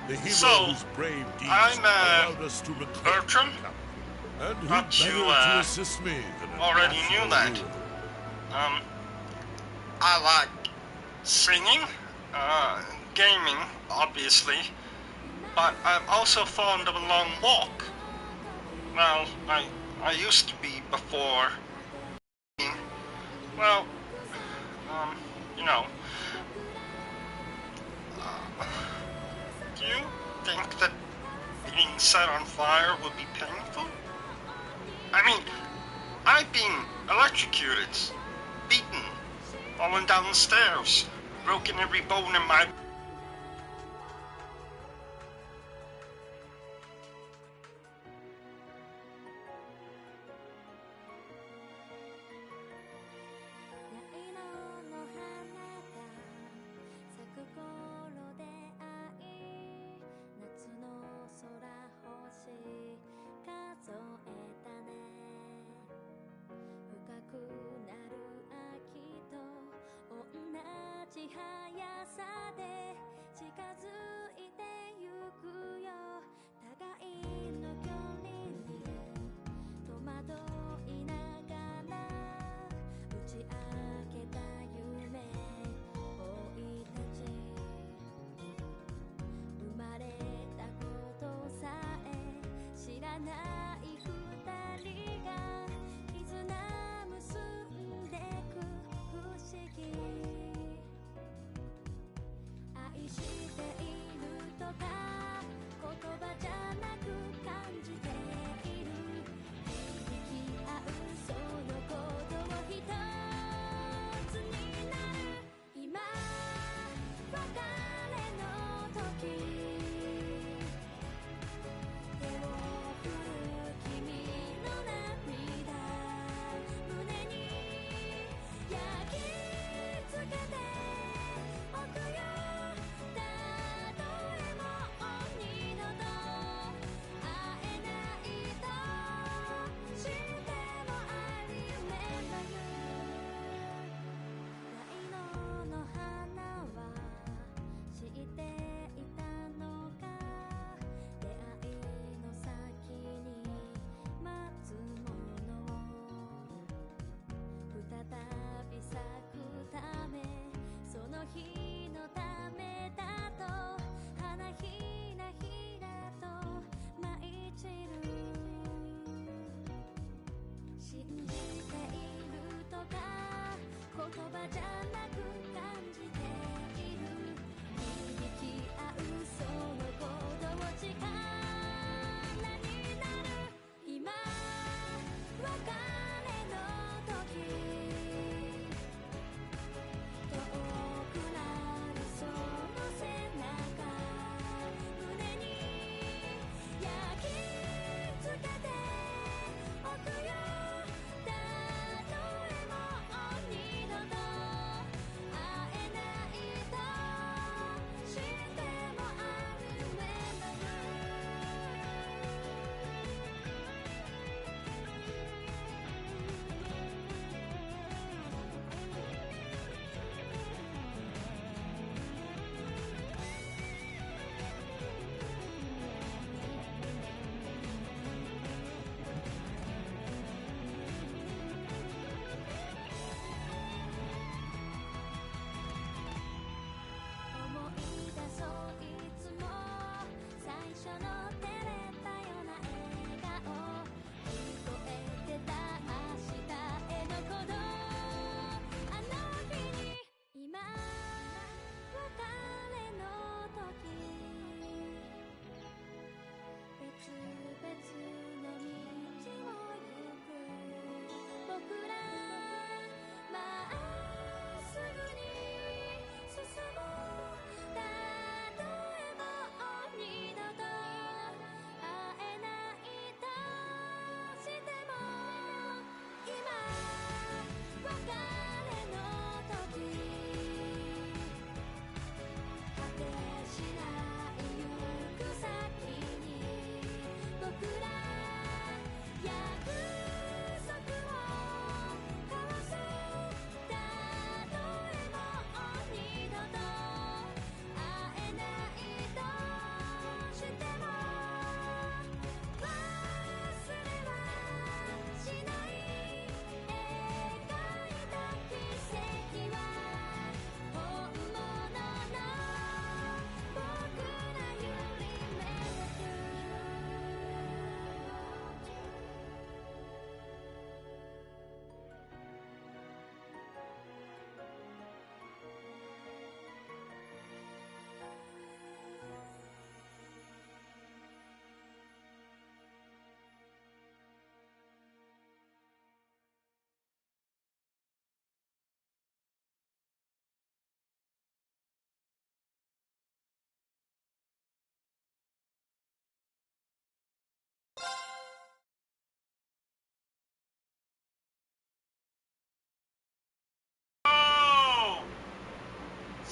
the hero So, whose brave deeds I'm, allowed us to reclaim Bertram? the capital. And who Thought better you, to assist me than a already knew national that. hero? I like singing, gaming, obviously, but I'm also fond of a long walk. Well, I used to be before. Well, you know. Do you think that being set on fire would be painful? I mean, I've been electrocuted, beaten, fallen down the stairs, broken every bone in my...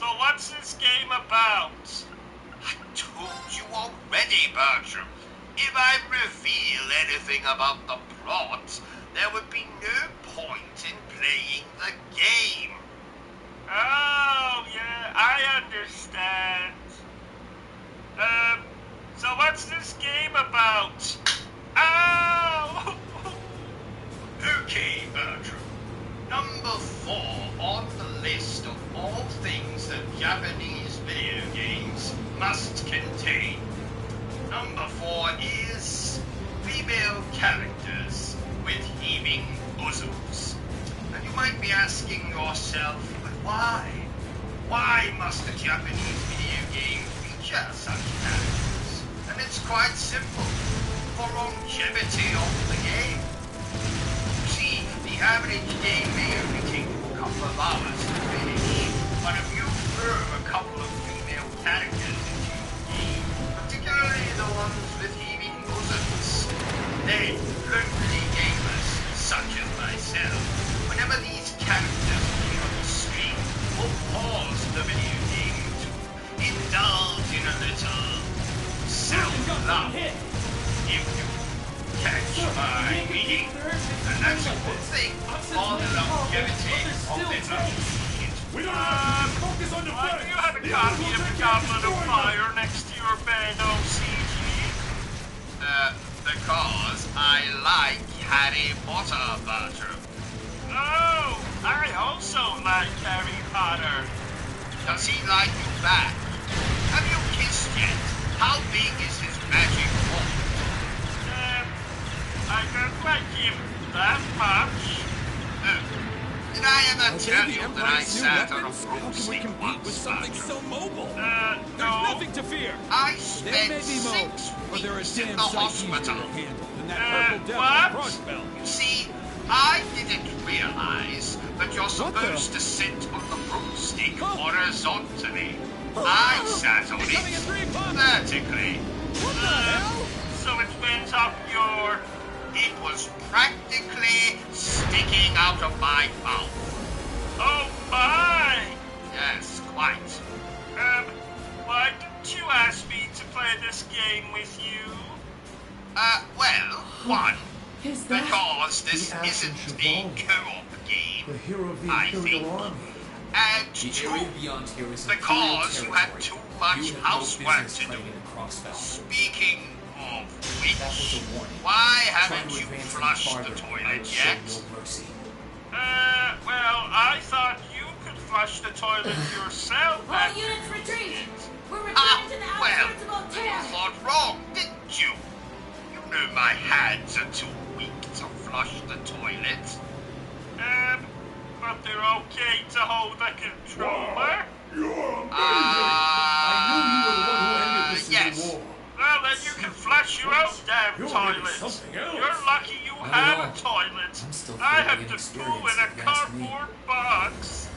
So what's this game about? I told you already, Bertrum. If I reveal anything about the plot, there would be no point in playing the game. Oh, yeah, I understand. So what's this game about? Ow! Okay, Bertrum. Number 4 on the list of all things that Japanese video games must contain. Number 4 is female characters with heaving bosoms. And you might be asking yourself, but why? Why must a Japanese video game feature such characters? And it's quite simple. For longevity of the game. You see, the average game may only take a couple of hours to finish, but if you throw a couple of female characters into your game, particularly the ones with heaving bosoms, then lonely gamers such as myself, whenever these characters appear on the screen, will pause the video game to indulge in a little self-love. If you catch my meaning, and that's a good thing for the longevity of the shit. Focus on the why do you have a copy of the Goblet of Fire next to your bed, O.C.G? Because I like Harry Potter, Bertrum. Oh, I also like Harry Potter. Does he like you back? Have you kissed yet? How big is his magic wand? I don't like him that much. Did I ever tell you that I sat on a broomstick once, with something so mobile? There's nothing to fear. I spent 6 weeks in the hospital. Than that purple devil crossbell. You see, I didn't realize that you're supposed to sit on the broomstick horizontally. I sat on it vertically. What the hell? So it went up your... It was practically sticking out of my mouth. Oh my! Yes, quite. Why didn't you ask me to play this game with you? Well, one, Is that because this the isn't Ashen a Chevalier, co-op game, the hero of the I Imperial think. Army? And The two, area beyond here is because you had too much you have no housework business to do. playing in a crossbell. Speaking of which, That was a warning. why Try haven't to you advance any flushed farther, the I toilet will show yet? no mercy. Well, I thought you could flush the toilet yourself. All units retreat! We're returning to the outskirts of You Altair! thought wrong, didn't you? You know my hands are too weak to flush the toilet. But they're okay to hold the controller. I knew you were the one who ended the yes. Civil War. Well, then you can flush your own damn You're toilet. something else. You're lucky you Not have at a all. toilet. I'm still I fairly have to inexperienced, poo in a if you ask me. cardboard box.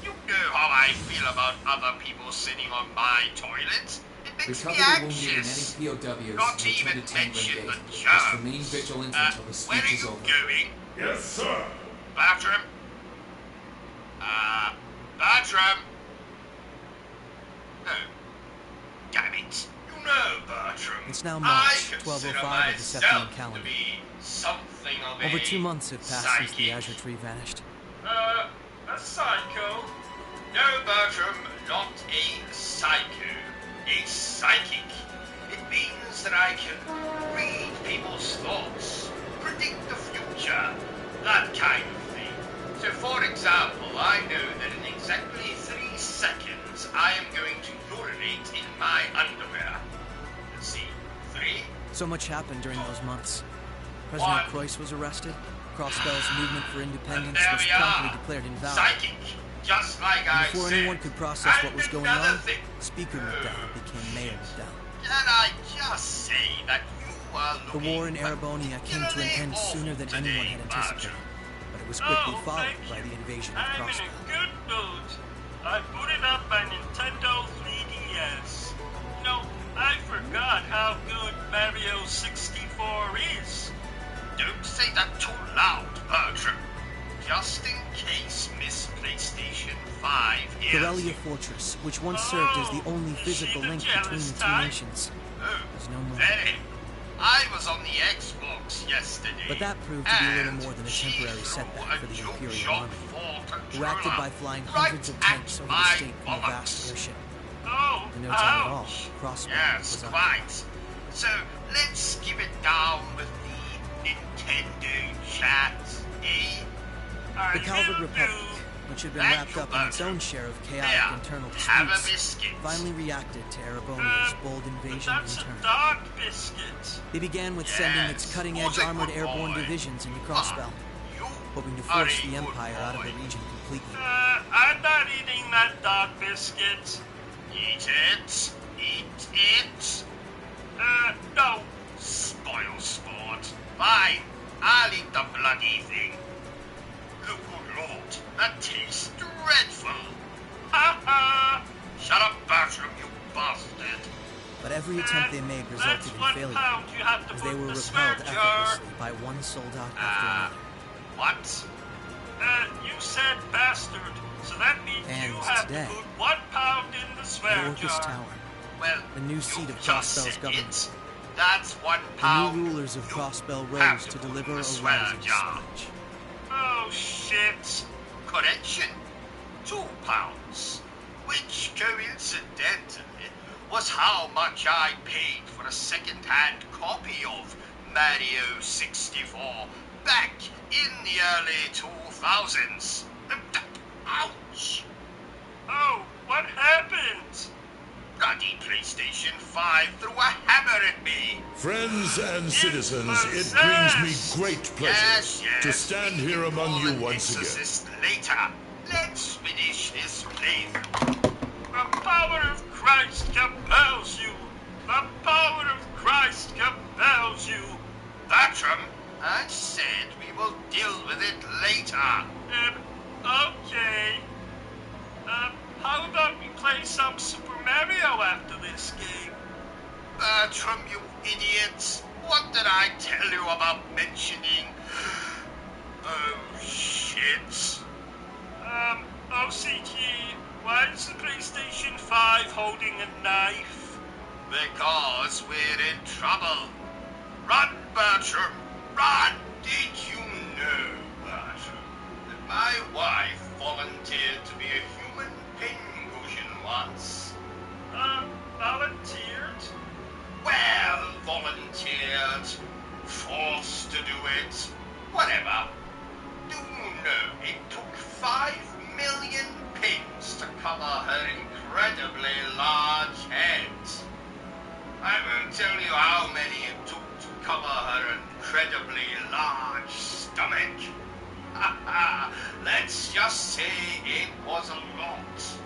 You know how I feel about other people sitting on my toilet. It makes me Recover the wounded and anxious. any POWs Not and to even return to Tango mention Gate. the Just germs. remain vigilant until the Where speech are is you over. going? Yes, sir. Bertrum? Bertram? Oh. Damn it. You know, Bertram. It's now I March, consider 1205 of the Septian myself calendar. to be something of Over a 2 months have passed since the psychic. Azure Tree vanished. A psycho. No, Bertram, not a psycho. A psychic. It means that I can read people's thoughts, predict the future, that kind of thing. So, for example, I know that in exactly 3 seconds I am going to urinate in my underwear. Let's see, 3? So much happened during those months. President One. Croix was arrested. Crossbell's movement for independence There was we promptly are. declared invalid. Psychic, just like I Before said. anyone could process what And was going another on, thing. Speaker McDowell became Mayor McDowell. Can I just say that you are The looking war in Erebonia came to an end sooner than anyone had anticipated, but it was quickly followed by the invasion of I'm in Crossbell. a good mood. I booted up my Nintendo 3DS. You know, I forgot how good Mario 64 is. Don't say that too loud, Bertram. Just in case Miss PlayStation 5 is... Corellia Fortress, which once served as the only physical link between the two nations, Oh, is no more. very. I was on the Xbox yesterday. But that proved to be a little more than a temporary setback for the Imperial Army, who acted by flying hundreds of tanks over the state from a vast airship. In no time at all, Crossbow was up. Quite. So, let's give it down with the Nintendo chat, eh? The Calvert Republic, which had been wrapped up in its own share of chaotic internal disputes, finally reacted to Erebonia's bold invasion in turn. They began with sending its cutting-edge armored airborne divisions into Crossbell, hoping to force the Empire out of the region completely. I'm not eating that dog biscuit. Eat it. Eat it. No. Spoil sport. Fine. I'll eat the bloody thing. Good lord, that tastes dreadful. Ha! Shut up, Bertrum, you bastard. But every attempt they made resulted in failure, as they were repelled effortlessly by one soldat after another. What? You said bastard, so that means and you have today, to put 1 pound in the swear at Orcus jar. Tower, well, the new seat of Crossbell's government, that's 1 pound. The new rulers of Crossbell rose to deliver a rousing speech. Oh, shit. Correction. 2 pounds. Which, coincidentally, was how much I paid for a second-hand copy of Mario 64 back in the early 2000s. Ouch. Oh, what happened? Bloody PlayStation 5 threw a hammer at me. Friends and citizens, it brings me great pleasure to stand here among you once again. Later. Let's finish this playthrough. The power of Christ compels you. The power of Christ compels you. Bertrum, I said we will deal with it later. Okay. How about we play some Super Mario after this game? Bertrum, you idiot. What did I tell you about mentioning? Oh, shit. O.C.G, why is the PlayStation 5 holding a knife? Because we're in trouble. Run, Bertrum, run! Did you know, Bertrum, that my wife volunteered to be a human pincushion once? Volunteered? Well, volunteered. Forced to do it. Whatever. Do you know it took 5 million pins to cover her incredibly large head? I won't tell you how many it took to cover her incredibly large stomach. Let's just say it was a lot.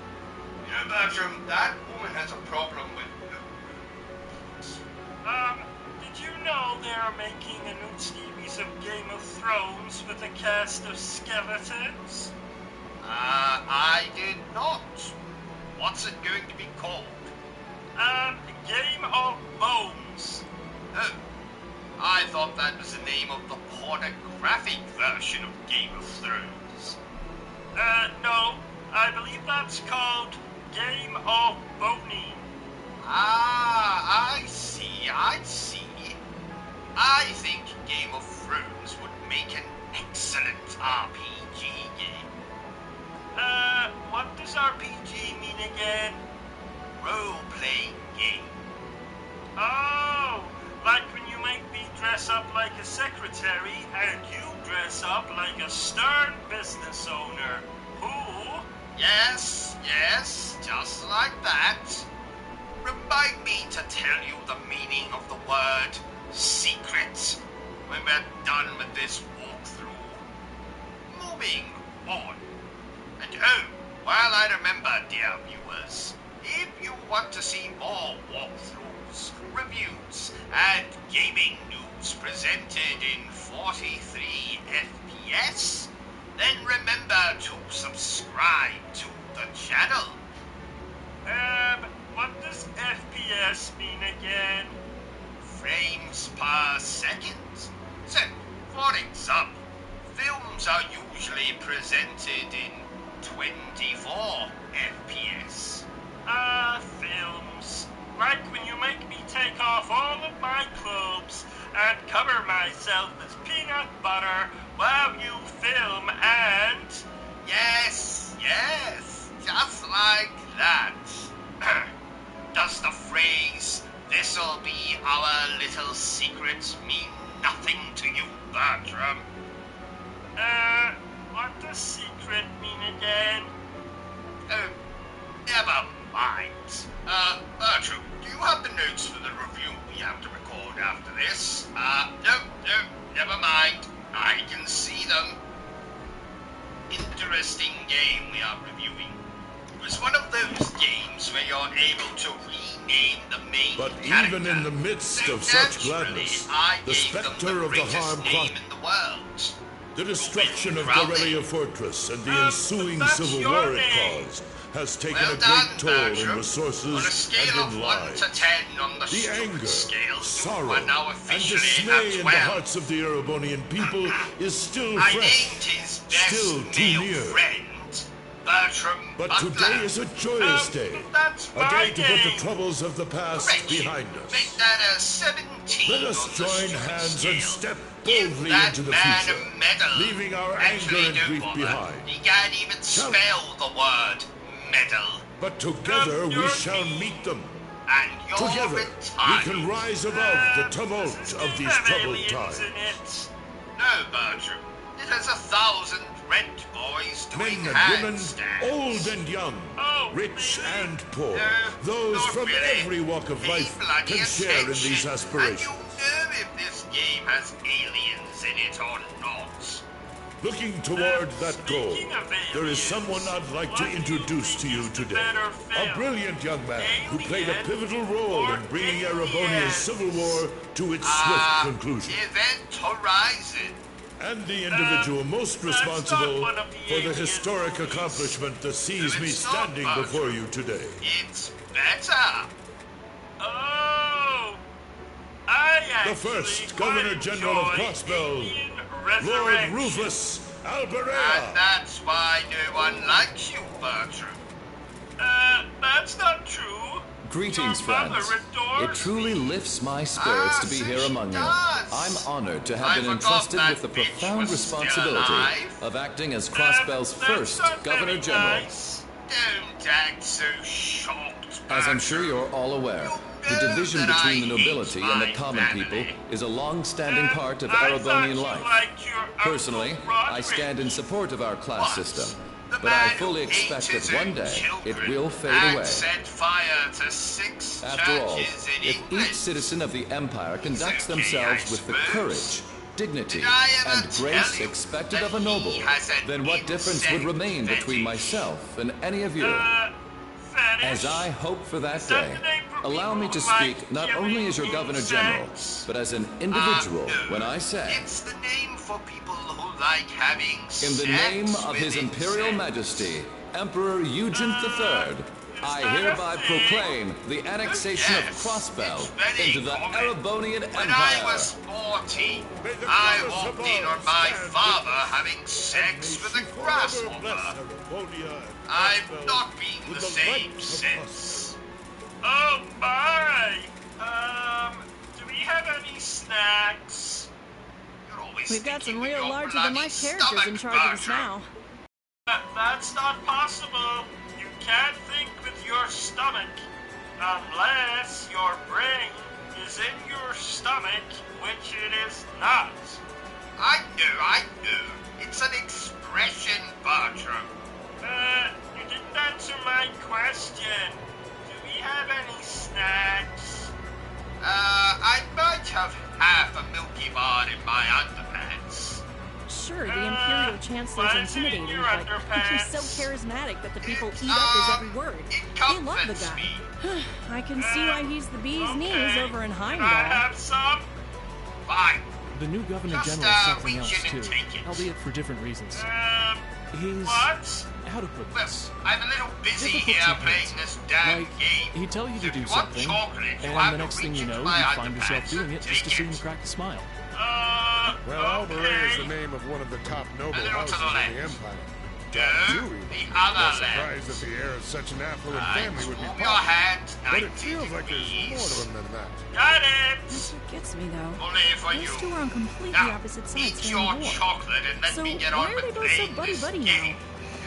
You know, Bertram, that woman has a problem with... Did you know they're making a new series of Game of Thrones with a cast of skeletons? I did not. What's it going to be called? Game of Bones. Oh, I thought that was the name of the pornographic version of Game of Thrones. No, I believe that's called Game of Boning. Ah, I see. I think Game of Thrones would make an excellent RPG game. What does RPG mean again? Role-playing game. Oh, like when you make me dress up like a secretary and you dress up like a stern business owner. Who? Yes, just like that. Remind me to tell you the meaning of the word secret when we're done with this walkthrough. Moving on. And oh, while I remember, dear viewers, if you want to see more walkthroughs, reviews, and gaming news presented in 43 FPS, then remember to subscribe to the channel. What does FPS mean again? Frames per second. So, for example, films are usually presented in 24 FPS. Films. Like when you make me take off all of my clothes yourself as peanut butter while you film and... Yes, just like that. Does the phrase, "this'll be our little secret," mean nothing to you, Bertrum? What does secret mean again? Oh, never mind. Bertrum, do you have the notes for the review we have to record after this? No, never mind. I can see them. Interesting game we are reviewing. It was one of those games where you're able to rename the main character. But even in the midst of such gladness, the specter of the harm name in the world. The destruction of Guerrilla Fortress and the ensuing civil war it caused has taken a great toll in resources and in lives. The anger, sorrow, and dismay in the hearts of the Erebonian people is still fresh, still too near. But today is a joyous day, a day to put the troubles of the past behind us. Let us join hands and step boldly into the future, leaving our anger and grief behind. He can't even spell the word medal. But together we shall meet them. Together we can rise above the tumult of these troubled times. No, Bertrum. It has 1,000 rent boys doing men and women, old and young, rich and poor, those from every walk of life can share in these aspirations. And you know if this game has aliens in it or not. Looking toward that goal, there is someone I'd like to introduce to you today. A brilliant young man who played a pivotal role in bringing Erebonia's civil war to its swift conclusion. Event Horizon. And the individual most responsible for the historic accomplishment that sees me standing before you today. It's better. Oh, the first Governor General of Crossbell, Lord Rufus Alberea. And that's why no one likes you, Bertrum. That's not true. Greetings, friends. It truly lifts my spirits to be here among you. I'm honored to have been entrusted with the profound responsibility of acting as Crossbell's first Governor General. Don't act so shocked, As I'm sure you're all aware, the division between the nobility and the common people is a long-standing part of Erebonian life. Personally, I stand in support of our class system. But I fully expect that one day it will fade away. After all, if each citizen of the Empire conducts themselves with the courage, dignity, and grace expected of a noble, then what difference would remain between myself and any of you? As I hope for that day, allow me to speak not only as your Governor General, but as an individual when I say, it's the name for people who like having in the name of His Imperial Majesty, Emperor Eugen III, I hereby proclaim the annexation of Crossbell into the Erebonian Empire. When I was 14, I walked in on my father having sex with a grasshopper. I've not been the same since. Oh my! Do we have any snacks? We've got some real larger-than-life characters in charge of us now. That's not possible. You can't think with your stomach unless your brain is in your stomach, which it is not. I know. It's an expression, Bertrum. You didn't answer my question. Do we have any snacks? I might have half a Milky Bar in my underpants. Sure, the Imperial Chancellor's intimidating, but he's so charismatic that the people eat up his every word. They love the guy. I can see why he's the bee's knees over in Heimdall. Can I have some? Fine. The new Governor General is something else, too, albeit for different reasons. He's... how to put this? Well, I'm a little busy here playing this damn game. He'd tell you to do something, and the next thing you know, you find yourself doing it just to see him crack a smile. Well, Alberea is the name of one of the top noble houses in the Empire. The other I'm surprised that the heir of such an affluent family would be popular. But it feels like there's more to him than that. Got it! That's what gets me, though. Only for you. Those two are on completely Now, opposite sides eat during your the war. chocolate and let So me get why on are with they both so playing this buddy-buddy game.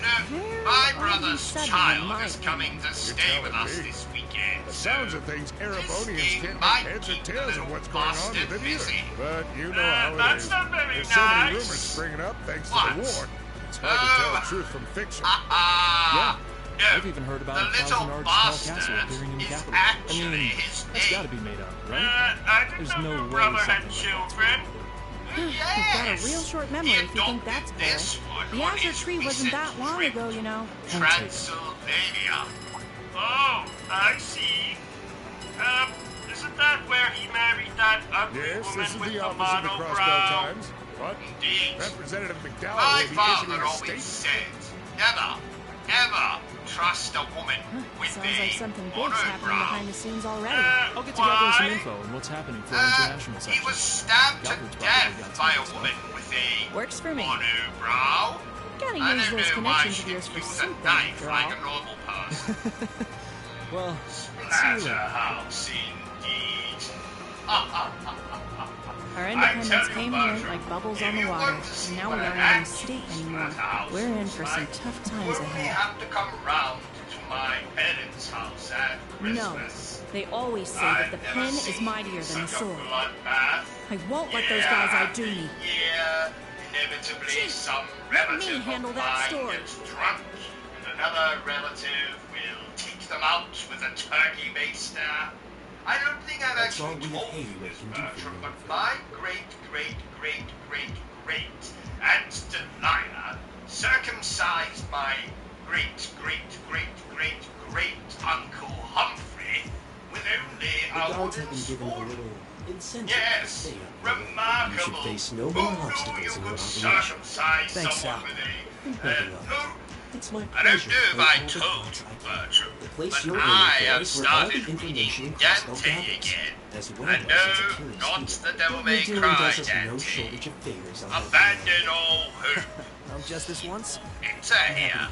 now? You know, my brother's sudden, child my is coming to stay with us this weekend. The sounds of things, Erebonians can't might make heads or keep the tails of little what's going on bastard with it either. busy. But you know how it that's is. not very There's so many nice. rumors springing up thanks What? to the war. It's hard to tell truth from fiction. Yeah. No, I've even heard about the a little 1,000-yard small castle bastard appearing in the is capital. I actually mean, his that's name. gotta be made up, I right? didn't There's know no your way brother had something like children. You've got a real short memory if you think that's this fair. one The on Azure his Tree wasn't that recent long trip ago, you know. Transylvania. Oh, I see. Isn't that where he married that ugly Yes, woman this is with the the opposite of the Crossbell monobrow? Times. What? Indeed. Representative McDowell My will be father issuing a always statement. said, never, ever trust a woman with Sounds like something big's happening monobrow. behind the scenes already. I'll get together some info on what's happening for our international He section. was stabbed to Galbraith's probably death got by a some woman with a Works for me. monobrow. Gotta I use don't those know why connections she of yours didn't for use a something, knife after like all. a normal person. Well, see you later. Splatterhouse, indeed. Our independence came and went like bubbles on the water, and now we aren't even state anymore. We're in for some tough times Will we ahead. have to come round to my parents' house at No, Christmas? they always say that the pen is mightier than the sword. I won't let those guys outdo me. Yeah, inevitably Chief, some let me relative handle of that mine sword. gets drunk, and another relative will take them out with a turkey baster. I don't think I've That's all actually we told at you Haley this, can do for Bertrum, you. but my great Aunt Delilah circumcised my great Uncle Humphrey with only The a gods have wooden been given a spoon. little incentive to Yes, stay up there. remarkable. You should face no Who more knew obstacles you in your could operation. circumcise Thanks, someone Sal. with Nothing a... else. It's my I don't pleasure know to if play I all the told cards you, I can. Bertrum, The place but you're I aiming have for is where all the started information reading in Crossbell Dante gathers, again. as well And as its no, Achilles not heel. the devil What may you're doing cry, does us no Dante. shortage of favors, I'll have you Abandon all hope. Oh, just this once? Enter here.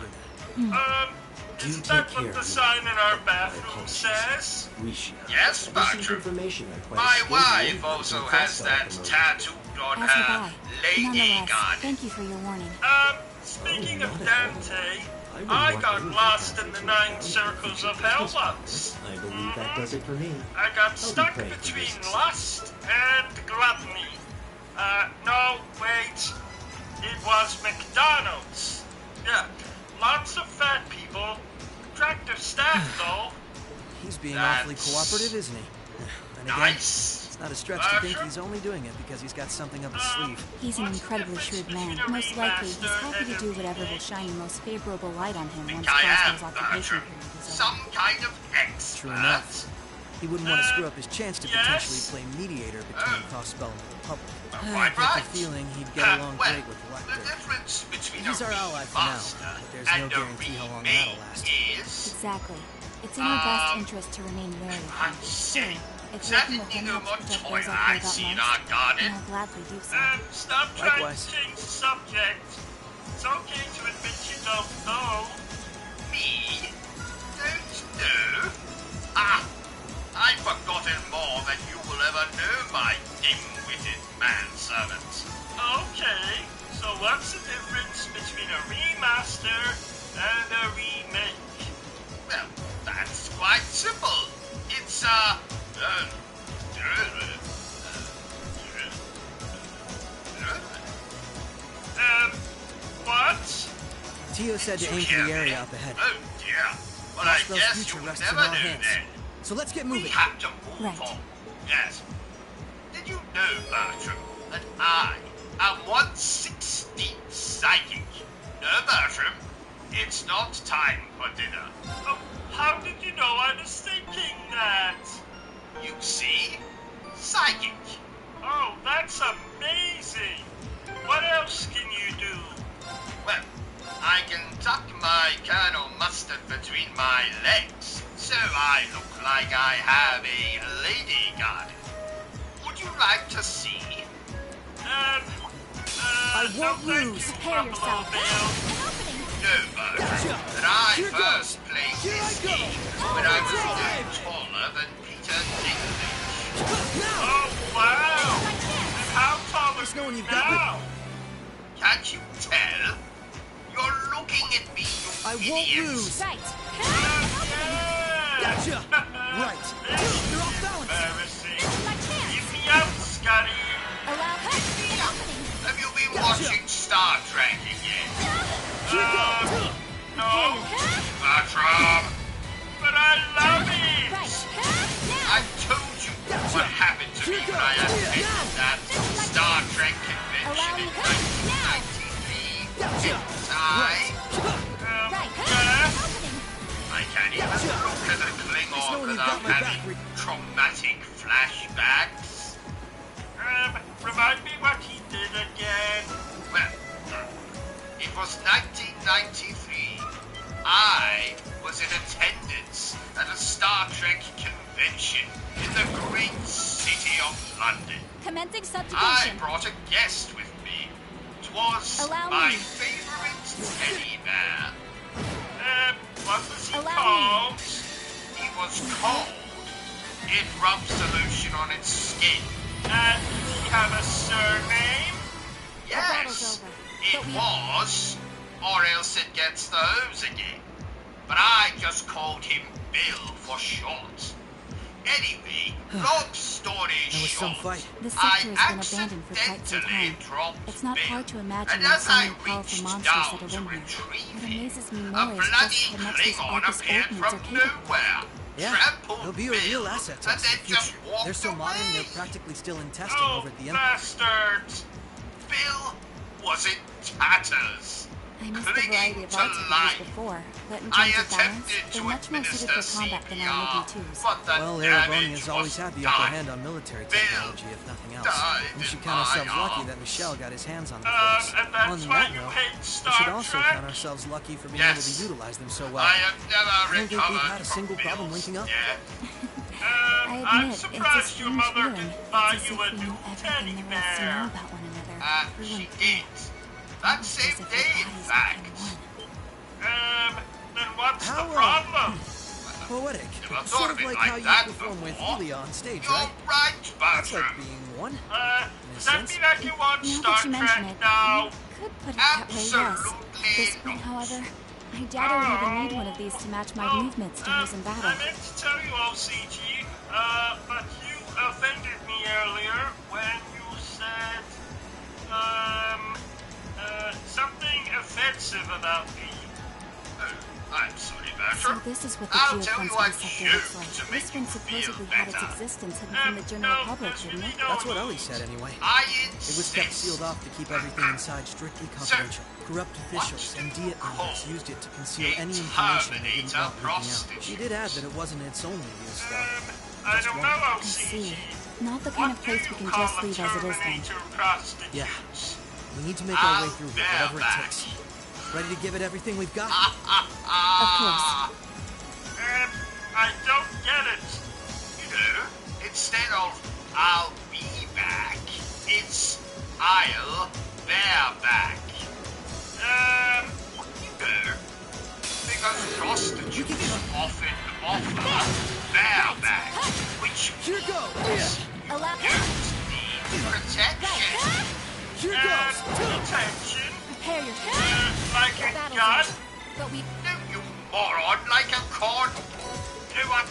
Do Isn't take that care what the of sign in our my bathroom apologies. says? We shall. Yes, I received Bertram. information on quite a My skilled wife warrior also from has Crossbell that at the moment. tattooed on As have her I. lady Nonetheless, god. thank you for your warning. Speaking Oh, of not at all. Dante, wouldn't I want got anything lost happen in the to 9 a circles of Christmas hell party. once. I believe that does it for me. I got be stuck praying for between this. lust and gluttony. No, wait. It was McDonald's. Yeah, lots of fat people. Attractive staff, though. He's being That's awfully cooperative, isn't he? And again, Nice. it's not a stretch to think he's only doing it because he's got something up his sleeve. He's an incredibly shrewd man. Most likely, he's happy to do whatever will shine the most favorable light on him once I Crossbell's am occupation Bertram. period is over. Some kind of expert. True enough. He wouldn't want to screw up his chance to potentially yes? play mediator between Crossbell and the Republic. I Quite get right. the feeling he'd get along Well, great with the Lecter. difference between He's a our ally for now, remaster but there's and no a guarantee how long remake that'll last. is... Exactly. It's in our best interest to remain wary of I him. see. Sure, if Certainly working with him no helps more protect toy those I care I about see in most, our garden. then I'll gladly do so. Stop trying Likewise. to change the subject. It's okay to admit you don't know. Me? Don't know? I've forgotten more than you will ever know, my dim-witted manservant. Okay, so what's the difference between a remaster and a remake? Well, that's quite simple. It's, What? Tio said to aim for the area up ahead. Oh, dear. Well, I Crossbell's guess future you'll rests in never our know hands. then. So let's get We moving. have to move Right. on. Yes. Did you know, Bertram, that I am 1/16th psychic? No, Bertram, it's not time for dinner. Oh, how did you know I was thinking that? You see? Psychic. Oh, that's amazing. What else can you do? Well, I can tuck my Colonel Mustard between my legs, so I look like I have a lady garden. Would you like to see? I won't no, thank lose. you, Prepare yourself. Buffalo Bill. An opening! know, Bertrum, that I first played this game when I was no taller than Peter Dinklage. Oh, wow! And how tall is no now? Can't you tell? You're looking at me, you I idiot. won't lose. Right. Gotcha. Right. You're off balance. Embarrassing. My chance. Keep me out, Scotty. Allow her the opening. Have you been watching Star Trek again? No. Bertrum, But I love it. Right. I told you what happened to me when I attended that Star Trek convention in 1993. Right. I can't even look at a Klingon without having traumatic flashbacks. Remind me what he did again. Well, it was 1993. I was in attendance at a Star Trek convention in the great city of London. Commencing I subjugation. brought a guest with me. It was Allow my me. favorite teddy bear. What was he Allow called? He was cold. It rubbed solution on its skin. And did he have a surname? Yes, battle's over, it but we- was, or else it gets the O.C.G. But I just called him Bill for short. Anyway, long story That was some short, fight. This I sector has been abandoned for quite some accidentally time. dropped It's not Bill, hard to imagine and why as so I many powerful reached monsters down that are to in here. retrieve What him, amazes me a more is bloody just how much these Klingon Arcus appeared ordnance from are capable. nowhere. Yeah, Trampled they'll be a Bill, real asset to and us then in the just future. walked They're so modern, away. they're practically still in testing Oh, over at the Empire. bastards! Bill was in tatters. I missed the variety of arts I've used before, but in terms of balance, they're much more suited for combat than our MD2s. Well, Ereboni has always had the upper hand on military technology, if nothing else. We should count ourselves lucky that Michel got his hands on the force. And that's On why that you note, hate we Star should also Trek? count ourselves lucky for being able to utilize them so well. I have never I don't think we've recovered had a single problem linking up. I I'm admit, it's a surprised your strange mother feeling. didn't buy It's as you if a we new know everything teddy there is to know bear. about one another. through She and did. through. That Almost same as if day, our in bodies fact. became one. Then what's How, the problem? Poetic. Never thought Sort of of it like like how you that perform with before. Helia on stage, You're right? right, That's like Bertrum. being one. In a Does that sense. mean I can watch Now Star that you mention Trek it, now? you could put it that way, yes. Absolutely At this point, however, I doubt I would even need one of these to match my movements to use in battle. I meant to tell you, O.C.G., but you offended me earlier when you said, something offensive about me. I'm sorry, So Bertrum. this is what the I'll tell you geofence what sector you looks like. to This make you one feel supposedly had its better. existence hidden from the general public, didn't it? That's what Ellie said anyway. I It was kept insist. sealed off to keep everything inside strictly confidential. Corrupt officials and Diet members used it to conceal any information they didn't want leaking out. She did add that it wasn't its only use, though. I don't know, I O.C.G. see. Not the kind of place we can just leave as it is then. Yeah. We need to make our way through here, whatever it takes. Ready to give it everything we've got? Of course. I don't get it. You know, instead of I'll be back, it's I'll bear back. You know, because prostitutes often offer bareback, which means Allow need protection. Here goes! Attention. Prepare yourself. Like a Battle's gun. over. But we No, you moron, like a corn. You know what?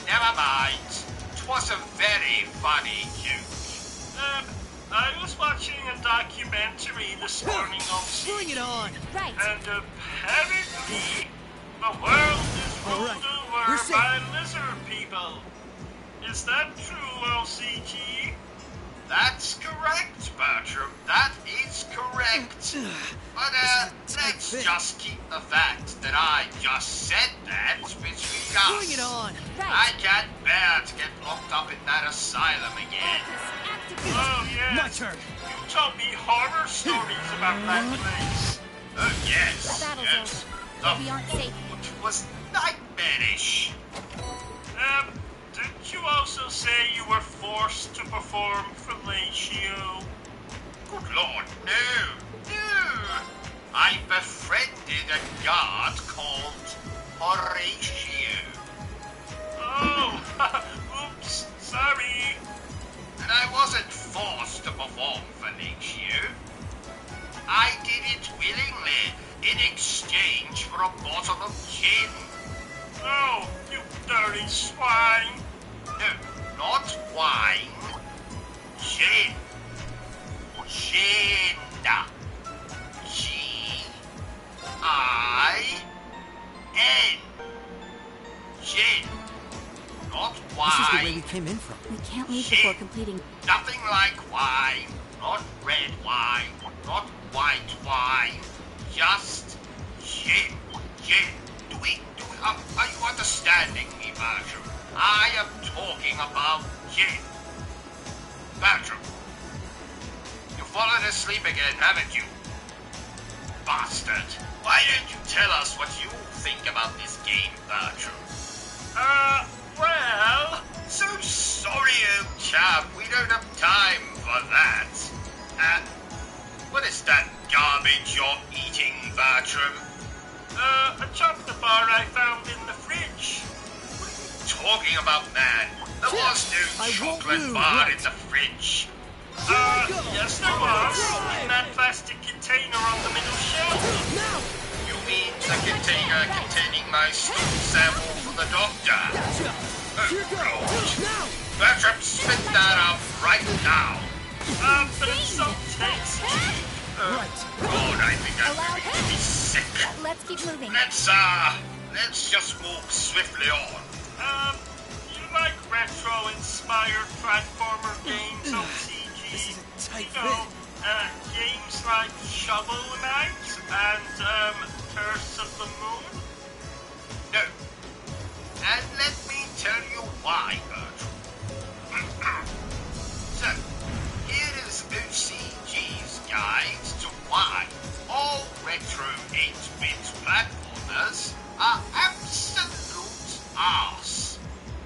Never mind. 'Twas a very funny joke. I was watching a documentary this morning, O.C.G. Bring it on! right. And apparently, the world is All ruled right, over we're safe. by lizard people. Is that true, O.C.G.? That's correct, Bertrum. That is correct. But, let's just keep the fact that I just said that between us. Bring it on! I can't bear to get locked up in that asylum again. Oh, yes. My turn! You told me horror stories about that place. Oh, yes, Battle's yes. over. We aren't safe. It was nightmarish. Didn't you also say you were forced to perform fellatio? Good Lord, no. No. I befriended a god called Horatio. Oh, oops, sorry. And I wasn't forced to perform Horatio. I did it willingly in exchange for a bottle of gin. Oh, you dirty swine. No, not wine. Gin. Gin. G-I-N. Gin. Not wine. This is the way we came in from. We can't leave before completing. Nothing like wine. Not red wine. Not white wine. Just gin. Gin. Are you understanding me, Bertrum? I am talking about gin. Bertrum, you've fallen asleep again, haven't you? Bastard. Why don't you tell us what you think about this game, Bertrum? Well... So sorry, old chap. We don't have time for that. What is that garbage you're eating, Bertrum? A chocolate bar I found in the fridge. What are you talking about, man? There was no chocolate bar in the fridge. Yes there was. In that plastic container on the middle shelf. You mean the container containing my stool sample for the doctor? Oh, God. Bertrum, spit that out right now. But it's so tasty. Right. God, I think I'm going to be sick. Let's keep moving. Let's just move swiftly on. You like retro-inspired platformer games, O.C.G? This is a tight fit. Games like Shovel Knight and, Curse of the Moon? No. And let me tell you why, Bertram. So, here is O.C.G's guide to why all retro 8-bit platformers are absolute arse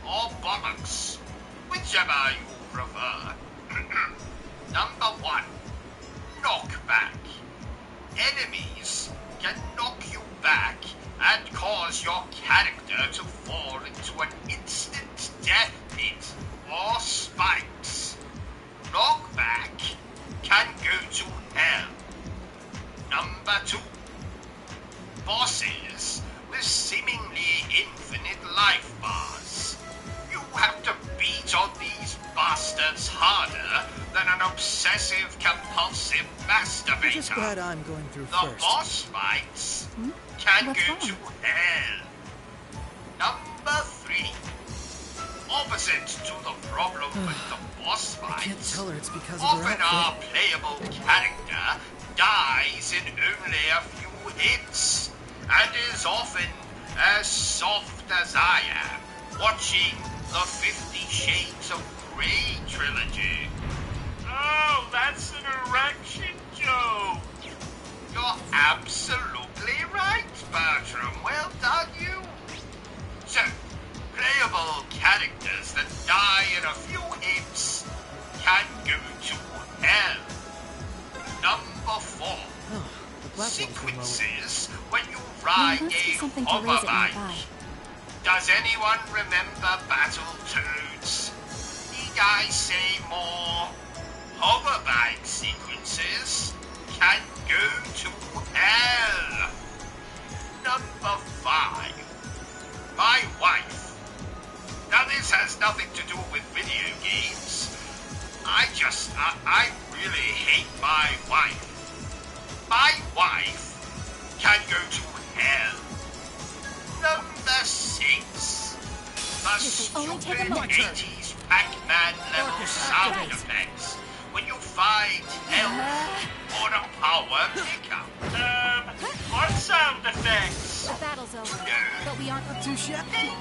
or bollocks, whichever you prefer. Number 1, knockback. Enemies can knock you back and cause your character to fall into an instant death pit or spikes. Knockback can go to hell. Number 2, bosses with seemingly infinite life bars. You have to beat on these bastards harder than an obsessive compulsive masturbator. I'm just glad I'm going through the first. boss fights can go to hell. Number 3, opposite to the problem with the boss fights. I can't tell her it's because of her Often our outfit. playable character dies in only a few hits, and is often as soft as I am watching the 50 Shades of Grey trilogy. Oh, that's an erection joke. You're absolutely right, Bertrum. Well done, you. So, playable characters that die in a few hits can go to hell. Number 4, sequences when you ride a hoverbike. Does anyone remember Battletoads? Need I say more? Hoverbike sequences can go to hell. Number 5, my wife. Now this has nothing to do with video games. I really hate my wife. My wife can go to hell. Number 6, the stupid 80s Pac-Man level sound effects when you find health on a power pickup. What sound effects? The battle's over, but we aren't too shabby.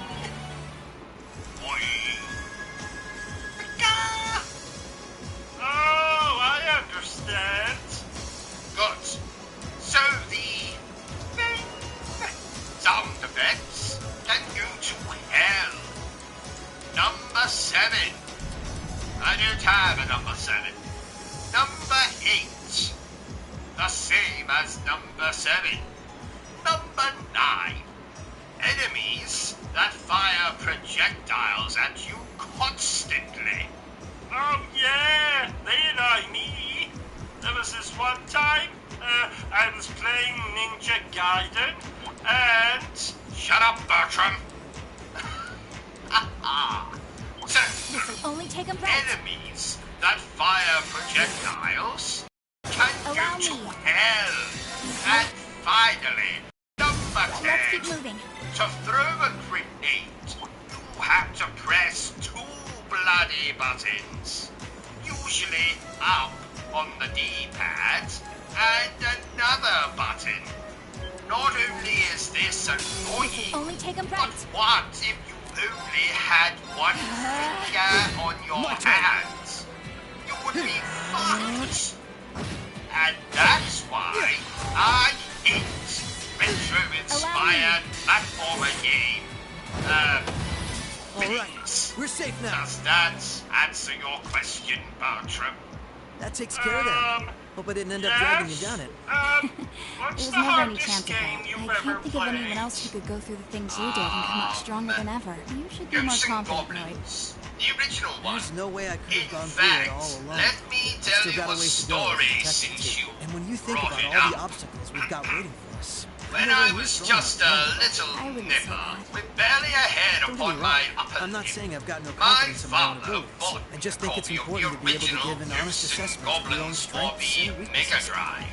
Oh, I understand. Good. So the sound effects can go to hell. Number 7. I don't have a number 7. Number 8. the same as number 7. Number 9. Enemies that fire projectiles at you constantly. Oh yeah, they annoy me. There was this one time, I was playing Ninja Gaiden, and... Shut up, Bertram! This'll only take a breath. Enemies that fire projectiles can Allow go to me. hell. And finally, number 10. Let's keep moving. To throw a grenade, you have to press 2 bloody buttons. Usually up on the D-pad and another button. Not only is this annoying, This'll only take a but breath. what if you only had one finger on your hands? You would be fucked. And that's why I hate retro-inspired platformer game. Alright, we're safe now. Does that answer your question, Bertram? That takes care of that. Hope I didn't end up dragging you down it. What's There's the never any hardest chance of game that. you've I ever can't think of anyone played? else who could go through the things you did and come out stronger than ever. You should be more Ghosts and confident, Lloyd. Goblins. The original one. There's no way I could In have gone through it all fact, alone. let me tell Still you got a a ways to go as a story detective, since too. you And when you think brought about it all the up. obstacles we've got waiting for us. When I was just a little I wouldn't say nipper, that. with barely a head Don't get upon me my wrong. upper I'm not lip, saying I've got no my confidence in my own father abilities. bought I just a think it's copy of important the to be able to original give an honest Ghosts and assessment of your own Goblins for strengths the and Mega weaknesses. Drive.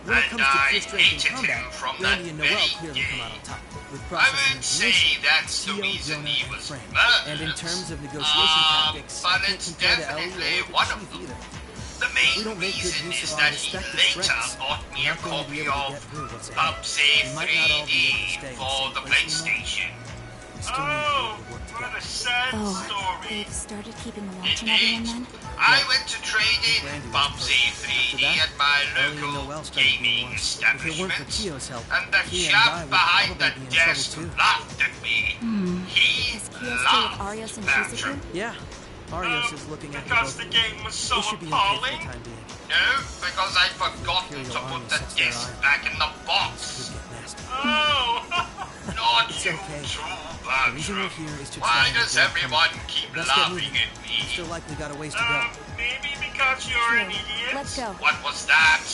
When it And comes to I pure strength hated in combat, him from Randy that and Noel very clearly come out on top. With I processing won't say information, that's the Tio, reason Jonah, he and was Frank. murdered. And in terms of negotiation tactics, I but can't it's compare to Ellie definitely or to one the of Chief them. either. The We main don't make good reason use is of our that he respective later strengths. bought me We're a not going to be copy able to of get through what's ahead. Obsessive We might not all be able to 3D stay in the for same the place we might. PlayStation. We still need to be able to work What a together. sad Oh, story. they've started keeping a watch on everyone Indeed. then? I went to trade in Randy was Bubsy perfect. 3D After that, at my Ellie and local Noel started being gaming worse. If it weren't for establishment, Tio's help, and the Kia and I chap would behind the probably be in trouble desk too. laughed at me. He Is Kia stay with laughed, Arios and Bertram. Shizuku? Yeah, Arios is looking after Because both the of them. game was so They should be okay for appalling. the time being. No, because I'd forgotten Imperial to put Army the sets their disc eye. back in the Could box. get nasty. Oh! Not It's you okay. too, The reason we're Bertram. here is to Why try and does avoid everyone combat. keep Let's get laughing moving. at me? Still likely got a ways to go. Maybe because you're an idiot? Let's go. What was that?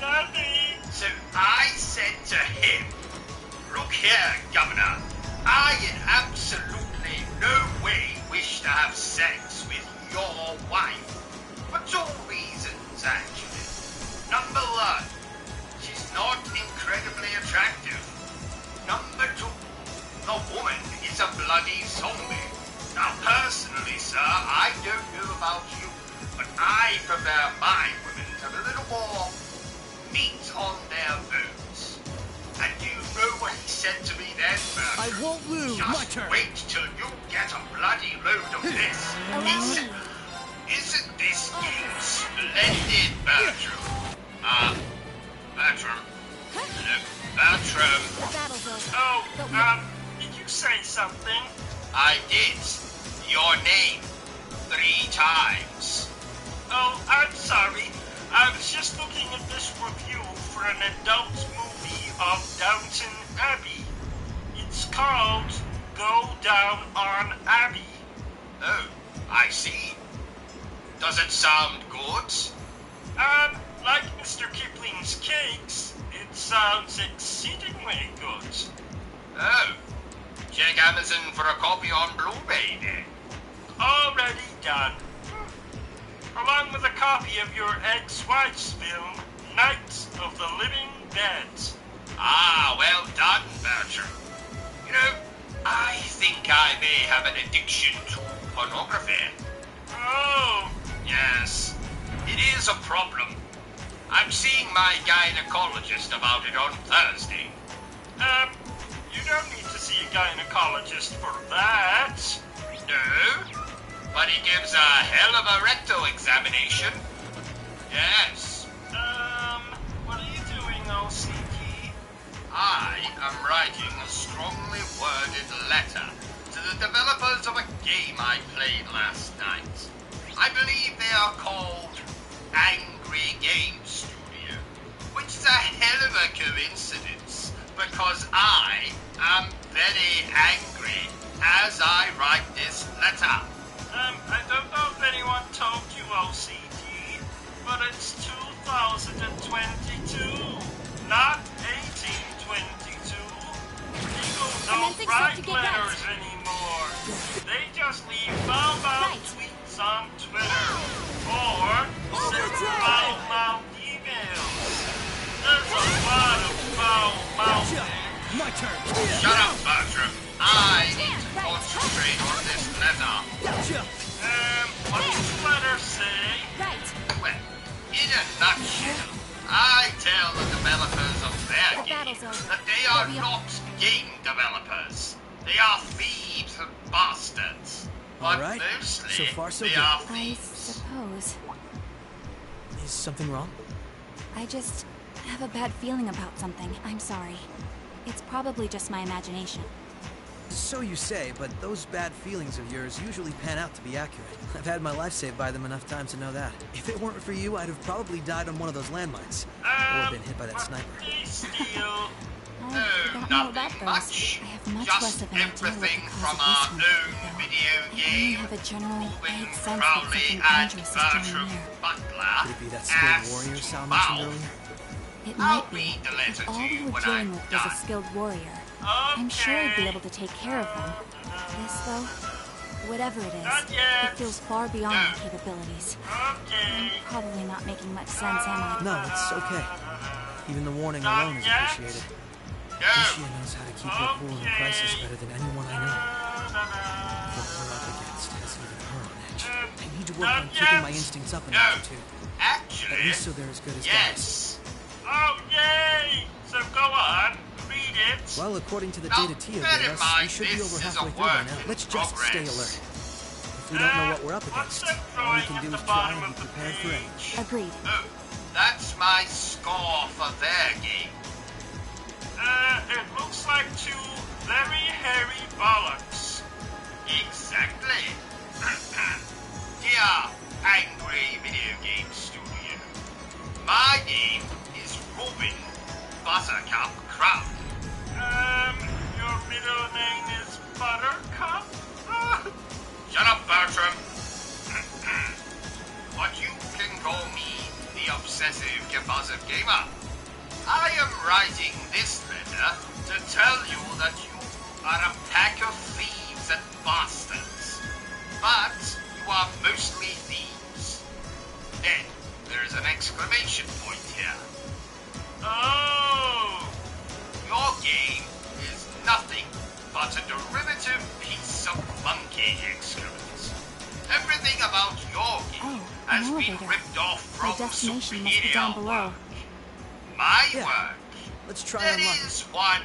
Nothing. So I said to him, look here, Governor, I in absolutely no way wish to have sex with your wife. For 2 reasons, actually. Number 1, she's not incredibly attractive. Number 2, the woman is a bloody zombie. Now, personally, sir, I don't know about you, but I prefer my women to have a little more meat on their bones. And you know what he said to me then, Bertram? I won't lose. Just My turn. wait till you get a bloody load of this. Allow He me. said, isn't this game splendid, Bertram? Bertram. Hello, Bertram. The battle's over. Oh, But what? did you say something? I did. Your name. 3 times. Oh, I'm sorry. I was just looking at this review for an adult movie of Downton Abbey. It's called Go Down on Abbey. Oh, I see. Does it sound good? Like Mr. Kipling's cakes, it sounds exceedingly good. Oh. Check Amazon for a copy on Blu-ray then. Already done. Along with a copy of your ex-wife's film, Night of the Living Dead. Ah, well done, Bertram. You know, I think I may have an addiction to pornography. Oh, Yes, it is a problem. I'm seeing my gynecologist about it on Thursday. you don't need to see a gynecologist for that. No, but he gives a hell of a rectal examination. Yes, What are you doing, O.C.G? I am writing a strongly worded letter to the developers of a game I played last night. I believe they are called Angry angry game studio, which is a hell of a coincidence, because I am very angry as I write this letter. I don't know if anyone told you, O.C.G, but it's 2022, not 1822. People don't write letters anymore. They just leave foul-mouthed tweets on Twitter, or send foul-mouthed emails. There's a lot of foul-mouthed. My turn. Shut up, Bertrum. I need to concentrate on this letter. What does the letter say? Well, in a nutshell, I tell the developers of their game that they are not game developers. They are thieves and bastards. But Alright, mostly, so far so they good. are I thieves. suppose. Is something wrong? I just have a bad feeling about something. I'm sorry. It's probably just my imagination. So you say, but those bad feelings of yours usually pan out to be accurate. I've had my life saved by them enough times to know that. If it weren't for you, I'd have probably died on one of those landmines. Or been hit by that sniper. I don't know about those. I have much less of an idea Everything what the from cause our of this own one video I only game, have a general vague sense that Crowley something and dangerous is drawing Bertrum near. Butler. Could it be that skilled warrior Sal mentioned earlier? It I'll might be. read the letter If all to you we were when dealing I'm with was a done. skilled warrior, I'm sure I'd be able to take care of them. This, though, whatever it is, it feels far beyond my capabilities. I'm probably not making much sense, am I? No, it's okay. Even the warning alone is appreciated. Lucia knows how to keep her cool in a crisis better than anyone I know. What we're up against has even her on edge. I need to work on keeping my instincts up an inch or two. Actually, At least so they're as good as yes. Oh, yay! So go on, read it. Well, according to the data Tia gave us, we should be over halfway through by now. Let's just stay alert. If we don't know what we're up against, all we can do is try and be prepared for anything. Agreed. Oh, that's my score for their game. It looks like two very hairy bollocks. Exactly. Dear Angry Video Game Studio, my name is Robin Buttercup Crown. Your middle name is Buttercup? Shut up, Bertrum. But you can call me the Obsessive Compulsive Gamer. I am writing this letter to tell you that you are a pack of thieves and bastards. But you are mostly thieves. Then there is an exclamation point here. Oh! Your game is nothing but a derivative piece of monkey excrement. Everything about your game has been ripped off from My destination must be superior down below. work. My work. Let's try There unlocking. is one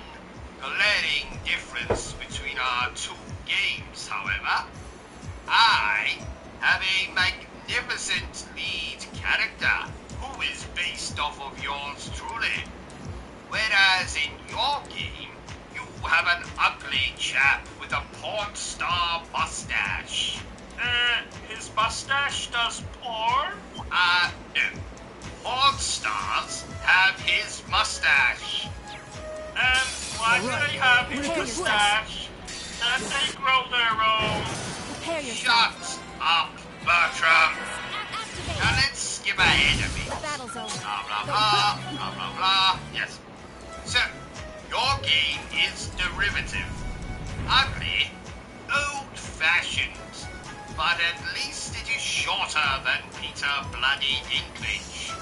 glaring difference between our two games, however. I have a magnificent lead character who is based off of yours truly. Whereas in your game, you have an ugly chap with a porn star mustache. His mustache does porn? No. Porn stars have his mustache. And why do they have his mustache? Can't they grow their own? Prepare yourself. Shut up, Bertrum. Now let's skip ahead a bit. The battle's over. Blah, blah, blah, blah, blah, blah. Yes. So, your game is derivative. Ugly, old-fashioned, but at least it is shorter than Peter Bloody Dinklage.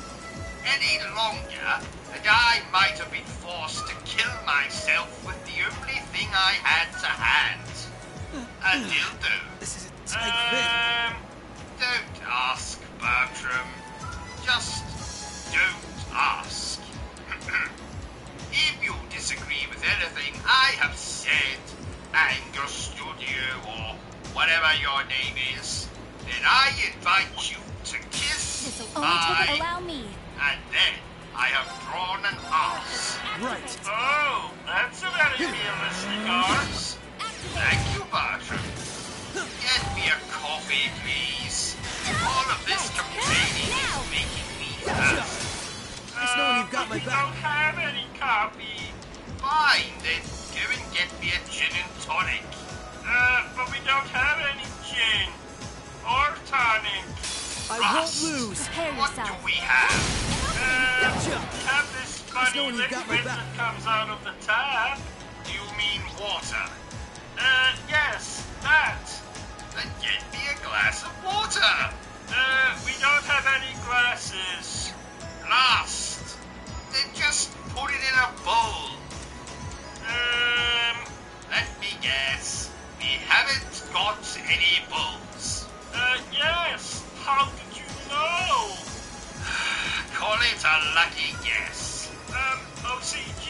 Any longer, and I might have been forced to kill myself with the only thing I had to hand. A dildo. This is a tight fit. Don't ask, Bertrum. Just don't ask. If you disagree with anything I have said, Anger Studio or whatever your name is, then I invite you to kiss This'll only take it. Allow me. and then I have drawn an arse. Right. Oh, that's a very realistic arse. Thank you, Bertrum. Get me a coffee, please. All of this complaining is making me Nice knowing you've got my back. We don't have any coffee. Fine, then go and get me a gin and tonic. But we don't have any gin. Or tonic. I won't lose. What do we have? Have this funny liquid that comes out of the tap. You mean water? Yes, that. Then get me a glass of water. We don't have any glasses. Lost. Then just put it in a bowl. Let me guess. We haven't got any bowls. Yes. How did you know? Call it a lucky guess. O.C.G.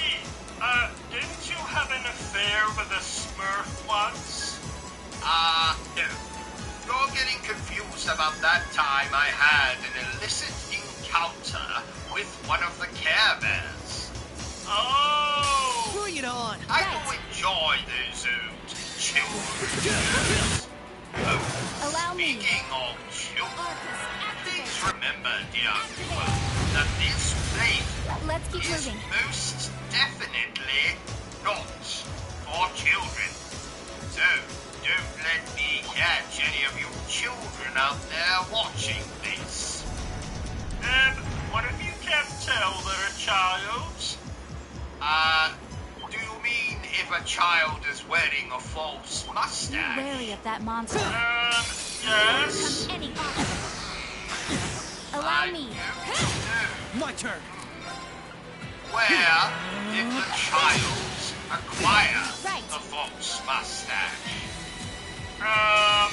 Didn't you have an affair with a Smurf once? No. You're getting confused about that time I had an illicit encounter with one of the Care Bears. Oh! Bring it on! I do enjoy those old children. Allow me. Speaking of children, please remember, dear viewer, that this place is most definitely not for children. So, don't let me catch any of you children out there watching this. What if you can't tell they're a child? Do you mean if a child is wearing a false mustache? Be wary of that monster. Yes. Any Allow me. My turn. Where did the child acquire the false mustache? I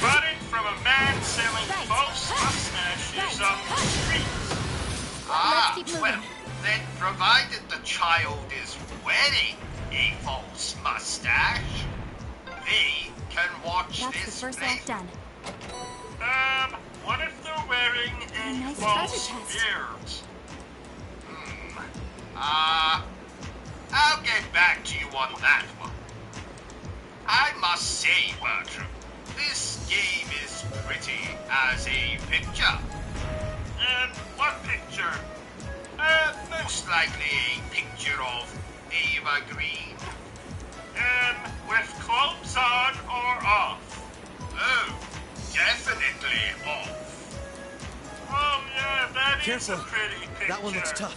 got it from a man selling false mustaches on the street. Well, then provided the child is wearing a false mustache, they can watch That's this the first play. act done. What if they're wearing a nice false treasure chest. beard? I'll get back to you on that one. I must say, Bertrum, this game is pretty as a picture. What picture? Most likely a picture of Ava Green. With clothes on or off? Oh, definitely off. Oh yeah, that Careful. is a pretty picture. That one looks tough.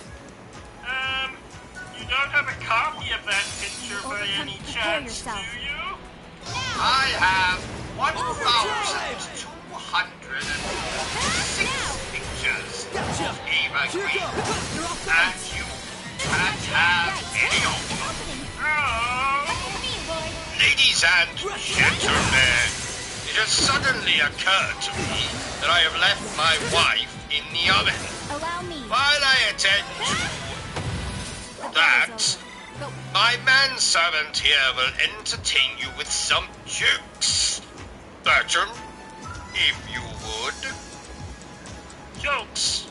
You don't have a copy of that picture by any chance, do you? I have 1,246 pictures of Ava Green, and you can't have any of them. Ladies and gentlemen, it has suddenly occurred to me that I have left my wife in the oven. Allow me. While I attend to that, my manservant here will entertain you with some jokes. Bertrum, if you would. Jokes?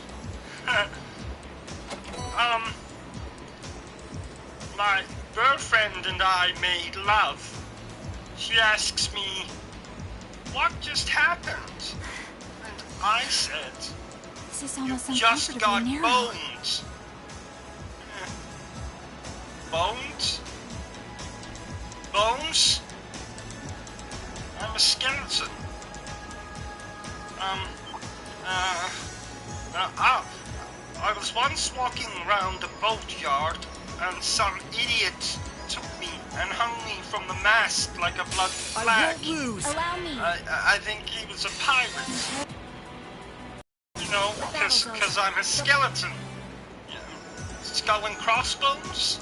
My girlfriend and I made love. She asks me, what just happened? And I said, This is almost you just got narrow. boned. Bones? Bones? I'm a skeleton. I was once walking around a boatyard and some idiot took me and hung me from the mast like a bloody flag. I won't lose. Allow me. I think he was a pirate. You know, because I'm a skeleton. Yeah. Skull and crossbones?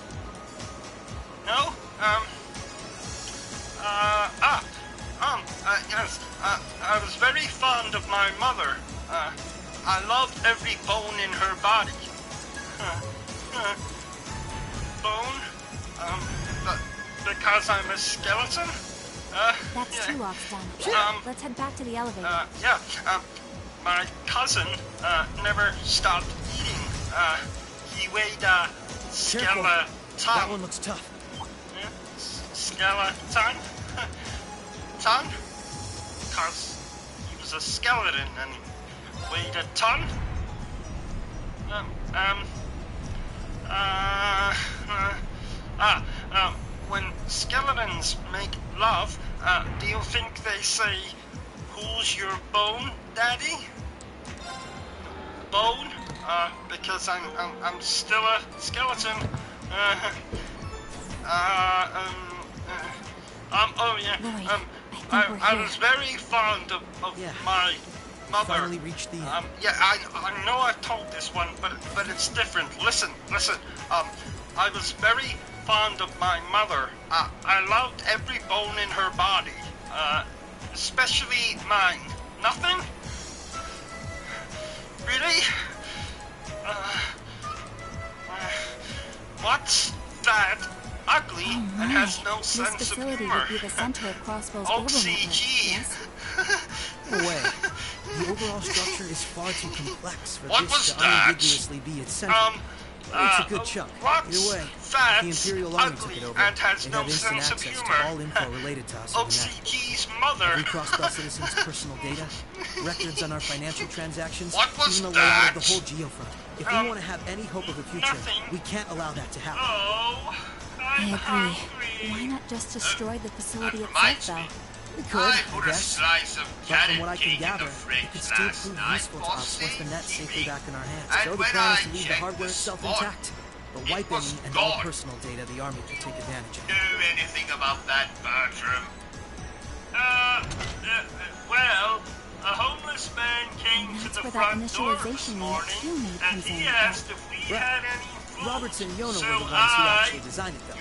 No? Yes. I was very fond of my mother. I loved every bone in her body. Bone? Because I'm a skeleton? That's 2 locks done. Let's head back to the elevator. My cousin, never stopped eating. He weighed, skeleton. That one looks tough. Skeleton? Ton? Because he was a skeleton and weighed a ton? When skeletons make love, do you think they say, "Who's your bone, Daddy?" Bone? Because I'm still a skeleton. Oh yeah. Lloyd, I was very fond of my mother. Finally reached the end. Yeah, I know I've told this one, but it's different. Listen. I was very fond of my mother. I loved every bone in her body, especially mine. Nothing? Really? What's that? Ugly and has no sense of humor. This facility would be the center of Crossbow's O.C.G. yes? No way. The overall structure is far too complex for What this was to that? unambiguously be its center. It's a good chunk. Either way, if the Imperial Army took it over, and has they'd no have instant sense of access humor. to all info related to us overnight. O.C.G's mother. Every Crossbow citizen's personal data, records on our financial transactions, What was even the layout that? of the whole geofront. If we want to have any hope of a future, we can't allow that to happen. Oh, I agree. Why not just destroy the facility itself, though? We could, I guess. Slice of But from what I can cake in gather, the it fridge could still last prove night, useful to us once the net's safely back in our hands. And So the when plan is I to leave the checked hardware this itself morning, intact, but it wiping was and all gone. personal data the Army could take advantage of. Do anything about that, Bertram? Well, a homeless man came to the front door this morning, and he asked if we had any food. Robertson and Yona So were the ones who actually designed it, though.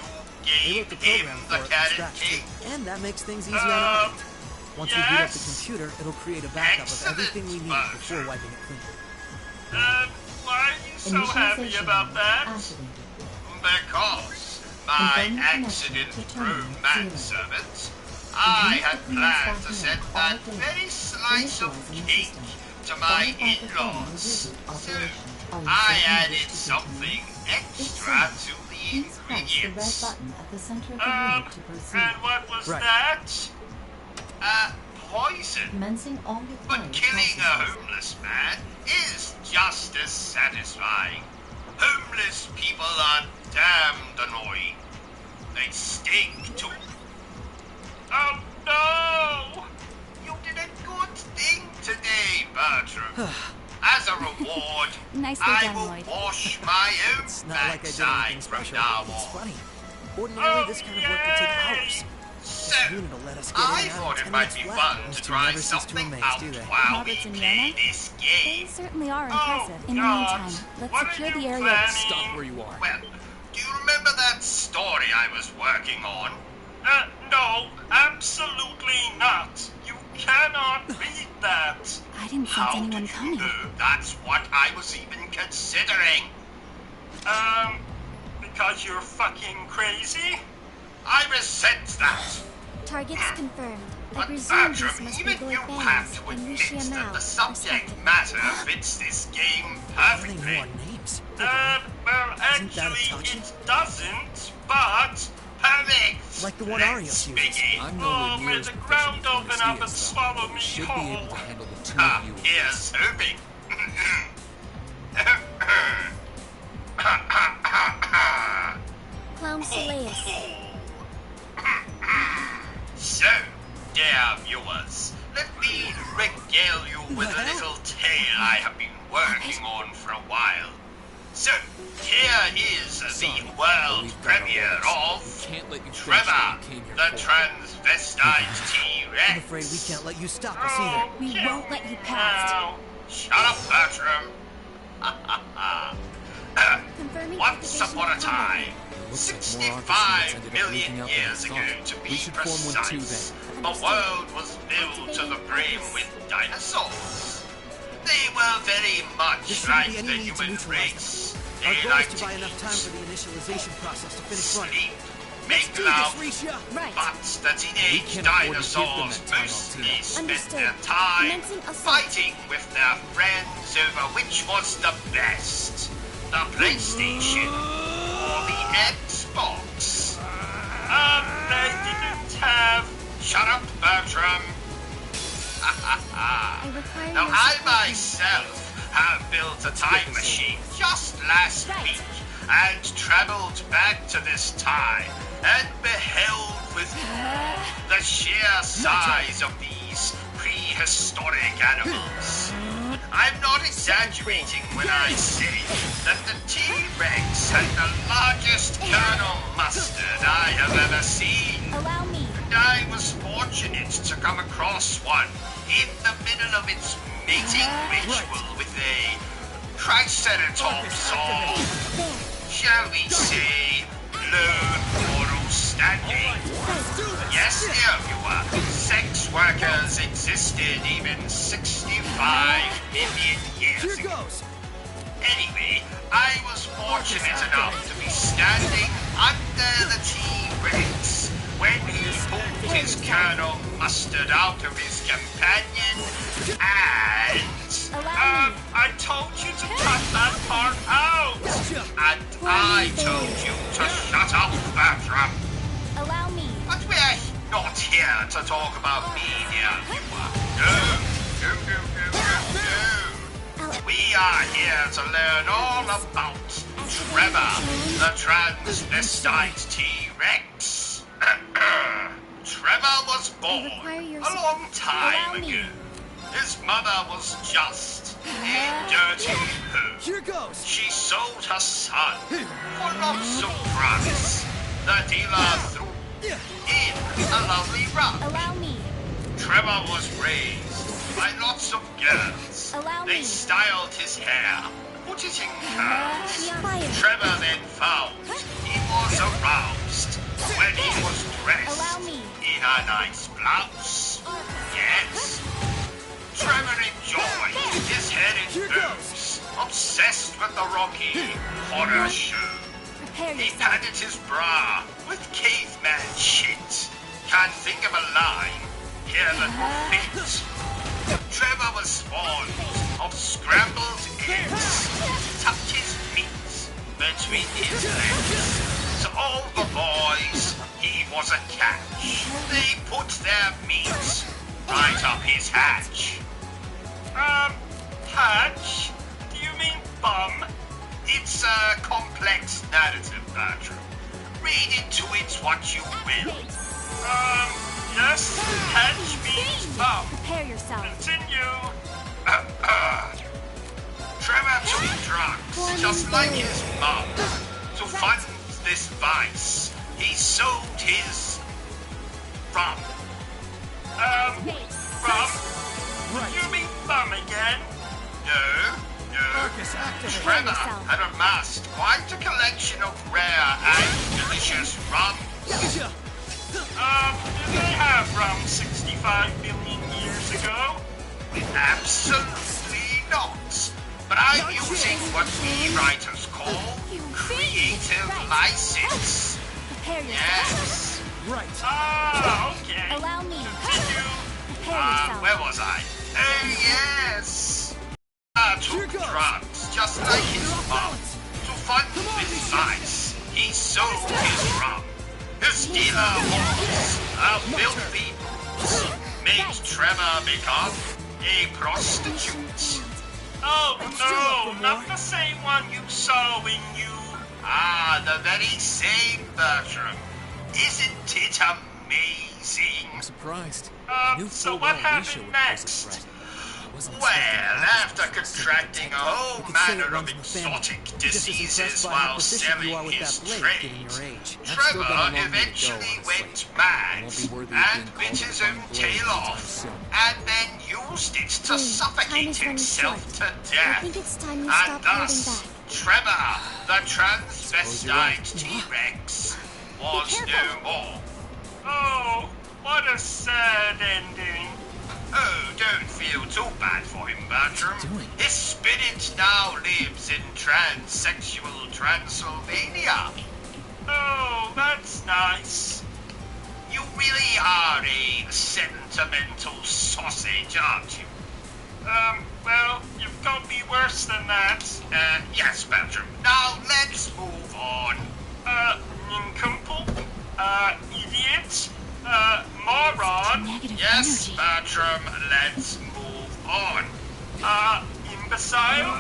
They wrote the program for it from scratch, too. And that makes things easier on our end. Once we boot up the computer, it'll create a backup of everything we need before wiping it clean. Why are you so happy about that? Because my accident-proof manservant, I had planned to send that very slice of cake to my in-laws. So I added something extra to the ingredients. And what was that? Poison. But killing a homeless man is just as satisfying. Homeless people are damned annoying. They stink too. Oh no! You did a good thing today, Bertram. As a reward, I will wash my own backside from now It's on. funny. Ordinarily, this kind of work would take hours. So, Unit will let us get I in and out thought in it 10 might minutes be flat. fun Those to two try never cease to something amaze, out do they? while Roberts we and play Yona? this They game. certainly are impressive. In the meantime, let's secure the area. Stop where you are. Well, do you remember that story I was working on? No, absolutely not. You cannot read that. I didn't sense anyone coming. That's what I was even considering. Because you're fucking crazy? I resent that. Targets confirmed. I But presume this Bertram, must be even Lloyd you have to Banks and admit Lucia that Mal, the subject respectively. matter fits this game perfectly. More names. Well, Isn't that a actually, touchy? it doesn't, but perfect. Like the one Arios Let's uses. begin. I'm nowhere near may as the proficient ground in open this up and stuff. swallow me Should be able to whole. handle the two of you. Here's hoping. Clown Soleus. So, dear viewers, let me regale you with a little tale I have been working on for a while. So, here is the world premiere of Can't let you finish Trevor, what you came here the for. transvestite T-Rex. I'm afraid we can't let you stop us either. We won't let you pass. Shut up, Bertram. Confirming Once activation upon a of time, Looks like more 65 ended up million leaking out than I years ago, thought. to be We should form one too precise, then. the world was filled to the brim with dinosaurs. They were very There much shouldn't like be any the need to human neutralize race. them. They Our goal is like to to buy enough time for the initialization process to finish running. sleep, Let's make do love, this, Risha! Right. but the teenage We can't afford to give them dinosaurs that time, mostly Altina. spent Understood. their time Commencing assault. fighting with their friends over which was the best, the PlayStation or the Xbox. They didn't have... Shut up, Bertram. I require Now, your I support. myself have built a time machine just last week and traveled back to this time and beheld with the sheer size of these prehistoric animals. I'm not exaggerating when I say that the T-Rex had the largest Colonel Mustard I have ever seen. Allow me. And I was fortunate to come across one in the middle of its mating ritual with a Triceratops or, shall we say, lone moral standing. Yes, dear viewer, sex workers existed even 65 million years ago. Anyway, I was fortunate enough to be standing under the T-Rex when he pulled his Colonel Mustard out of his companion, and I told you to cut that part out, and I told you to shut up, Bertrum. Allow me. But we're not here to talk about me, dear viewer. No. We are here to learn all about Trevor, the transvestite T-Rex. Trevor was born a long time ago. His mother was just a dirty hoe. Here goes. She sold her son for lots of promise. The dealer threw in a lovely rug. Allow me. Trevor was raised by lots of girls. They styled his hair, put it in curls. Trevor then found he was aroused when he was dressed in a nice blouse. Yes. Trevor enjoyed his head in boobs, obsessed with the Rocky Horror Show. He padded his bra with caveman shit. Can't think of a line here that will fit. Trevor was fond of scrambled eggs. Tucked his meat between his legs. To all the boys, he was a catch. They put their meat right up his hatch. Hatch? Do you mean bum? It's a complex narrative, Bertrum. Read into it what you will. Yes, hatch means bum. Prepare yourself. Continue. Trevor took drugs, just like his mom. To fund this vice, he sold his rum. Rum? You mean bum again? No. Trevor had amassed quite a collection of rare and delicious rums. Did they have rum 65 million years ago? Absolutely not. But I'm using what we writers call creative license. Yes. Right. Okay. Allow me. Continue. Where was I? Oh, yes. Took drugs, just like his mom. To fund this vice, he sold his rum. His dealer was a filthy brute. Made Trevor become a prostitute. Oh no, not the same one you saw when you... the very same, Bertrum. Isn't it amazing? I'm surprised. So what happened next? Well, after contracting a whole manner of exotic diseases while selling his trade, Trevor eventually went mad and bit his own tail off, and then used it to suffocate himself to death. And thus, Trevor, the transvestite T-Rex, was no more. Oh, what a sad ending. Oh, don't feel too bad for him, Bertrum. His spirit now lives in transsexual Transylvania. Oh, that's nice. You really are a sentimental sausage, aren't you? Well, you've got me worse than that. Yes, Bertrum. Now, let's move on. Nincompoop, idiot, moron. Negative yes, energy. Bertrum, let's move on. imbecile,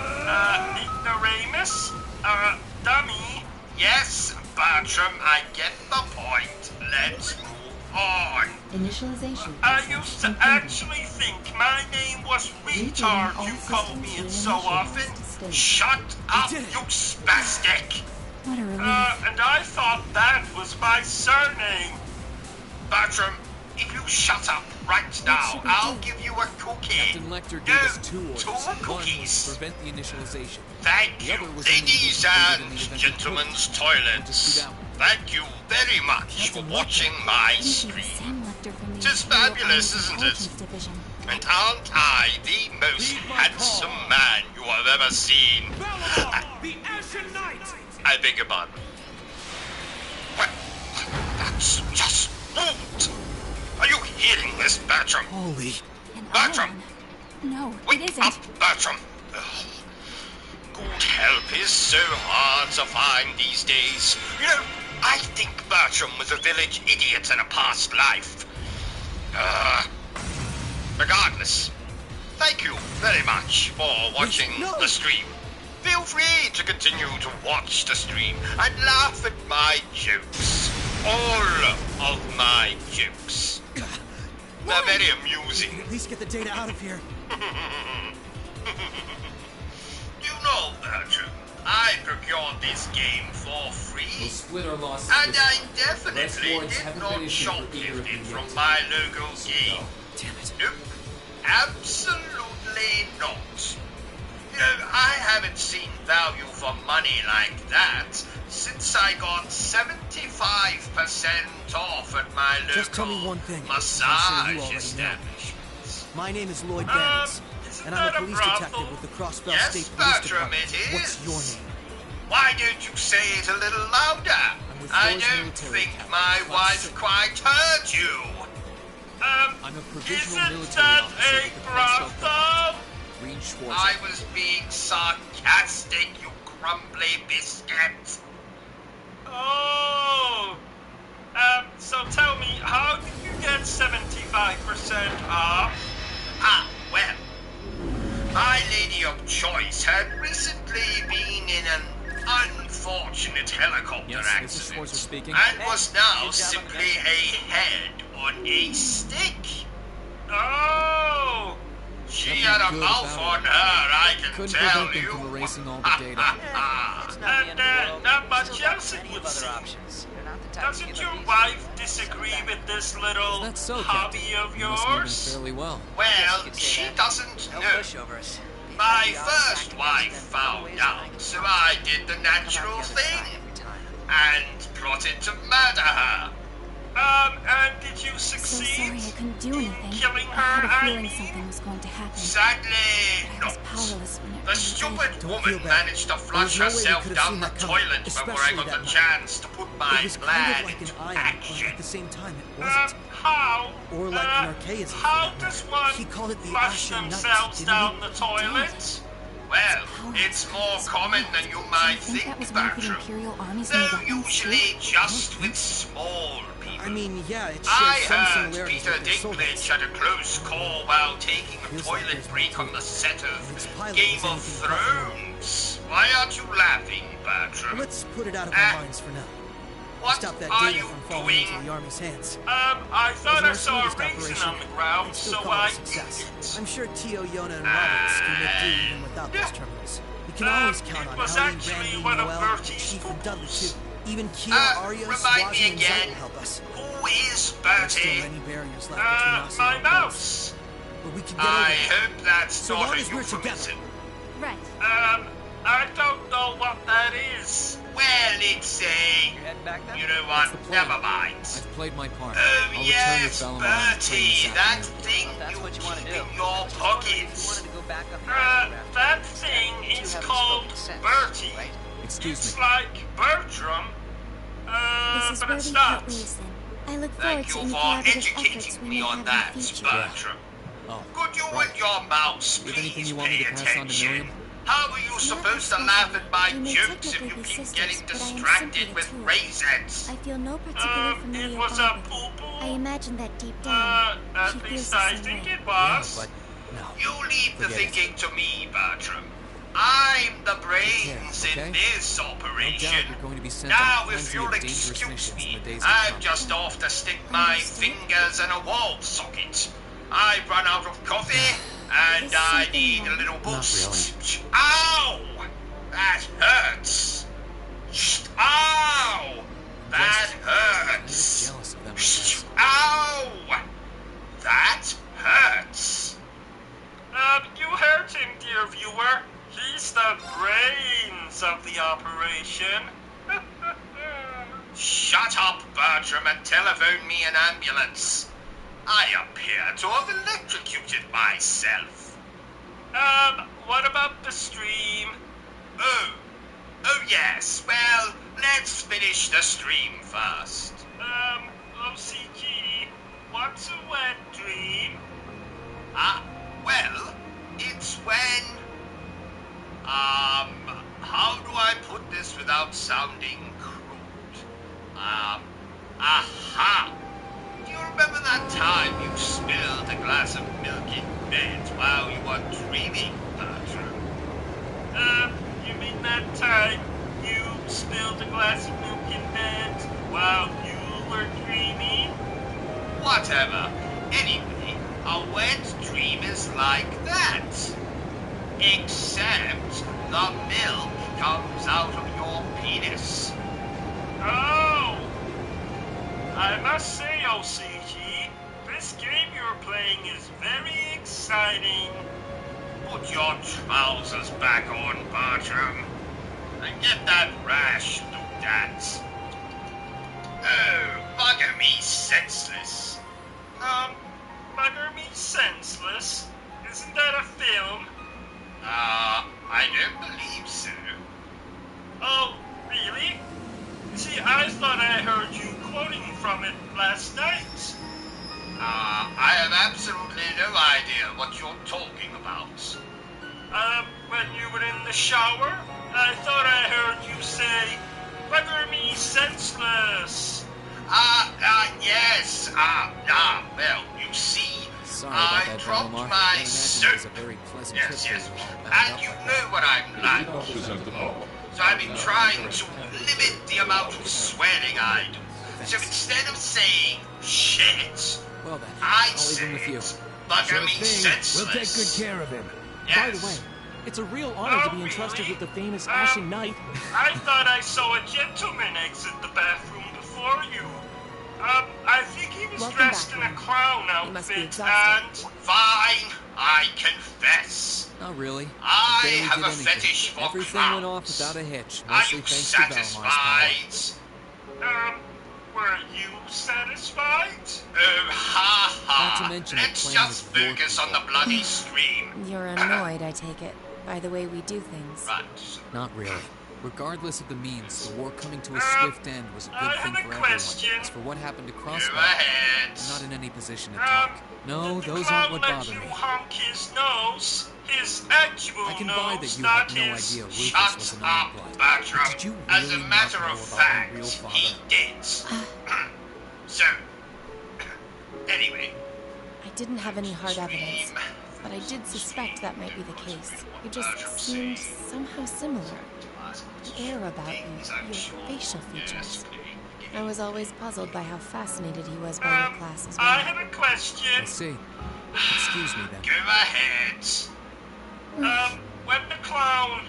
ignoramus, dummy. Yes, Bertram, I get the point. Let's move on. Initialization. I used to actually think my name was retard. You call me it so often. Shut up, you spastic. What a relief. And I thought that was my surname. Bertram, if you shut up right now, I'll give you a cookie. Captain Lecter gave us 2 orders. 2 One cookies. was to prevent the initialization. Thank you, ladies and gentlemen's toilets. Thank you very much for watching my stream. It is fabulous, isn't it? And aren't I the most handsome man you have ever seen? The Ashen Knight! I beg your pardon. Well, that's just rude. Are you hearing this, Bertram? Holy. Bertram! No, wake it isn't. up, Bertram! Ugh. Good help is so hard to find these days. You know, I think Bertram was a village idiot in a past life. Regardless, thank you very much for watching the stream. Feel free to continue to watch the stream and laugh at my jokes. All of my jokes. They're very amusing. At least get the data out of here. You know, Bertram, I procured this game for free. We'll split our losses. And I definitely did not shoplift it from my local game. Damn it. Nope. Absolutely not. You know, I haven't seen value for money like that since I got 75% off at my Just tell me local one thing. massage establishments. My name is Lloyd Bennett, and I'm a police detective with the Crossbell State Police Bertram, Department. it is. What's your name? Why don't you say it a little louder? I don't think my wife quite heard you. I'm a provisional military officer with the Crossbell Green Schwartz. I was being sarcastic, you crumbly biscuit. Oh. So tell me, how did you get 75% off? Well, my lady of choice had recently been in an unfortunate helicopter accident and was now simply a head on a stick. Oh! She had a mouth on her, I can tell you. From erasing all the data. And not much else it would seem. Doesn't your wife disagree with this little hobby of yours? Fairly well. Well, she doesn't know. My first wife found out, so I did the natural thing and plotted to murder her. And did you So succeed? sorry I couldn't do anything. Killing I had her, a feeling something was going to happen. Sadly, But I was powerless when it the stupid woman managed to flush herself down the toilet before I got the chance to put my plan into action. At the same time, it wasn't. How? Or like an archaism. How does one He called it the flush Ashen Knight, themselves didn't down he? the toilet? Well, it's more common than you might think that think, was one of the Bertram. Imperial Army's Though new weapons, usually too? just with small people. I mean, yeah, it I shares some heard similarities Peter with the soldiers. Dinklage had a close call while taking a toilet break on the set of Game of Thrones. Why aren't you laughing, Bertram? Let's put it out of our minds for now. What Stop that are data you from falling doing? into the Army's hands. I thought I As saw a an raisin operation, on the ground, I'd so still call I it a success. I'm sure Tio, Yona, and Roberts can make do even without those terminals. You can always count on it was Howley, actually Randy, one of Noel, Bertie's Chief, and Dudley, poo-poos. too. Even Kia, Arya, remind me Swazi, and Zach again. will help us. Who is There's still Bertie? many barriers left between us My and our goals. mouse. But we can get I over them. hope that's So not long a as we're together. euphemism. Right. I don't know what that is. Well, it's a... You know what? Never mind. I've played my part. Oh, I'll yes, return with Bellamont and train Bertie, this that afternoon. thing you keep in your pockets. That thing is called Bertie. Excuse It's me. like Bertram. This is But where it's we not. part ways then. I look forward Thank to you any for collaborative efforts educating we me may on have that, in the future. Bertram. Oh, Could you right. and your mouse You have anything please you want me pay to pass on to attention? Miriam? How are you supposed to laugh at my We may jokes if technically you be keep sisters, getting but I am distracted simply with the tool. raisins? I feel no particular It familiar was a bond with her. poo-poo. I imagine that deep down, At she feels least the I same think way. it was. No. You leave the thinking to me, Bertram. I'm the brains in this operation. No doubt you're going to be sent now, on plenty if you'll of dangerous excuse missions in me, the days to I'm come. just off to stick my fingers in a wall socket. I've run out of coffee, and I need a little boost. Not really. Ow! That hurts. Ow! That hurts. I'm jealous of them, I guess. Ow! That hurts. You heard him, dear viewer. He's the brains of the operation. Shut up, Bertram, and telephone me an ambulance. I appear to have electrocuted myself. What about the stream? Oh yes, well, let's finish the stream first. O.C.G, what's a wet dream? Well, it's when... how do I put this without sounding crude? Aha! Do you remember that time you spilled a glass of milk in bed while you were dreaming, Bertram? You mean that time you spilled a glass of milk in bed while you were dreaming? Whatever. Anyway, a wet dream is like that. Except the milk comes out of your penis. Oh! I must say, O.C.G, this game you're playing is very exciting. Put your trousers back on, Bertram. And get that rash looked at. Oh, bugger me senseless. Bugger me senseless? Isn't that a film? I don't believe so. Oh, really? See, I thought I heard you quoting from it last night. I have absolutely no idea what you're talking about. When you were in the shower, I thought I heard you say, bugger me senseless. Yes. Well, you see, Sorry about that, dropped Belmar. my I soap. It was a very pleasant trip for you all. And you know what I'm like. So I've been trying to limit the amount of swearing I do. So instead of saying shit, well then, I I'll leave him with you. Bugger me senseless. We'll take good care of him. Yes. By the way, it's a real honor to be entrusted with the famous Ashen Knight. I thought I saw a gentleman exit the bathroom before you. I think he was dressed in a clown outfit and... Fine, I confess. Not really. I have a anything. fetish for Everything clowns. went off without a hitch, Are mostly you thanks to Belmar's satisfied? power. Were you satisfied? Oh, ha ha. Not to mention Let's the plan just with your focus on the bloody stream. You're annoyed, I take it, by the way we do things. Right. Not really. Regardless of the means, the war coming to a swift end was a good thing for everyone. As for what happened to Crossbow, ahead. I'm not in any position to talk. No, those aren't what bother me. Honk his nose, his actual I can buy that nose, you not had no his... idea Rufus Shut was an up, Ironblood. Bertram. Did you As really a matter not know of about fact, my real father? he did. So, anyway. I didn't have any hard evidence, but I did suspect that might be the case. You just seemed somehow similar. The air about you, your facial features. I was always puzzled by how fascinated he was by your class as well. I have a question. I see. Excuse me then. Go ahead. When the clown,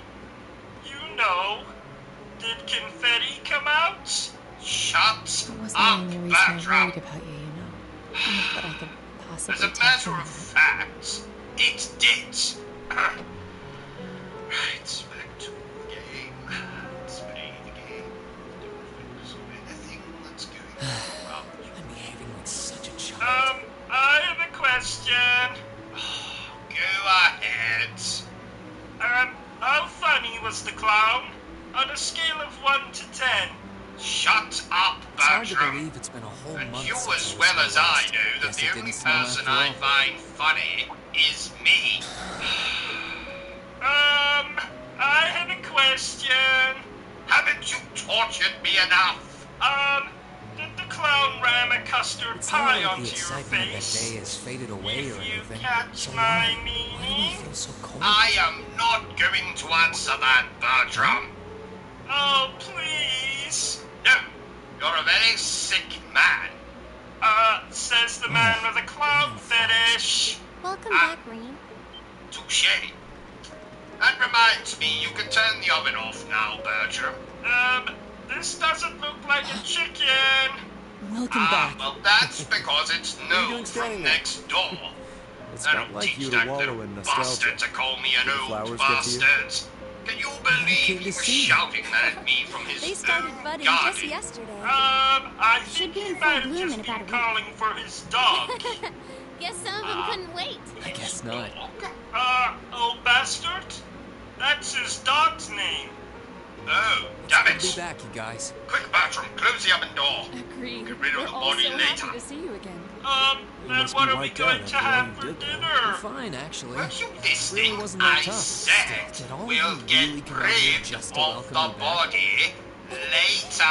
you know, did confetti come out? Shut It wasn't up, the only reason I Bertram. worried about you, you know. Not that I could possibly As a tell matter you of that. fact, it did. Right, back to the game. Let's play the game. Don't focus on anything that's going on around you. I'm behaving like such a child. I have a question. Go ahead. How funny was the clown? On a scale of 1 to 10. Shut up, It's hard to Bertram. believe it's been a whole And month you since as I well was as I last. know that Guess the it only didn't snow person after I all. find funny is me. I have a question. Haven't you tortured me enough? Did the clown ram a customer custard It's pie not like onto the your excitement of that face. day has faded away If or you anything. catch So my why do meaning? I feel so cold? I am not going to answer that, Bertram. Oh, please. No, you're a very sick man. Says the man with a clown fetish. Welcome back, Green. Touché. That reminds me, you can turn the oven off now, Bertram. This doesn't look like a chicken. Welcome back. Well, that's because it's no from next door. It's I not don't like teach you to that wallow little in nostalgia. bastard to call me an Did the old flowers get to you? bastard. Can you believe he was shouting that at me from his They started own budding garden? just yesterday. I Should think be he in full might bloom just in be about a week. calling for his dog. Guess some of them couldn't wait. I guess not. Old bastard? That's his dog's name. Oh, damn Good it. to be back, you guys. Quick, Bertram, close the oven door. Agreed. Get rid of We're the all body so later. happy to see you again. Then must what be are we wiped out going to after all have you for did, though. dinner? Fine, actually. Were you It listening? really wasn't that I tough. said Did all of we'll you really get come out here rid just to of welcome the me back? body later.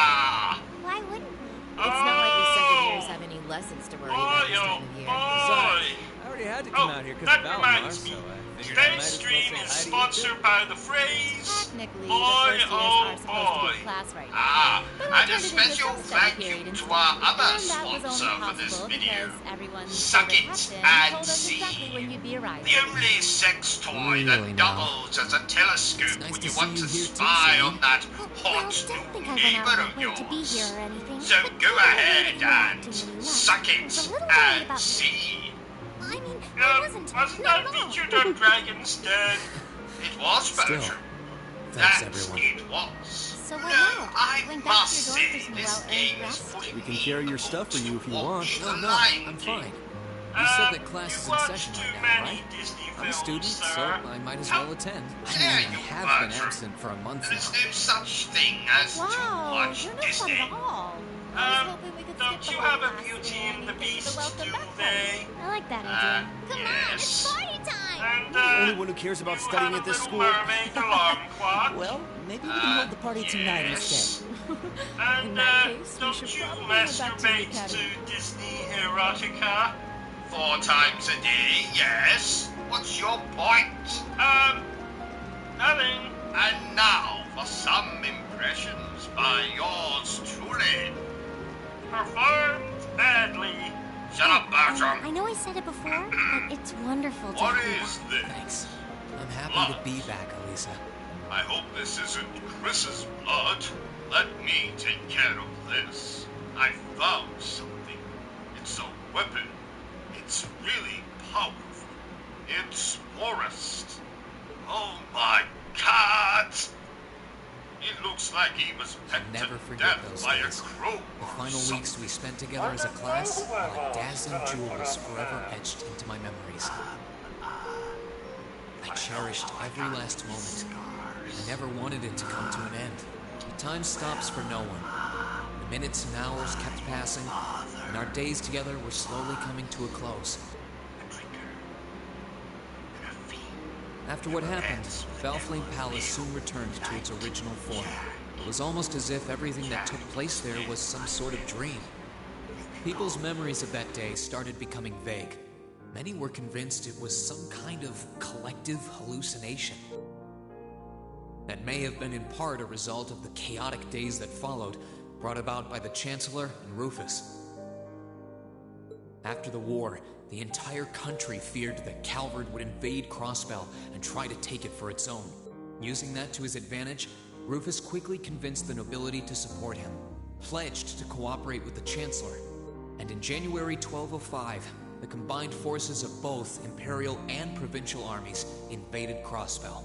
Why wouldn't we? It's not like we second years have any lessons to worry about this time of year. Besides, I already had to come out here because of that Valimar, reminds so me. I figured I might Today's as well stream say is hi to you sponsored by the phrase Technically, boy, the first years oh are supposed to boy. be in class right now. Ah, But we and a turned it into special self-study thank period you to instead. our other And that was only sponsor for this possible video. because everyone's Suck favorite it captain and told us see. exactly when you'd be arriving. The only sex toy Really that now. doubles as a telescope nice when to you see want you to here too, spy Sadie. on that Well, hot don't think new I went neighbor out of of my way to be yours. here or anything. So but go given the way ahead that you and acted when you left, suck I it was a little worried and about you. see. I mean, I wasn't. Wasn't Not that at all. featured on Dragon's Den? It was Still, Bertram. thanks, That everyone. it was. So what No, now? I Went back to must your dorm for say, some this well-earned game is rest? putting We can me carry in your the stuff for you if you mood to want. watch No, the no, Lion I'm King. fine. You said that class you is in watch session too right now, many right? Disney I'm a films, student, so sir. I might as well attend. I There mean, I you have are, been Bertram. absent for a month There's now. no such thing as too Wow, much you're no Disney. fun at all. I was hoping we could skip Don't the you whole have a class Beauty and and the get to Beast, the welcome do back party. they? I like that idea. Come on, it's Yes. party time! And, The only one who cares about you studying have at this a school. Little Mermaid alarm clock. Well, maybe we can hold the party tonight Yes. instead. And, In that case, we don't should you probably head back to the masturbate academy. to Disney erotica? 4 times a day, yes. What's your point? Nothing. And now for some impressions by yours truly. Performed badly. Shut up, Bertram. I know I said it before, but it's wonderful to What have you is back. this? Thanks. I'm happy to be back, Elisa. I hope this isn't Chris's blood. Let me take care of this. I found something. It's a weapon. It's really powerful. It's forest. Oh my God! It looks like he was pecked Never to forget death those by a days. crow. The final weeks we spent together as a class are like dazzling jewels forever etched into my memories. I cherished every last moment. I never wanted it to come to an end. But time stops for no one. The minutes and hours kept passing, and our days together were slowly coming to a close. After what happened, Belflame Palace soon returned to its original form. It was almost as if everything that took place there was some sort of dream. People's memories of that day started becoming vague. Many were convinced it was some kind of collective hallucination. That may have been in part a result of the chaotic days that followed, brought about by the Chancellor and Rufus. After the war, the entire country feared that Calvard would invade Crossbell and try to take it for its own. Using that to his advantage, Rufus quickly convinced the nobility to support him, pledged to cooperate with the Chancellor, and in January 1205, the combined forces of both Imperial and Provincial armies invaded Crossbell.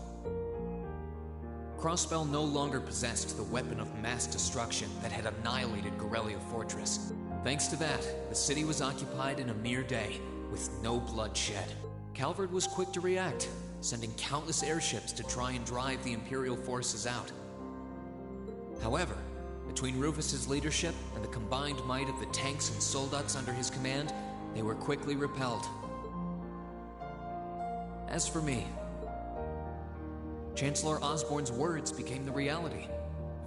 Crossbell no longer possessed the weapon of mass destruction that had annihilated Gorelia Fortress. Thanks to that, the city was occupied in a mere day, with no bloodshed. Calvard was quick to react, sending countless airships to try and drive the Imperial forces out. However, between Rufus's leadership and the combined might of the tanks and soldats under his command, they were quickly repelled. As for me, Chancellor Osborne's words became the reality.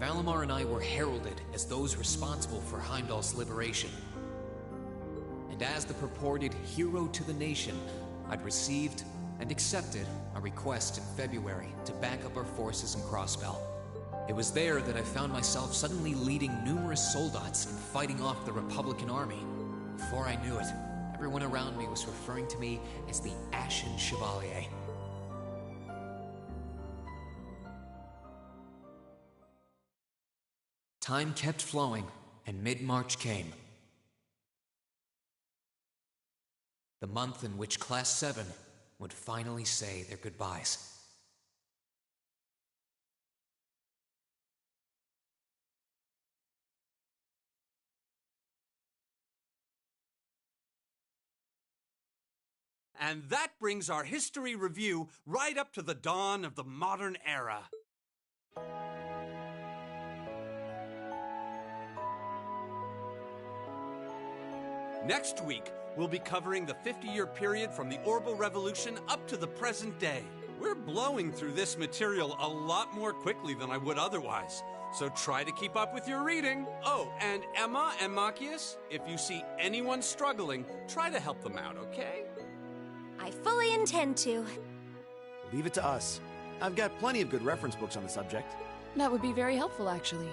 Valimar and I were heralded as those responsible for Heimdall's liberation. And as the purported hero to the nation, I'd received and accepted a request in February to back up our forces in Crossbell. It was there that I found myself suddenly leading numerous soldats and fighting off the Republican army. Before I knew it, everyone around me was referring to me as the Ashen Chevalier. Time kept flowing, and mid-March came. The month in which Class 7 would finally say their goodbyes. And that brings our history review right up to the dawn of the modern era. Next week, we'll be covering the 50-year period from the Orbital Revolution up to the present day. We're blowing through this material a lot more quickly than I would otherwise, so try to keep up with your reading. Oh, and Emma and Machias, if you see anyone struggling, try to help them out, okay? I fully intend to. Leave it to us. I've got plenty of good reference books on the subject. That would be very helpful, actually.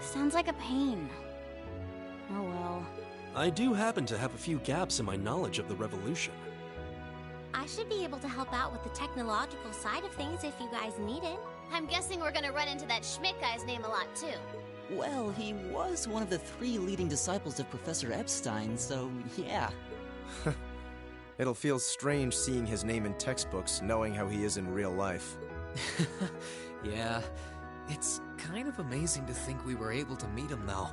Sounds like a pain. Oh well. I do happen to have a few gaps in my knowledge of the Revolution. I should be able to help out with the technological side of things if you guys need it. I'm guessing we're gonna run into that Schmidt guy's name a lot, too. Well, he was one of the 3 leading disciples of Professor Epstein, so yeah. It'll feel strange seeing his name in textbooks, knowing how he is in real life. Yeah, it's kind of amazing to think we were able to meet him, though.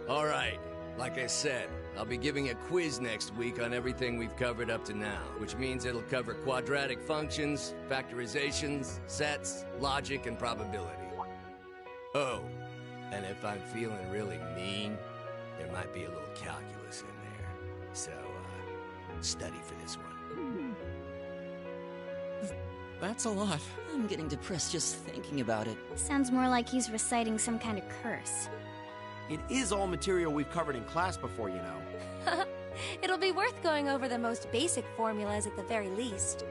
All right, like I said, I'll be giving a quiz next week on everything we've covered up to now, which means it'll cover quadratic functions, factorizations, sets, logic, and probability. Oh, and if I'm feeling really mean, there might be a little calculus in there. So, study for this one. That's a lot. I'm getting depressed just thinking about it. Sounds more like he's reciting some kind of curse. It is all material we've covered in class before, you know. It'll be worth going over the most basic formulas at the very least.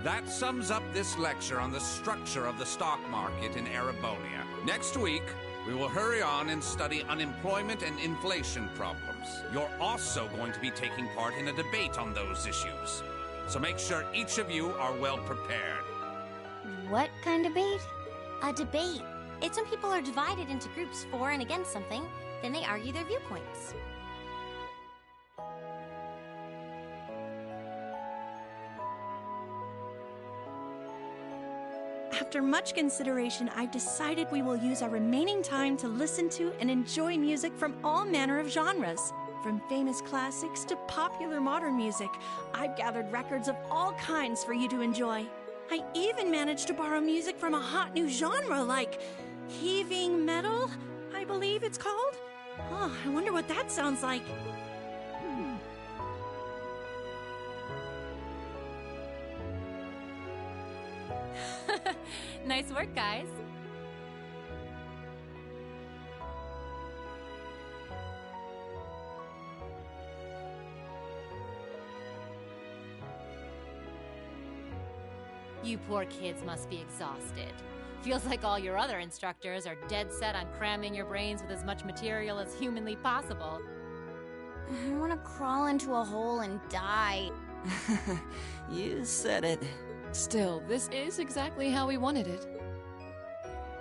That sums up this lecture on the structure of the stock market in Erebonia. Next week, we will hurry on and study unemployment and inflation problems. You're also going to be taking part in a debate on those issues. So make sure each of you are well prepared. What kind of debate? A debate. It's when people are divided into groups for and against something, then they argue their viewpoints. After much consideration, I've decided we will use our remaining time to listen to and enjoy music from all manner of genres. From famous classics to popular modern music, I've gathered records of all kinds for you to enjoy. I even managed to borrow music from a hot new genre like heaving metal, I believe it's called. Oh, I wonder what that sounds like. Nice work, guys. You poor kids must be exhausted. Feels like all your other instructors are dead set on cramming your brains with as much material as humanly possible. I want to crawl into a hole and die. You said it. Still, this is exactly how we wanted it.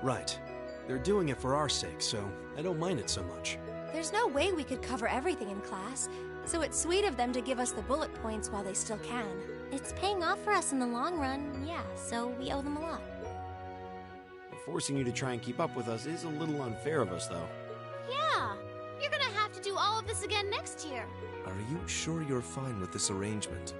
Right. They're doing it for our sake, so I don't mind it so much. There's no way we could cover everything in class, so it's sweet of them to give us the bullet points while they still can. It's paying off for us in the long run, yeah, so we owe them a lot. Forcing you to try and keep up with us is a little unfair of us, though. Yeah, you're gonna have to do all of this again next year. Are you sure you're fine with this arrangement?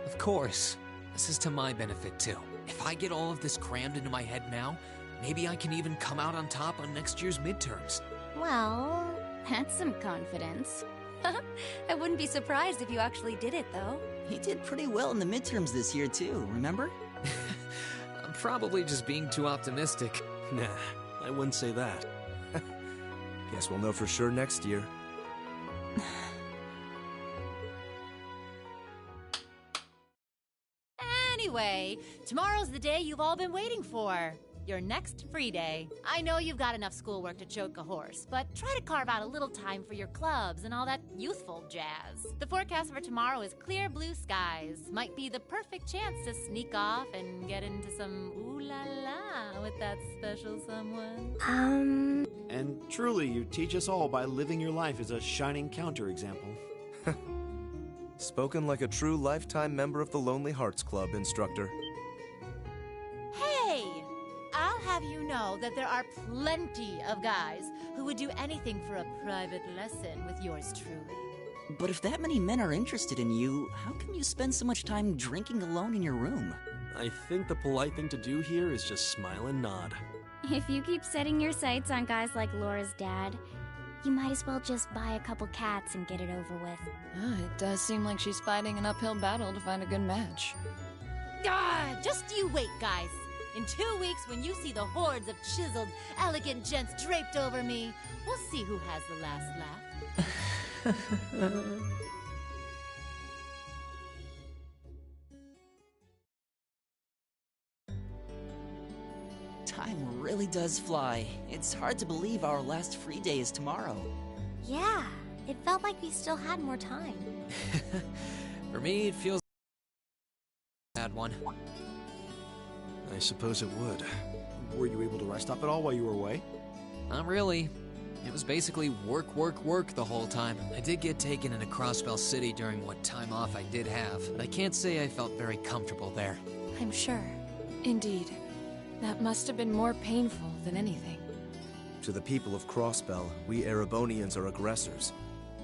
Of course. This is to my benefit, too. If I get all of this crammed into my head now, maybe I can even come out on top on next year's midterms. Well, that's some confidence. I wouldn't be surprised if you actually did it, though. He did pretty well in the midterms this year, too, remember? I'm probably just being too optimistic. Nah, I wouldn't say that. Guess we'll know for sure next year. Anyway, tomorrow's the day you've all been waiting for. Your next free day. I know you've got enough schoolwork to choke a horse, but try to carve out a little time for your clubs and all that youthful jazz. The forecast for tomorrow is clear blue skies. Might be the perfect chance to sneak off and get into some ooh-la-la with that special someone. And truly, you teach us all by living your life as a shining counterexample. Spoken like a true lifetime member of the Lonely Hearts Club, instructor. Hey! I'll have you know that there are plenty of guys who would do anything for a private lesson with yours truly. But if that many men are interested in you, how come you spend so much time drinking alone in your room? I think the polite thing to do here is just smile and nod. If you keep setting your sights on guys like Laura's dad, you might as well just buy a couple cats and get it over with. It does seem like she's fighting an uphill battle to find a good match. Just you wait, guys. In 2 weeks, when you see the hordes of chiseled, elegant gents draped over me, we'll see who has the last laugh. Time really does fly. It's hard to believe our last free day is tomorrow. Yeah, it felt like we still had more time. For me, it feels like a bad one. I suppose it would. Were you able to rest up at all while you were away? Not really. It was basically work, work, work the whole time. I did get taken into Crossbell City during what time off I did have, but I can't say I felt very comfortable there. I'm sure. Indeed. That must have been more painful than anything. To the people of Crossbell, we Erebonians are aggressors.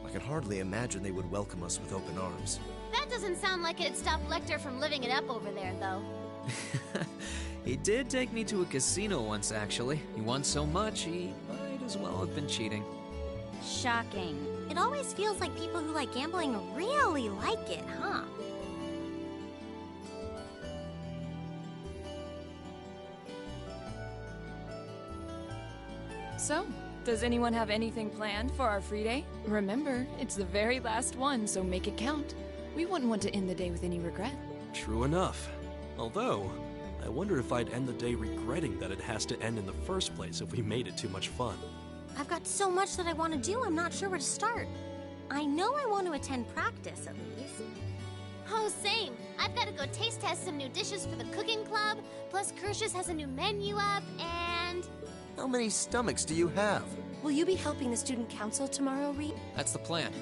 I can hardly imagine they would welcome us with open arms. That doesn't sound like it'd stop Lecter from living it up over there, though. He did take me to a casino once, actually. He won so much, he might as well have been cheating. Shocking. It always feels like people who like gambling really like it, huh? So, does anyone have anything planned for our free day? Remember, it's the very last one, so make it count. We wouldn't want to end the day with any regret. True enough. Although, I wonder if I'd end the day regretting that it has to end in the first place if we made it too much fun. I've got so much that I want to do, I'm not sure where to start. I know I want to attend practice, at least. Oh, same. I've got to go taste test some new dishes for the cooking club, plus Kirsch's has a new menu up, and... How many stomachs do you have? Will you be helping the student council tomorrow, Reed? That's the plan.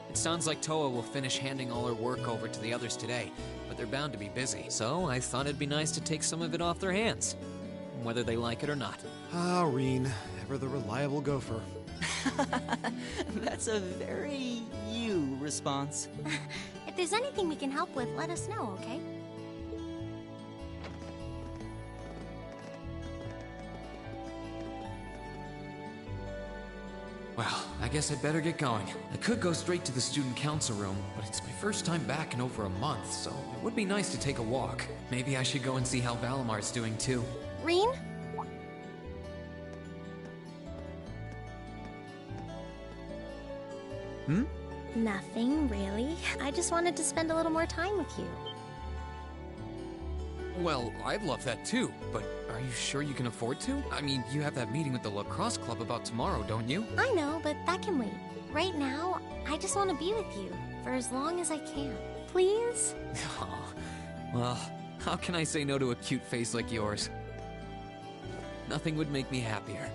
It sounds like Toa will finish handing all her work over to the others today, but they're bound to be busy, so I thought it'd be nice to take some of it off their hands, whether they like it or not. Ah, Reen, ever the reliable gopher. That's a very you response. If there's anything we can help with, let us know, okay? Well, I guess I'd better get going. I could go straight to the student council room, but it's my first time back in over a month, so it would be nice to take a walk. Maybe I should go and see how Valamar's doing too. Reen? Nothing, really. I just wanted to spend a little more time with you. Well, I'd love that too, but are you sure you can afford to? I mean, you have that meeting with the lacrosse club about tomorrow, don't you? I know, but that can wait. Right now, I just want to be with you, for as long as I can. Please? Oh, well, how can I say no to a cute face like yours? Nothing would make me happier.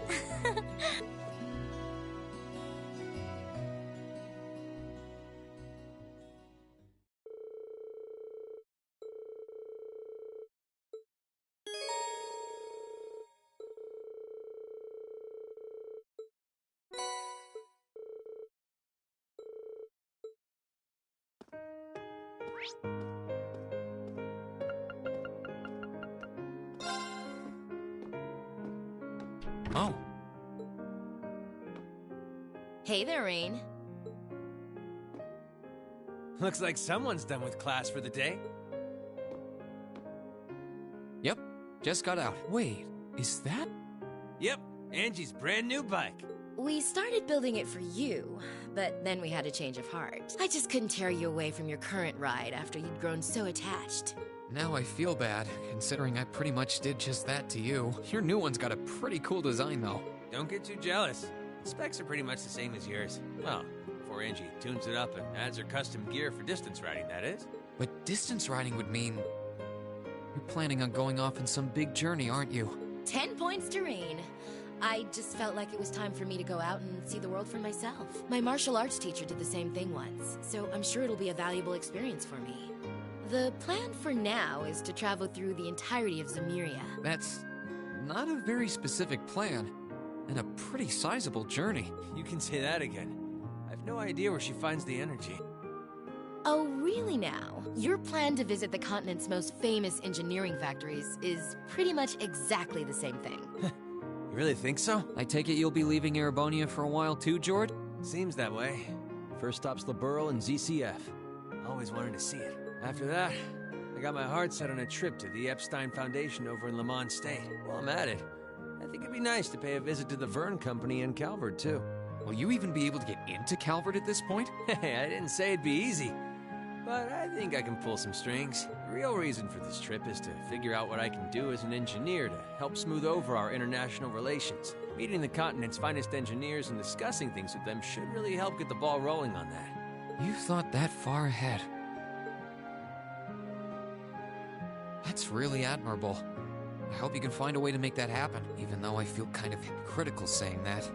Hey there, Reen. Looks like someone's done with class for the day. Yep, just got out. Wait, is that? Yep, Angie's brand new bike. We started building it for you, but then we had a change of heart. I just couldn't tear you away from your current ride after you'd grown so attached. Now I feel bad, considering I pretty much did just that to you. Your new one's got a pretty cool design, though. Don't get too jealous. The specs are pretty much the same as yours. Well, before Angie tunes it up and adds her custom gear for distance riding, that is. But distance riding would mean... You're planning on going off on some big journey, aren't you? 10 points to Rain. I just felt like it was time for me to go out and see the world for myself. My martial arts teacher did the same thing once, so I'm sure it'll be a valuable experience for me. The plan for now is to travel through the entirety of Zemuria. That's not a very specific plan, and a pretty sizable journey. You can say that again. I've no idea where she finds the energy. Oh, really now? Your plan to visit the continent's most famous engineering factories is pretty much exactly the same thing. You really think so? I take it you'll be leaving Erebonia for a while too, Jord? Seems that way. First stop's the Burl and ZCF. Always wanted to see it. After that, I got my heart set on a trip to the Epstein Foundation over in Lamont State. While I'm at it, I think it'd be nice to pay a visit to the Vern Company in Calvert, too. Will you even be able to get into Calvert at this point? Hey, I didn't say it'd be easy. But I think I can pull some strings. The real reason for this trip is to figure out what I can do as an engineer to help smooth over our international relations. Meeting the continent's finest engineers and discussing things with them should really help get the ball rolling on that. You've thought that far ahead. That's really admirable. I hope you can find a way to make that happen, even though I feel kind of hypocritical saying that,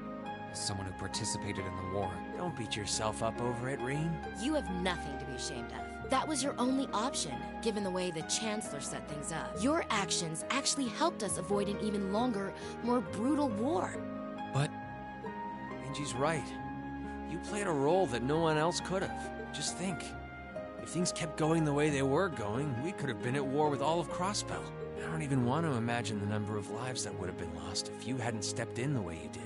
as someone who participated in the war. Don't beat yourself up over it, Reen. You have nothing to be ashamed of. That was your only option, given the way the Chancellor set things up. Your actions actually helped us avoid an even longer, more brutal war. But... Angie's right. You played a role that no one else could have. Just think. If things kept going the way they were going, we could have been at war with all of Crosspell. I don't even want to imagine the number of lives that would have been lost if you hadn't stepped in the way you did.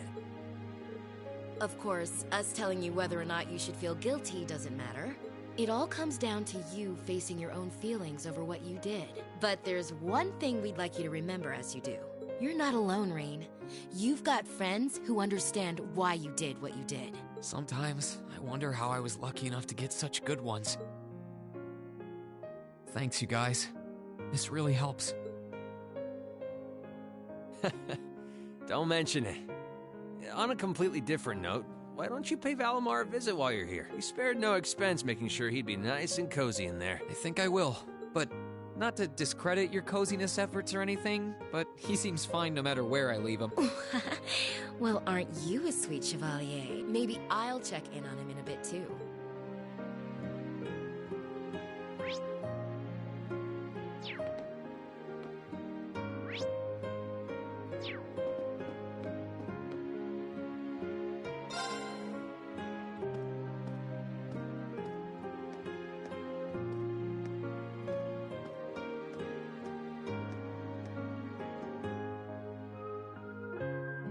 Of course, us telling you whether or not you should feel guilty doesn't matter. It all comes down to you facing your own feelings over what you did. But there's one thing we'd like you to remember as you do. You're not alone, Rain. You've got friends who understand why you did what you did. Sometimes I wonder how I was lucky enough to get such good ones. Thanks, you guys. This really helps. Don't mention it. On a completely different note, why don't you pay Valimar a visit while you're here? We spared no expense making sure he'd be nice and cozy in there. I think I will, but not to discredit your coziness efforts or anything, but he seems fine no matter where I leave him. Well, aren't you a sweet chevalier? Maybe I'll check in on him in a bit too.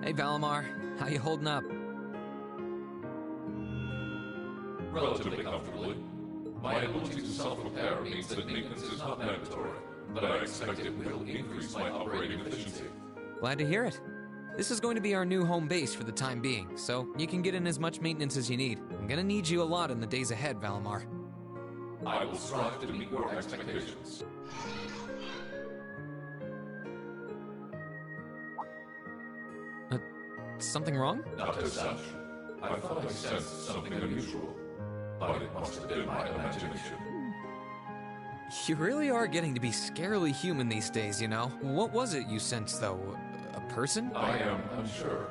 Hey, Valimar. How you holding up? Relatively comfortably. My ability to self-repair means that maintenance is not mandatory, but I expect it will increase my operating efficiency. Glad to hear it. This is going to be our new home base for the time being, so you can get in as much maintenance as you need. I'm gonna need you a lot in the days ahead, Valimar. I will strive to meet your expectations. Something wrong? Not as such. I thought I sensed something unusual, but it must have been my imagination. You really are getting to be scarily human these days, you know? What was it you sensed, though? A person? I am unsure.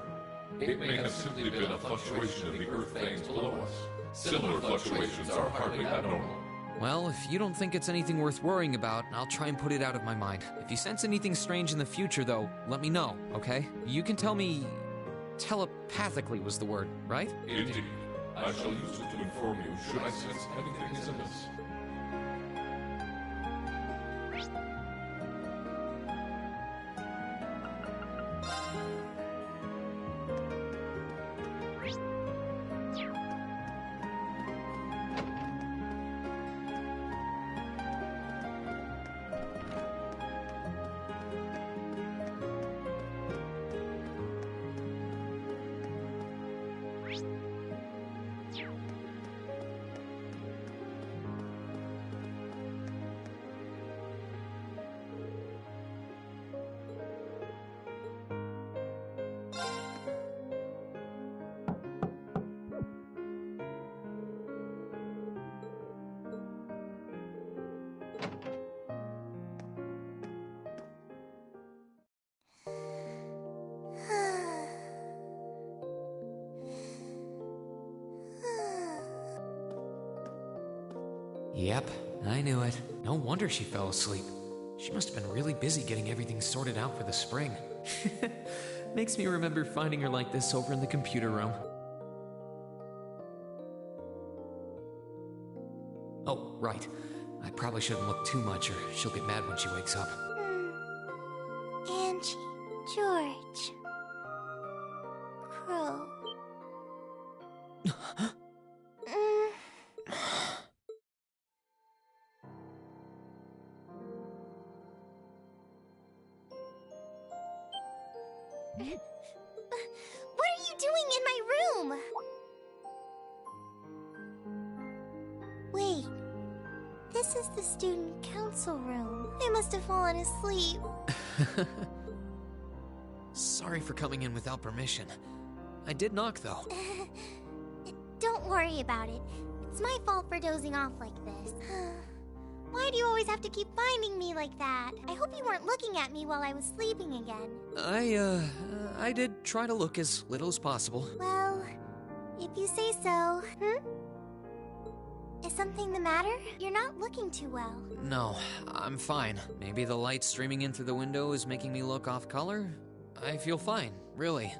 It may have simply been a fluctuation of the earth veins below us. Similar fluctuations are hardly abnormal. Well, if you don't think it's anything worth worrying about, I'll try and put it out of my mind. If you sense anything strange in the future, though, let me know, okay? You can tell me... telepathically was the word, right? Indeed. I shall use it to inform you should I sense anything is amiss. Yep, I knew it. No wonder she fell asleep. She must have been really busy getting everything sorted out for the spring. Makes me remember finding her like this over in the computer room. Oh, right. I probably shouldn't look too much or she'll get mad when she wakes up. Angie, George, Crow. What are you doing in my room? Wait, this is the student council room. I must have fallen asleep. Sorry for coming in without permission. I did knock, though. Don't worry about it. It's my fault for dozing off like this. Why do you always have to keep finding me like that? I hope you weren't looking at me while I was sleeping again. I did try to look as little as possible. Well, if you say so. Is something the matter? You're not looking too well. No, I'm fine. Maybe the light streaming in through the window is making me look off color? I feel fine, really.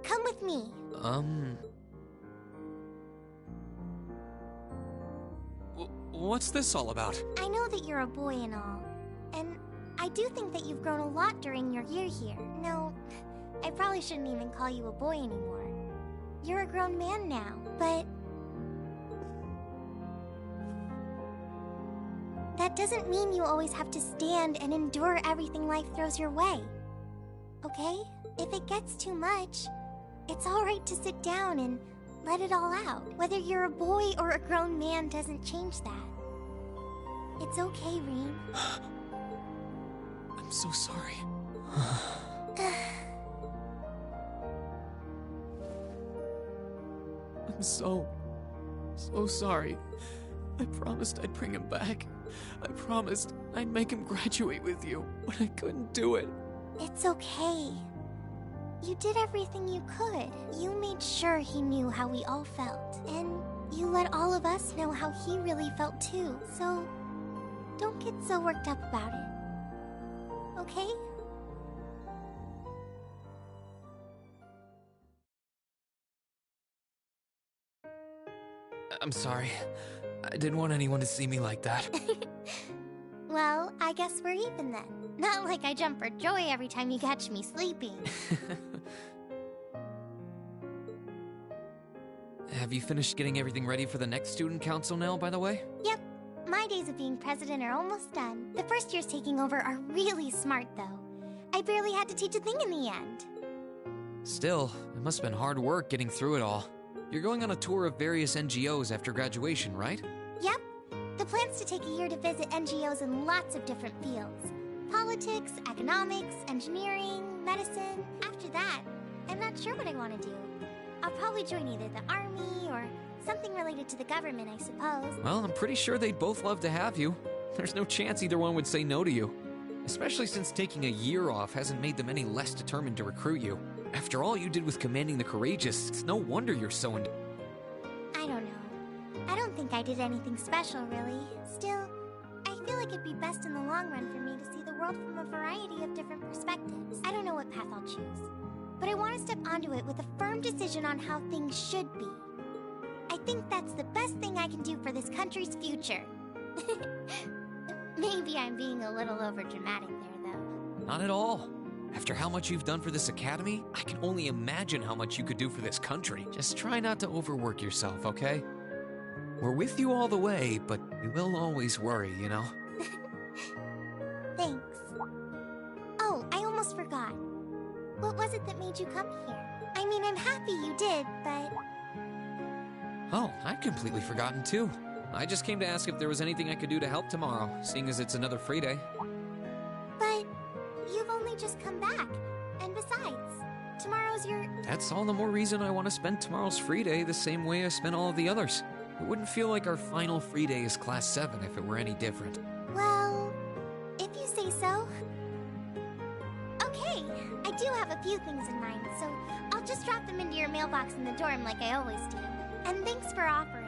Come with me. What's this all about? I know that you're a boy and all, and I do think that you've grown a lot during your year here. No, I probably shouldn't even call you a boy anymore. You're a grown man now, but that doesn't mean you always have to stand and endure everything life throws your way. Okay? If it gets too much, it's alright to sit down and let it all out. Whether you're a boy or a grown man doesn't change that. It's okay, Reem. I'm so sorry. I'm so sorry. I promised I'd bring him back. I promised I'd make him graduate with you, but I couldn't do it. It's okay. You did everything you could. You made sure he knew how we all felt. And you let all of us know how he really felt too. So, don't get so worked up about it. Okay? I'm sorry. I didn't want anyone to see me like that. Well, I guess we're even then. Not like I jump for joy every time you catch me sleeping. Have you finished getting everything ready for the next student council now, by the way? Yep. My days of being president are almost done. The first years taking over are really smart, though. I barely had to teach a thing in the end. Still, it must have been hard work getting through it all. You're going on a tour of various NGOs after graduation, right? Yep. The plan's to take a year to visit NGOs in lots of different fields. Politics, economics, engineering, medicine. After that, I'm not sure what I want to do. I'll probably join either the army or something related to the government, I suppose. Well, I'm pretty sure they'd both love to have you. There's no chance either one would say no to you. Especially since taking a year off hasn't made them any less determined to recruit you. After all you did with commanding the courageous, it's no wonder you're so I don't know. I don't think I did anything special, really. Still, I feel like it'd be best in the long run for me to see the world from a variety of different perspectives. I don't know what path I'll choose, but I want to step onto it with a firm decision on how things should be. I think that's the best thing I can do for this country's future. Maybe I'm being a little overdramatic there, though. Not at all. After how much you've done for this academy, I can only imagine how much you could do for this country. Just try not to overwork yourself, okay? We're with you all the way, but we will always worry, you know? Thanks. Oh, I almost forgot. What was it that made you come here? I mean, I'm happy you did, but... Oh, I'd completely forgotten too. I just came to ask if there was anything I could do to help tomorrow, seeing as it's another free day. But you've only just come back. And besides, tomorrow's your... That's all the more reason I want to spend tomorrow's free day the same way I spent all of the others. It wouldn't feel like our final free day is Class 7 if it were any different. Well, if you say so. Okay, I do have a few things in mind, so I'll just drop them into your mailbox in the dorm like I always do. And thanks for offering.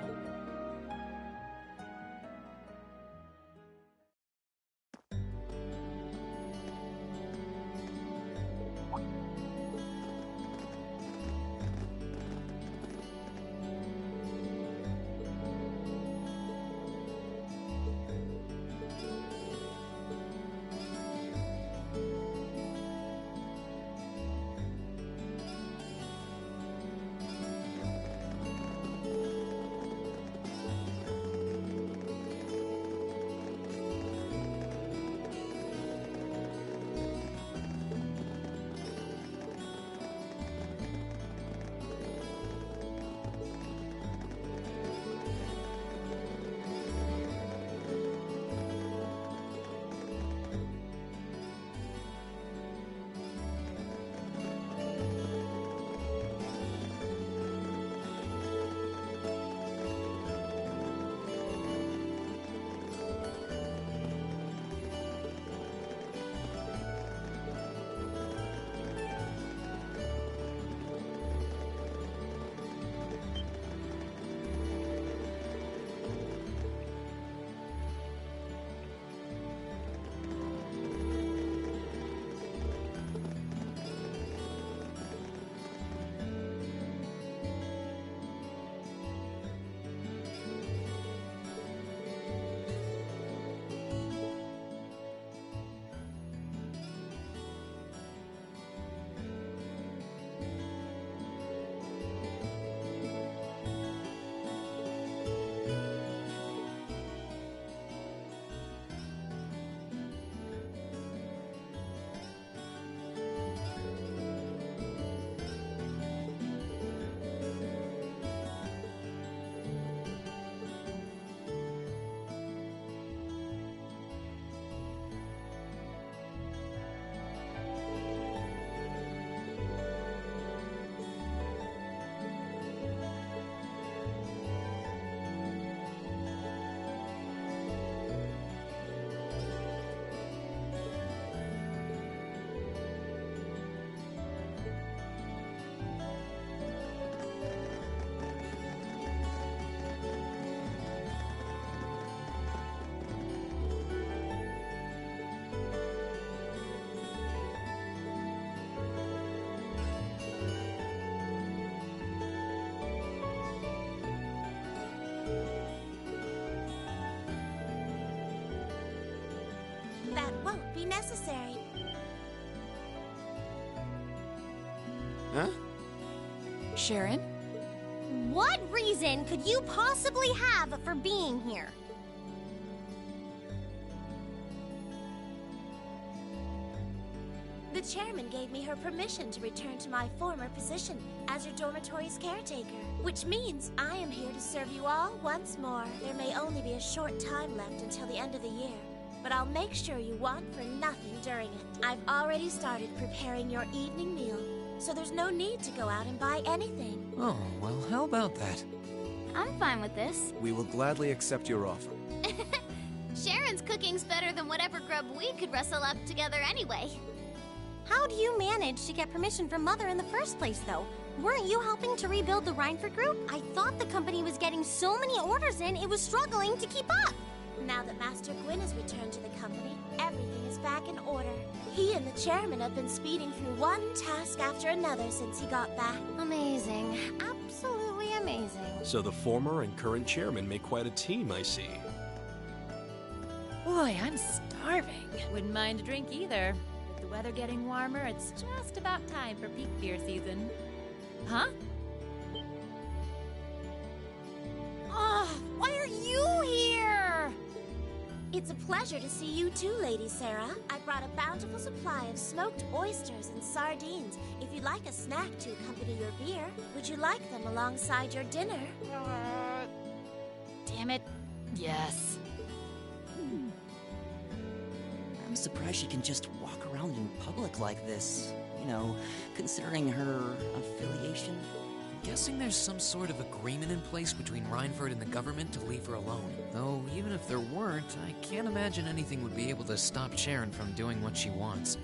That won't be necessary. Huh? Sharon? What reason could you possibly have for being here? The chairman gave me her permission to return to my former position as your dormitory's caretaker, which means I am here to serve you all once more. There may only be a short time left until the end of the year, but I'll make sure you want for nothing during it. I've already started preparing your evening meal, so there's no need to go out and buy anything. Oh, well, how about that? I'm fine with this. We will gladly accept your offer. Sharon's cooking's better than whatever grub we could rustle up together anyway. How do you manage to get permission from Mother in the first place, though? Weren't you helping to rebuild the Rhineford group? I thought the company was getting so many orders in, it was struggling to keep up. Now that Master Gwyn has returned to the company, everything is back in order. He and the chairman have been speeding through one task after another since he got back. Amazing. Absolutely amazing. So the former and current chairman make quite a team, I see. Boy, I'm starving. Wouldn't mind a drink either. With the weather getting warmer, it's just about time for peak beer season. Huh? Oh, why are you here? It's a pleasure to see you too, Lady Sarah. I brought a bountiful supply of smoked oysters and sardines. If you'd like a snack to accompany your beer, would you like them alongside your dinner? Damn it. Yes. I'm surprised she can just walk around in public like this. You know, considering her affiliation. I'm guessing there's some sort of agreement in place between Rhineford and the government to leave her alone. Though, even if there weren't, I can't imagine anything would be able to stop Sharon from doing what she wants.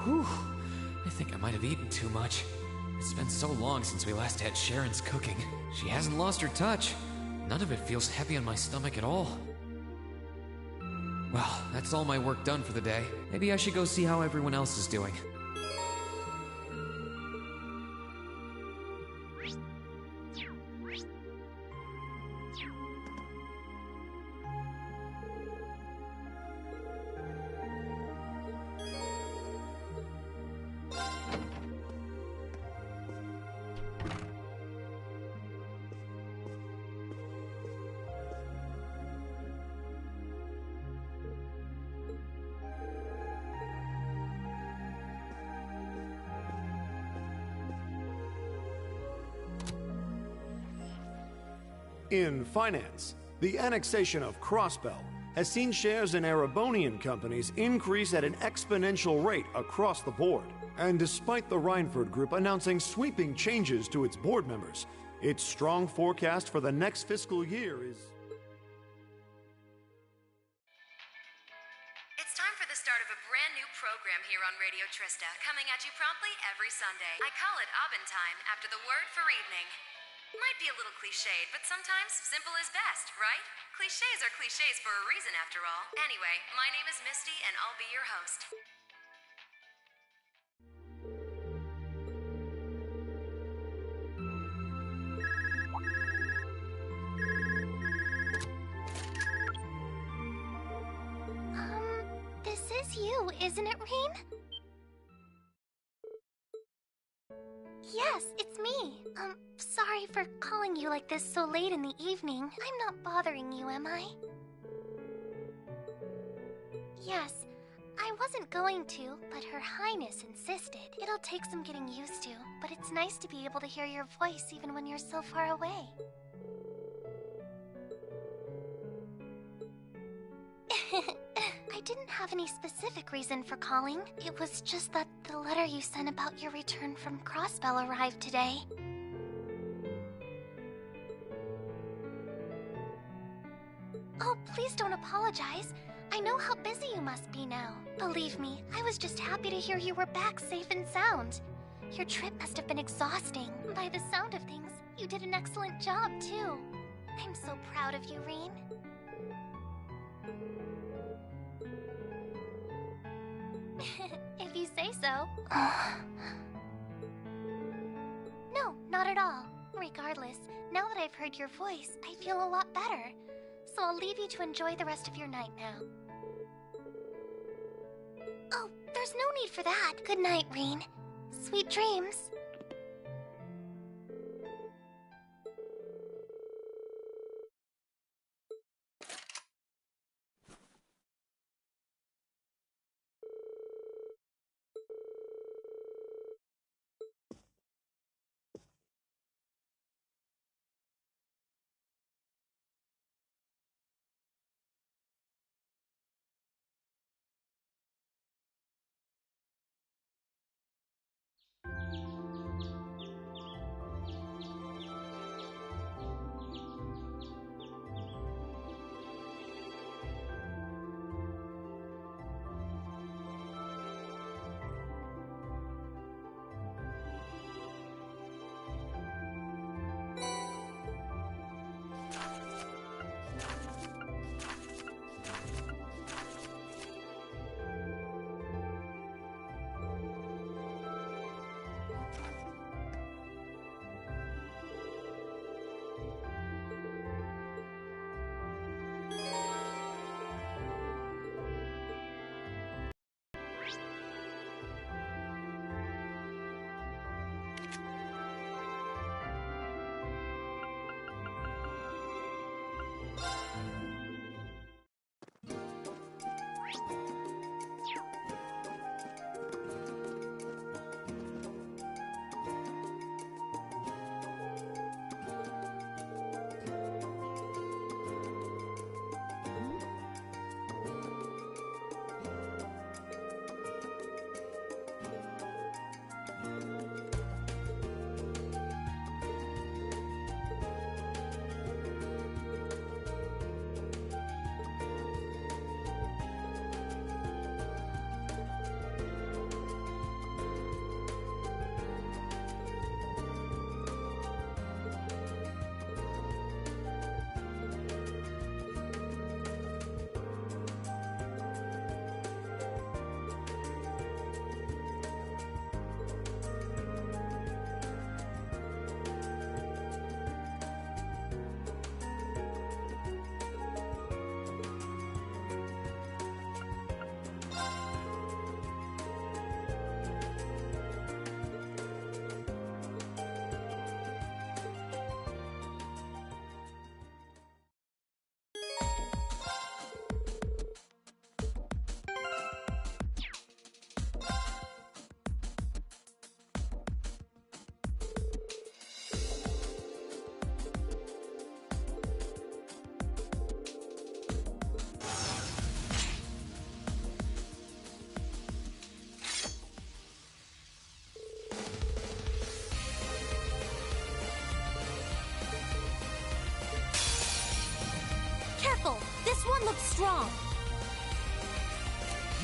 Whew. I think I might have eaten too much. It's been so long since we last had Sharon's cooking. She hasn't lost her touch. None of it feels heavy on my stomach at all. Well, that's all my work done for the day. Maybe I should go see how everyone else is doing. In finance, the annexation of Crossbell has seen shares in Erebonian companies increase at an exponential rate across the board. And despite the Reinford Group announcing sweeping changes to its board members, its strong forecast for the next fiscal year is... It's time for the start of a brand new program here on Radio Trista, coming at you promptly every Sunday. I call it Abendtime, after the word for evening. Might be a little cliched, but sometimes simple is best, right? Clichés are clichés for a reason, after all. Anyway, my name is Misty, and I'll be your host. This is you, isn't it, Reem? Yes, it's me. Sorry for calling you like this so late in the evening. I'm not bothering you, am I? Yes, I wasn't going to, but Her Highness insisted. It'll take some getting used to, but it's nice to be able to hear your voice even when you're so far away. I didn't have any specific reason for calling. It was just that the letter you sent about your return from Crossbell arrived today. Oh, please don't apologize. I know how busy you must be now. Believe me, I was just happy to hear you were back safe and sound. Your trip must have been exhausting. By the sound of things, you did an excellent job, too. I'm so proud of you, Reem. If you say so. No, not at all. Regardless, now that I've heard your voice, I feel a lot better. So I'll leave you to enjoy the rest of your night now. Oh, there's no need for that. Good night, Reen. Sweet dreams.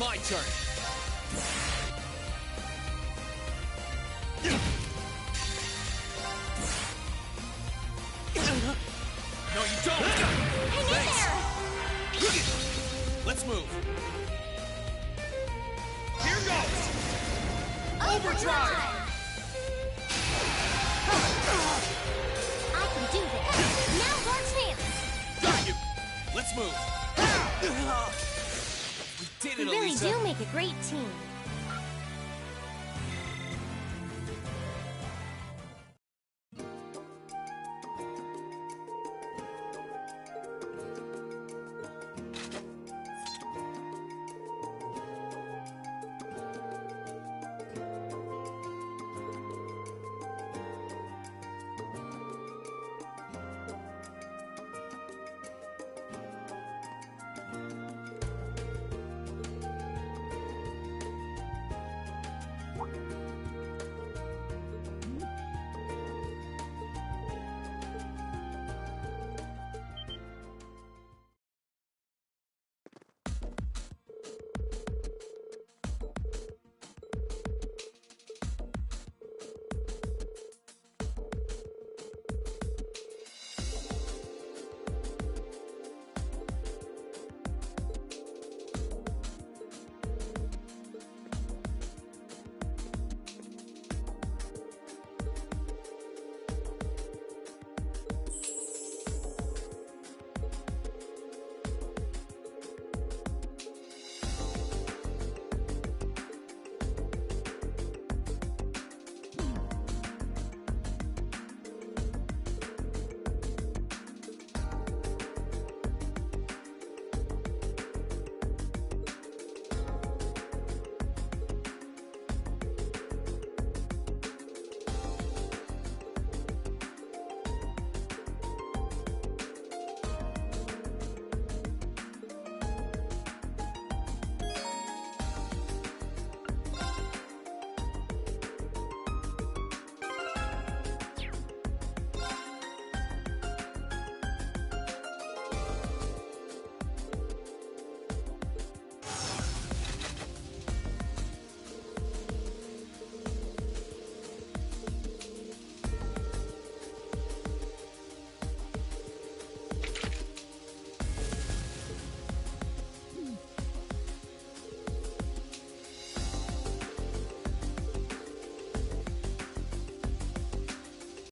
My turn. No, you don't! Thanks! Let's move. Here goes! Overdrive! I can do this. Now your chance. Got you! Let's move. We did it, We really Elisa. do make a great team.